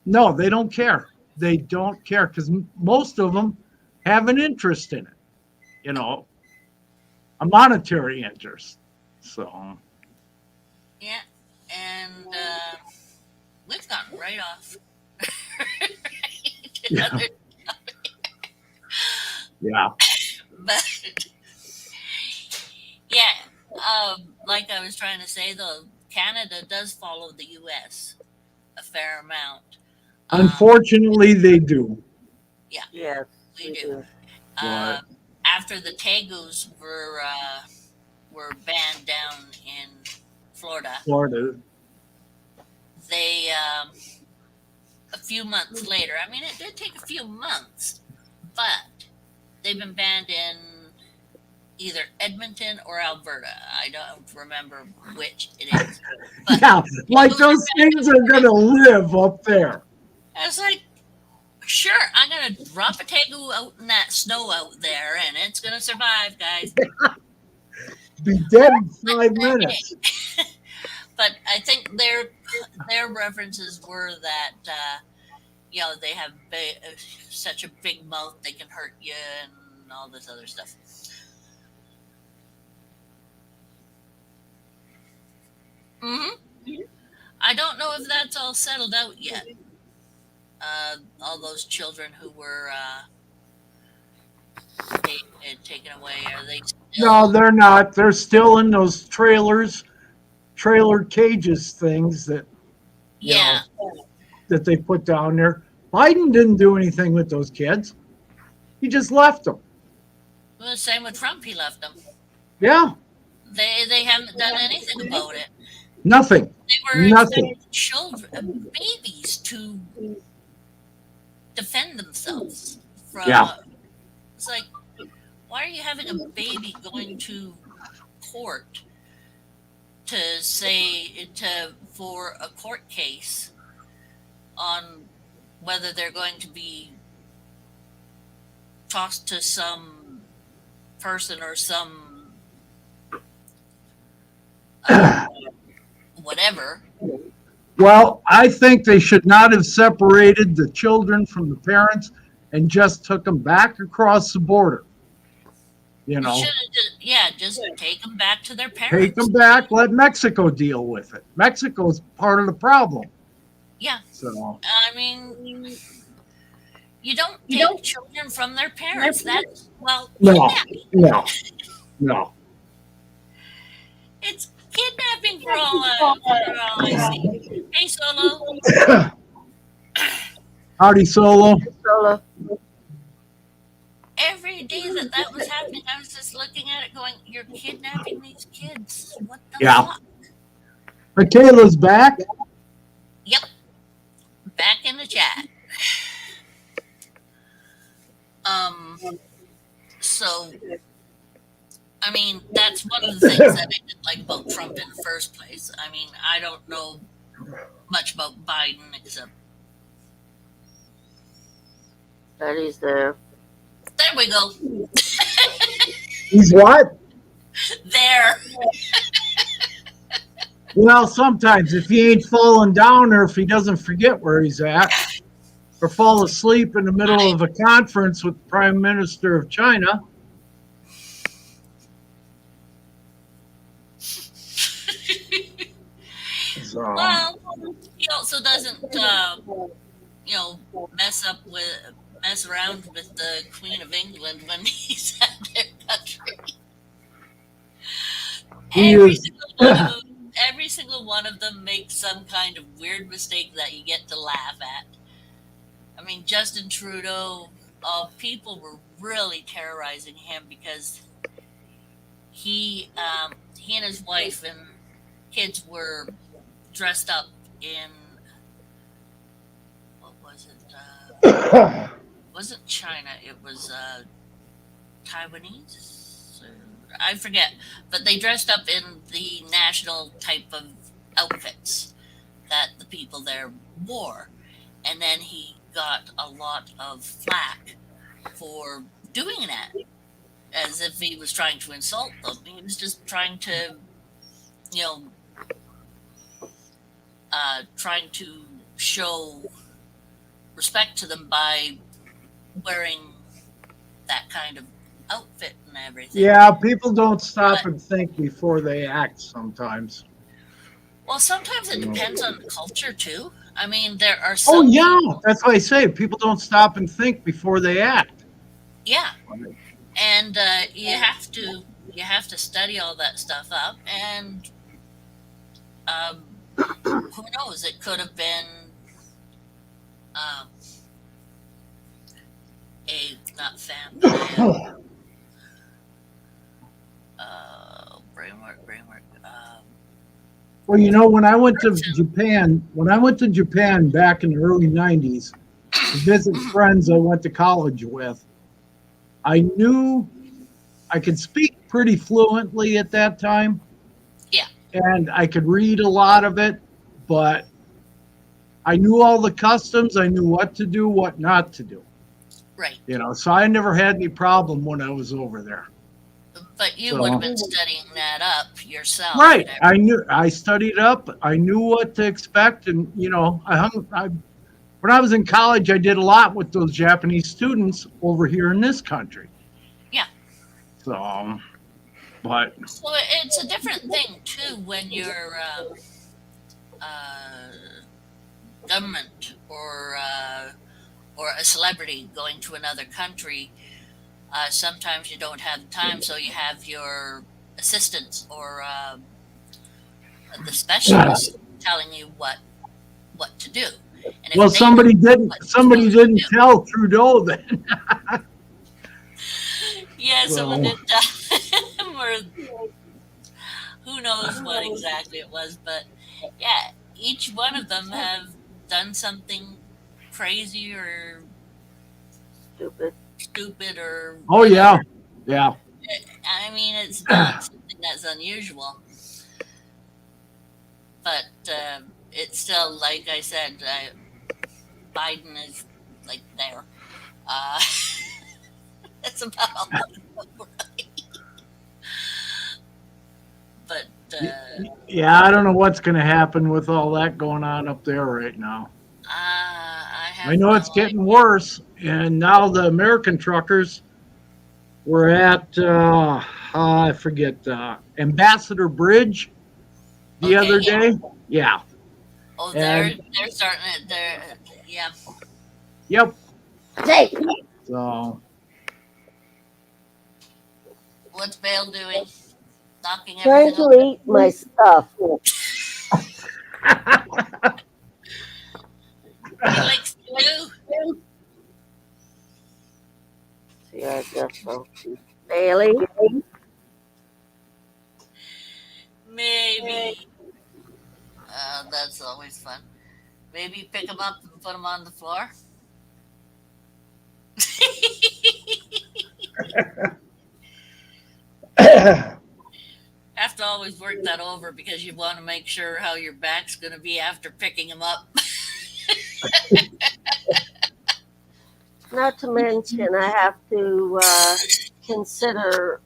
No, they don't care. They don't care because most of them have an interest in it, you know, a monetary interest. So, Yeah. And we've gotten right off. yeah. Yeah. But yeah, like I was trying to say, though, Canada does follow the U.S. a fair amount. Unfortunately, they do. Yeah, Yes, we we do. do. Uh, But after the Tegus were banned down in Florida, Florida, they a few months later. I mean, it did take a few months, but they've been banned in either Edmonton or Alberta. I don't remember which it is. But yeah, like those things are going to live up there. I was like, sure, I'm going to drop a tegu out in that snow out there, and it's going to survive, guys. Be dead in 5 minutes. But I think their references were that they have such a big mouth they can hurt you and all this other stuff. I don't know if that's all settled out yet. All those children who were taken away, are they still? No, they're not. They're still in those trailer cages things that Yeah. that they put down there. Biden didn't do anything with those kids. He just left them. Well, the same with Trump. He left them. Yeah, They haven't done anything about it. nothing. They were Nothing. expecting children, babies, to defend themselves from. Yeah. It's like, why are you having a baby going to court to for a court case on whether they're going to be tossed to some person or some whatever? Well, I think they should not have separated the children from the parents and just took them back across the border. You know, Should have just take them back to their parents. take them back, let Mexico deal with it. Mexico's part of the problem. Yeah. So, I mean, you don't take children from their parents. That's, well, no, kidnapping. no. It's kidnapping for all I see. Hey, Solo. Howdy, Solo. Solo. Every day that was happening, I was just looking at it going, you're kidnapping these kids. What the Yeah. fuck? Michaela's back. Yep. Back in the chat. So, I mean, that's one of the things that I didn't like about Trump in the first place. I mean, I don't know much about Biden except That he's there. there we go. He's what? There. Well, sometimes if he ain't falling down or if he doesn't forget where he's at or fall asleep in the middle of a conference with the Prime Minister of China. So, Well, he also doesn't, mess around with the Queen of England when he's at their country. He Every is- single one of them, every single one of them makes some kind of weird mistake that you get to laugh at. I mean, Justin Trudeau, people were really terrorizing him because he and his wife and kids were dressed up in, what was it? Wasn't China? It was Taiwanese. I forget, but they dressed up in the national type of outfits that the people there wore, and then he got a lot of flack for doing that, as if he was trying to insult them. He was just trying to, trying to show respect to them by wearing that kind of outfit and everything. Yeah, people don't stop and think before they act sometimes. Well, sometimes it depends on the culture too. I mean, there are Oh some yeah, people, that's what I say. People don't stop and think before they act. yeah, and you have to study all that stuff up, and um, who knows? It could have been um, a not fan, but brainwork. Well, when I went to Japan back in the early '90s to visit friends I went to college with, I knew I could speak pretty fluently at that time. Yeah. And I could read a lot of it, but I knew all the customs. I knew what to do, what not to do. Right. So I never had any problem when I was over there. But you would have been studying that up yourself. Right. I studied up. I knew what to expect. And, when I was in college, I did a lot with those Japanese students over here in this country. Yeah. So, but. So it's a different thing, too, when you're government or a celebrity going to another country. Sometimes you don't have time, so you have your assistants or the specialists telling you what to do. And Well, somebody didn't tell Trudeau then. Yeah, someone didn't tell him, or who knows what exactly it was. But yeah, each one of them have done something crazy or stupid or Oh yeah. Yeah. I mean, it's not something that's unusual, but it's still, like I said, Biden is like there. That's about all. But yeah, I don't know what's going to happen with all that going on up there right now. I know it's getting worse, and now the American truckers were at I forget Ambassador Bridge the other day. Yeah. Oh, they're starting it. Yeah. Yep. Hey, So. What's Bale doing? Knocking trying everything to over? eat my stuff. He likes to do. Yeah, I guess so. Bailey? Maybe. That's always fun. Maybe pick him up and put him on the floor. Have to always work that over because you want to make sure how your back's going to be after picking him up. Not to mention, I have to consider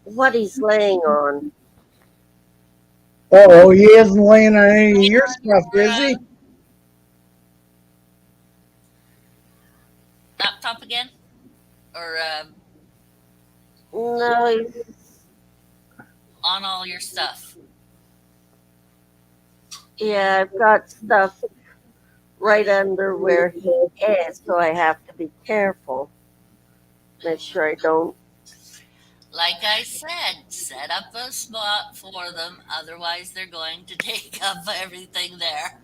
what he's laying on. Oh, he isn't laying on any of your stuff, is he? Laptop again? Or No, he's on all your stuff? yeah, I've got stuff right under where he is, so I have to be careful. Make sure I don't. Like I said, set up a spot for them, otherwise they're going to take up everything there.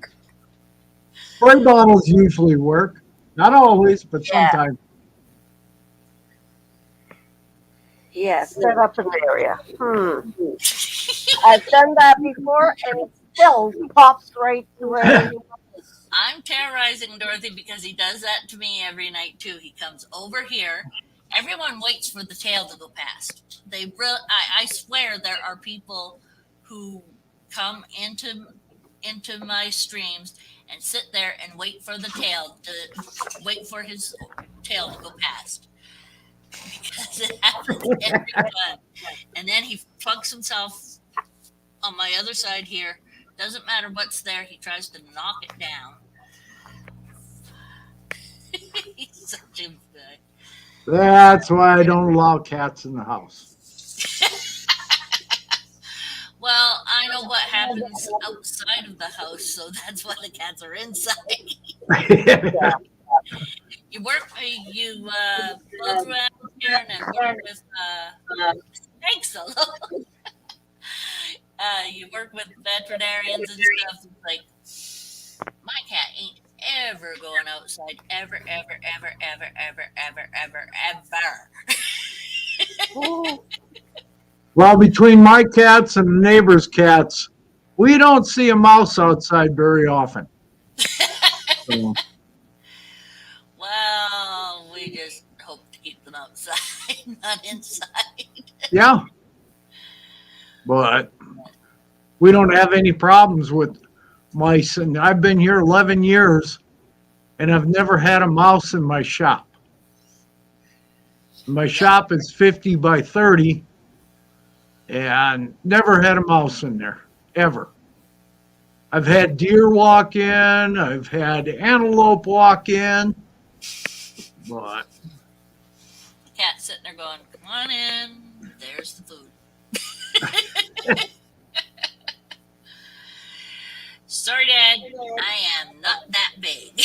Spray bottles usually work. Not always, but sometimes. Yeah, set up an area. I've done that before, and it still pops right to where he is. I'm terrorizing Dorothy because he does that to me every night too. He comes over here. Everyone waits for the tail to go past. I swear there are people who come into my streams and sit there and wait for his tail to go past. Because it happens every time. And then he plugs himself on my other side here, Doesn't matter what's there, he tries to knock it down. He's such a guy. That's why I don't allow cats in the house. Well, I know what happens outside of the house, so that's why the cats are inside. You go through animal care and work with thanks a lot. You work with veterinarians and stuff. It's like my cat ain't ever going outside, ever, ever, ever, ever, ever, ever, ever, ever. Oh, Well, between my cats and the neighbor's cats, we don't see a mouse outside very often. So, Well, we just hope to keep them outside, not inside. yeah, but we don't have any problems with mice. And I've been here 11 years and I've never had a mouse in my shop. My shop is 50 by 30 and never had a mouse in there, ever. I've had deer walk in, I've had antelope walk in, but The cat's sitting there going, "Come on in. There's the food." Sorry, Dad. I am not that big.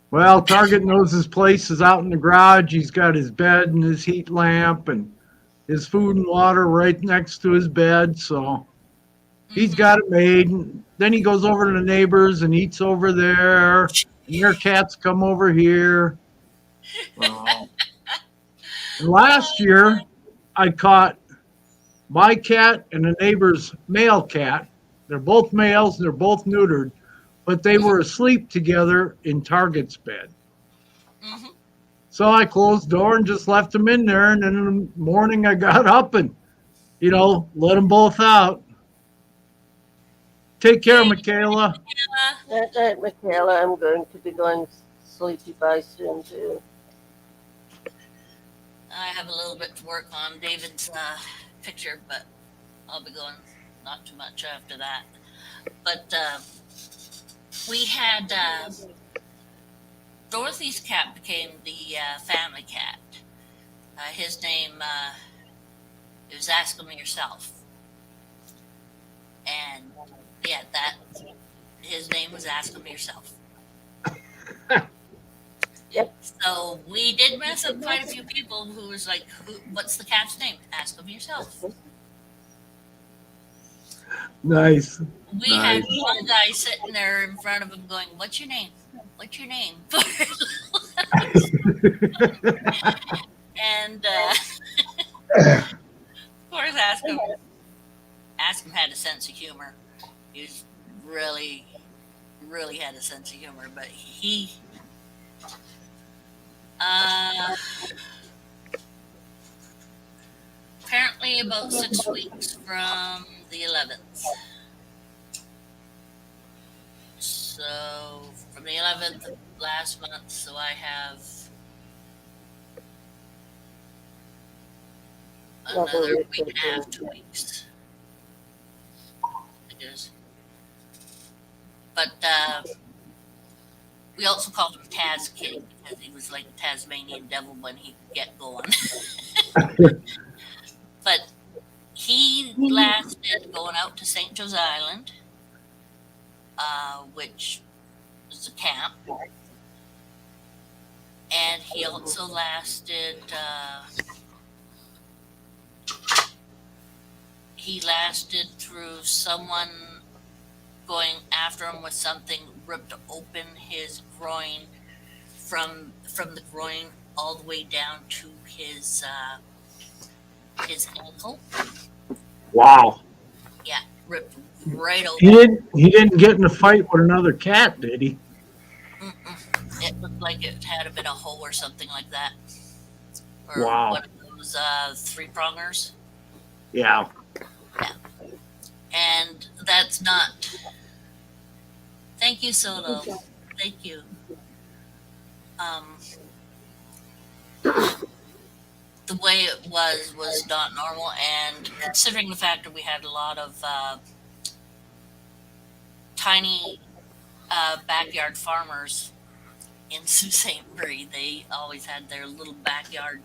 well, Target knows his place is out in the garage. He's got his bed and his heat lamp and his food and water right next to his bed, so he's got it made. And then he goes over to the neighbors and eats over there, and their cats come over here. Well, and last year, I caught my cat and the neighbor's male cat. They're both males and they're both neutered, but they were asleep together in Target's bed. Mhm. So I closed the door and just left them in there. And then in the morning, I got up and, let them both out. Take care, Michaela. that night, Michaela, I'm going to be going sleepy by soon too. I have a little bit to work on David's picture, but I'll be going not too much after that. But we had Dorothy's cat became the family cat. His name it was Ask Him Yourself, and yeah, that his name was Ask Him Yourself. Yep. So we did mess up quite a few people who was like, "What's the cat's name? Ask him yourself." Nice. We had one guy sitting there in front of him going, "What's your name? What's your name?" And of course, Ask him had a sense of humor. He was really, really had a sense of humor, but he. Apparently about 6 weeks from the 11th. So from the 11th of last month, so I have another week and a half, 2 weeks. I guess. But we also called him Taz Kid because he was like a Tasmanian devil when he could get going. But he lasted going out to St. Joe's Island, which is a camp. And he also lasted, through someone going after him with something, ripped open his groin from the groin all the way down to his ankle. Wow. Yeah, ripped right open. He didn't get in a fight with another cat, did he? Mm-mm. It looked like it had been a hole or something like that. Or Wow. one of those three prongers. Yeah. And that's not. Thank you, Solo. Thank you. the way it was not normal, and considering the fact that we had a lot of tiny backyard farmers in Sault Ste. Marie, they always had their little backyard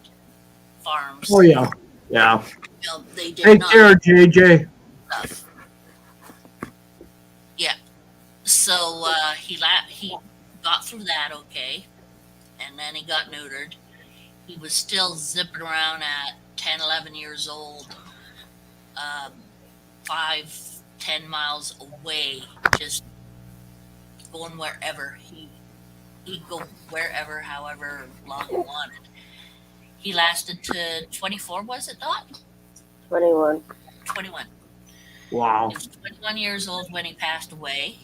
farms. Oh, yeah. Yeah. You know, they did Take not care, have JJ. stuff. Yeah. So he got through that okay, and then he got neutered. He was still zipping around at 10, 11 years old, 5, 10 miles away, just going wherever. He'd go wherever, however long he wanted. He lasted to 24, was it not? 21. 21. Wow. He was 21 years old when he passed away.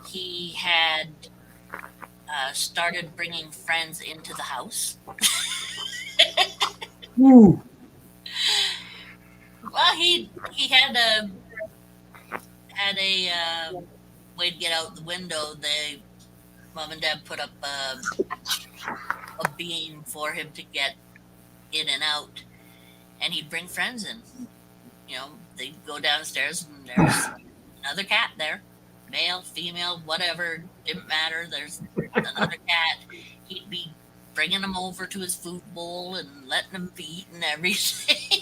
He had started bringing friends into the house. Woo. Well, he had a way to get out the window. Mom and Dad put up a beam for him to get in and out, and he'd bring friends in. You know, they'd go downstairs and there's another cat there, male, female, whatever, didn't matter. There's another cat. He'd be bringing them over to his food bowl and letting them eat and everything.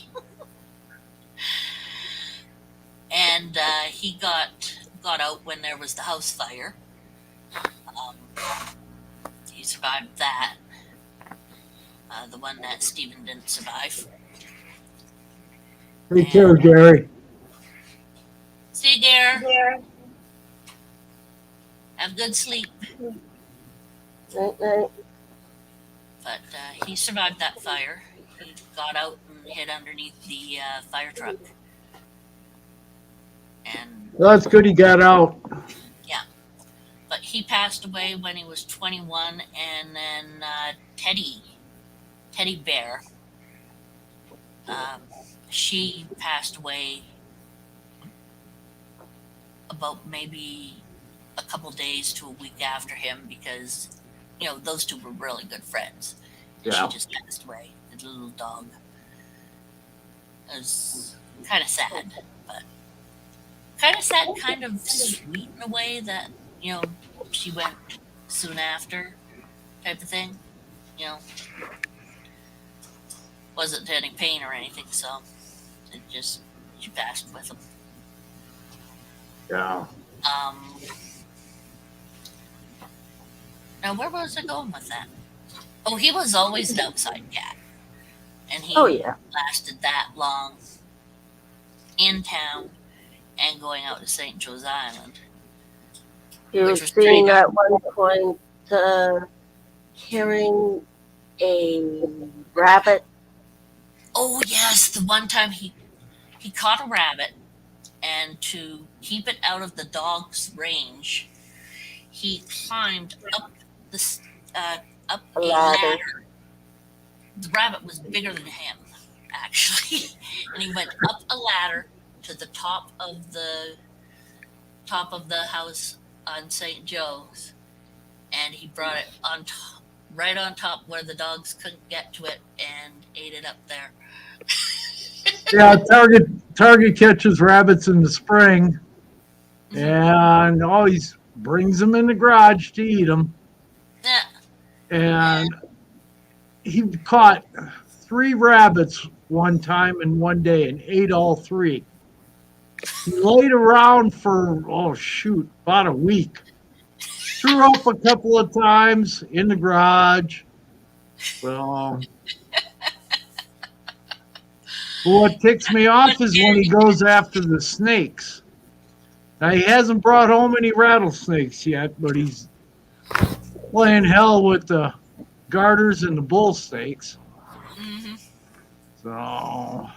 And he got out when there was the house fire. He survived that. The one that Stephen didn't survive. Take care, Gary. See you, Gare. Have good sleep. Night, night. But he survived that fire. He got out and hid underneath the fire truck. And That's good he got out. but he passed away when he was 21, and then Teddy Bear, she passed away about maybe a couple days to a week after him because, you know, those two were really good friends. And Yeah. she just passed away, the little dog. It was kind of sad, but kind of sad, kind of sweet in a way that, you know, she went soon after type of thing. You know, wasn't any pain or anything, so it just, she passed with him. Yeah. Now, where was I going with that? Oh, he was always an outside cat. And he Oh, yeah. lasted that long in town and going out to St. Joe's Island. You Which were was pretty seen good. at one point carrying a rabbit. Oh, yes, the one time he caught a rabbit, and to keep it out of the dog's range, he climbed up up a Ladder. ladder. The rabbit was bigger than him, actually, and he went up a ladder to the top of the house on St. Joe's, and he brought it on right on top where the dogs couldn't get to it, and ate it up there. Yeah, Target catches rabbits in the spring and always brings them in the garage to eat them. Yeah. And he caught 3 rabbits one time in one day and ate all 3. He laid around for, about a week. Threw up a couple of times in the garage. Well, what ticks me off is when he goes after the snakes. Now, he hasn't brought home any rattlesnakes yet, but he's playing hell with the garters and the bull snakes. Mm-hmm. So,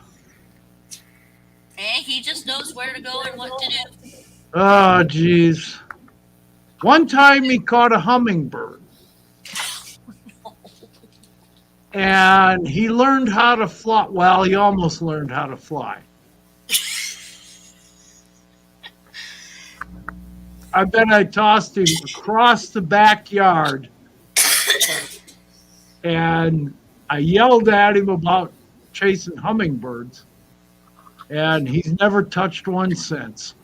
Hey, he just knows where to go and what to do. oh, geez. One time he caught a hummingbird. And he learned how to fly. Well, he almost learned how to fly. I bet I tossed him across the backyard. And I yelled at him about chasing hummingbirds, and he's never touched one since.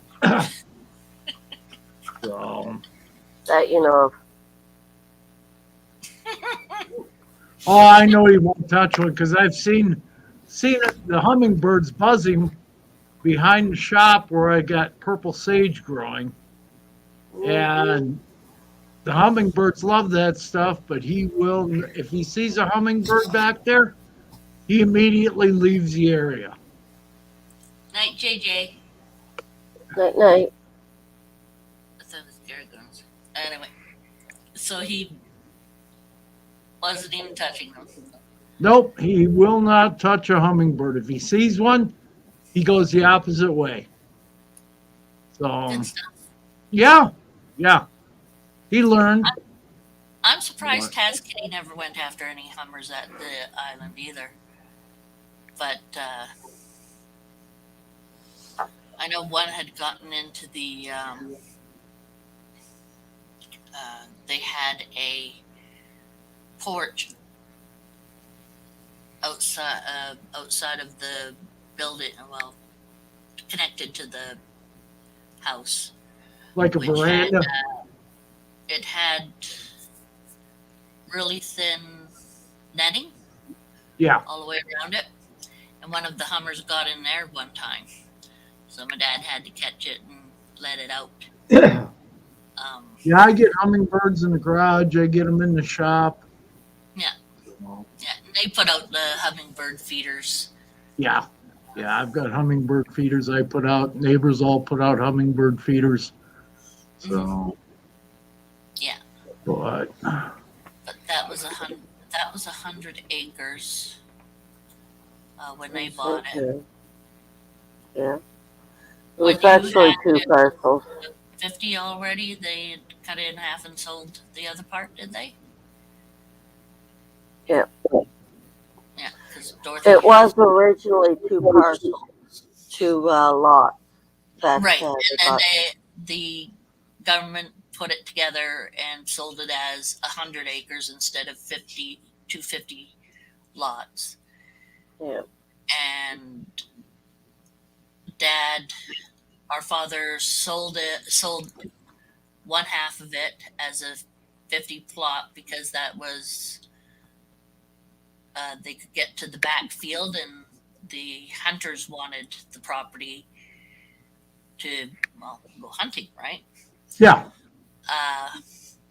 So, That you know of. oh, I know he won't touch one because I've seen the hummingbirds buzzing behind the shop where I got purple sage growing, and the hummingbirds love that stuff. But he will, if he sees a hummingbird back there, he immediately leaves the area. Night, JJ. Night night. I thought it was Gary Guns. Anyway, so he wasn't even touching them. Nope, he will not touch a hummingbird. If he sees one, he goes the opposite way. So, Good stuff. yeah, he learned. I'm surprised Taz Kitty never went after any hummers at the island either. But I know one had gotten into the. They had a porch outside of the building, well, connected to the house. Like a Which veranda. It had really thin netting Yeah. all the way around it, and one of the hummers got in there one time, so my dad had to catch it and let it out. Yeah, I get hummingbirds in the garage. I get them in the shop. Yeah, they put out the hummingbird feeders. Yeah, I've got hummingbird feeders I put out. Neighbors all put out hummingbird feeders. So, Yeah, but that was 100 acres when they bought it. Yeah. It When was you actually had 2 it- parcels. 50 already. They had cut it in half and sold the other part, did they? Yeah. Yeah, because Dorothy. It was originally 2 parcels, 2 lots. That, Right, they and then bought. the government put it together and sold it as 100 acres instead of 250 lots. Yeah. And our father sold one half of it as a 50 plot because that was they could get to the back field, and the hunters wanted the property to go hunting, right? yeah,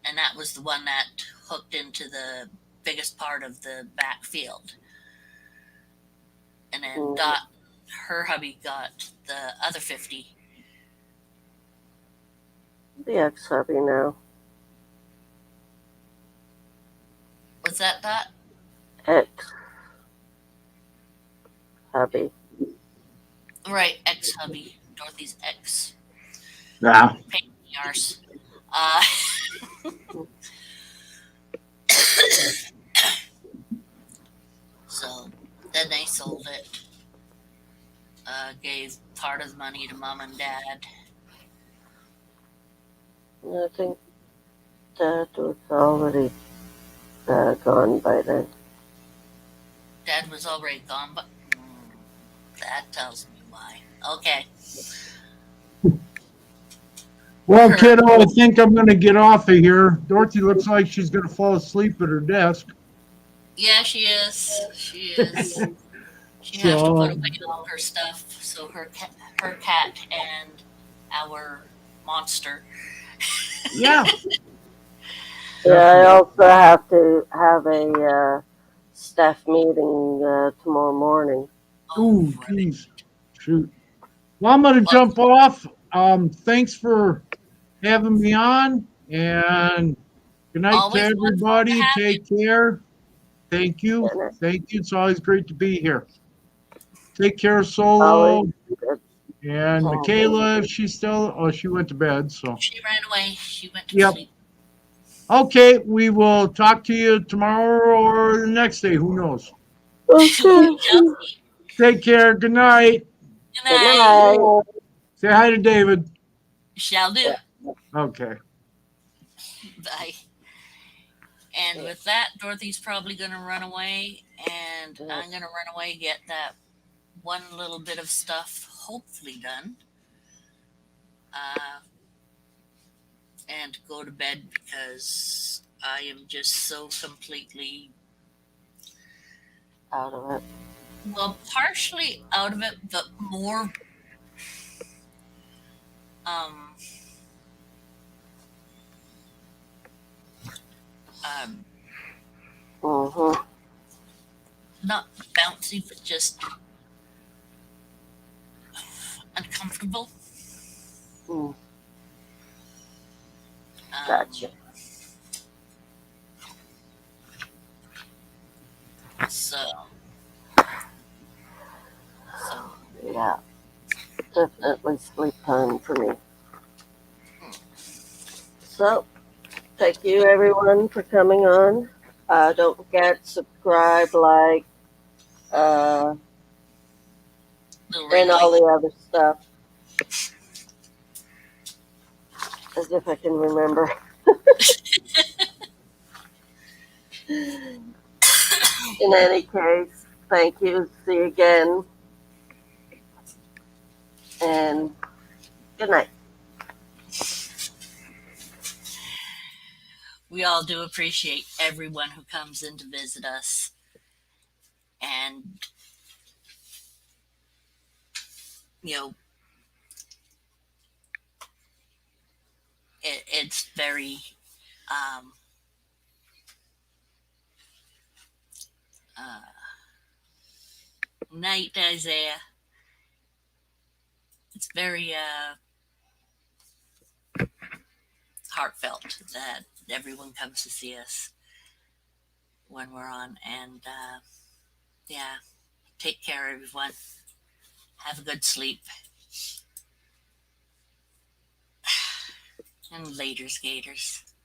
And that was the one that hooked into the biggest part of the back field. And then her hubby got the other 50. The ex-hubby now. Was that Dot? Ex-hubby. Right, ex-hubby. Dorothy's ex. yeah. Pain in the arse. So then they sold it. Gave part of the money to Mom and Dad. I think Dad was already gone by then. Dad was already gone, but that tells me why. Okay. Well, kiddo, I think I'm going to get off of here. Dorothy looks like she's going to fall asleep at her desk. Yeah, she is. She is. She has to put away all her stuff. So her cat, and our monster. Yeah. Yeah, I also have to have a staff meeting tomorrow morning. Ooh, geez. Shoot. Well, I'm going to jump off. Thanks for having me on, and good night Always to fun everybody. to have Take care. Thank you. Thank you. It's always great to be here. Take care, Solo. Always good. And Michaela, if she's still, she went to bed. So She ran away. She went to sleep. Okay, we will talk to you tomorrow or the next day. Who knows? Okay. Take care. Good night. Good Good night. night. Say hi to David. Shall do. Okay. Bye. And Yeah. with that, Dorothy's probably going to run away, and Yeah. I'm going to run away, get that one little bit of stuff hopefully done, uh, and go to bed because I am just so completely, Out of it. well, partially out of it, but more um, um, Mm-hmm. not bouncy, but just uncomfortable. Mm. Um, Gotcha. so, so Yeah. Definitely sleep time for me. So, thank you everyone for coming on. Don't forget, subscribe, like, uh, little ring and all light. the other stuff. As if I can remember. In any case, thank you. See you again. And good night. We all do appreciate everyone who comes in to visit us. And, you know, it's very um, uh, night, Isaiah. It's very heartfelt that everyone comes to see us when we're on. And yeah, take care, everyone. Have a good sleep. And later, skaters.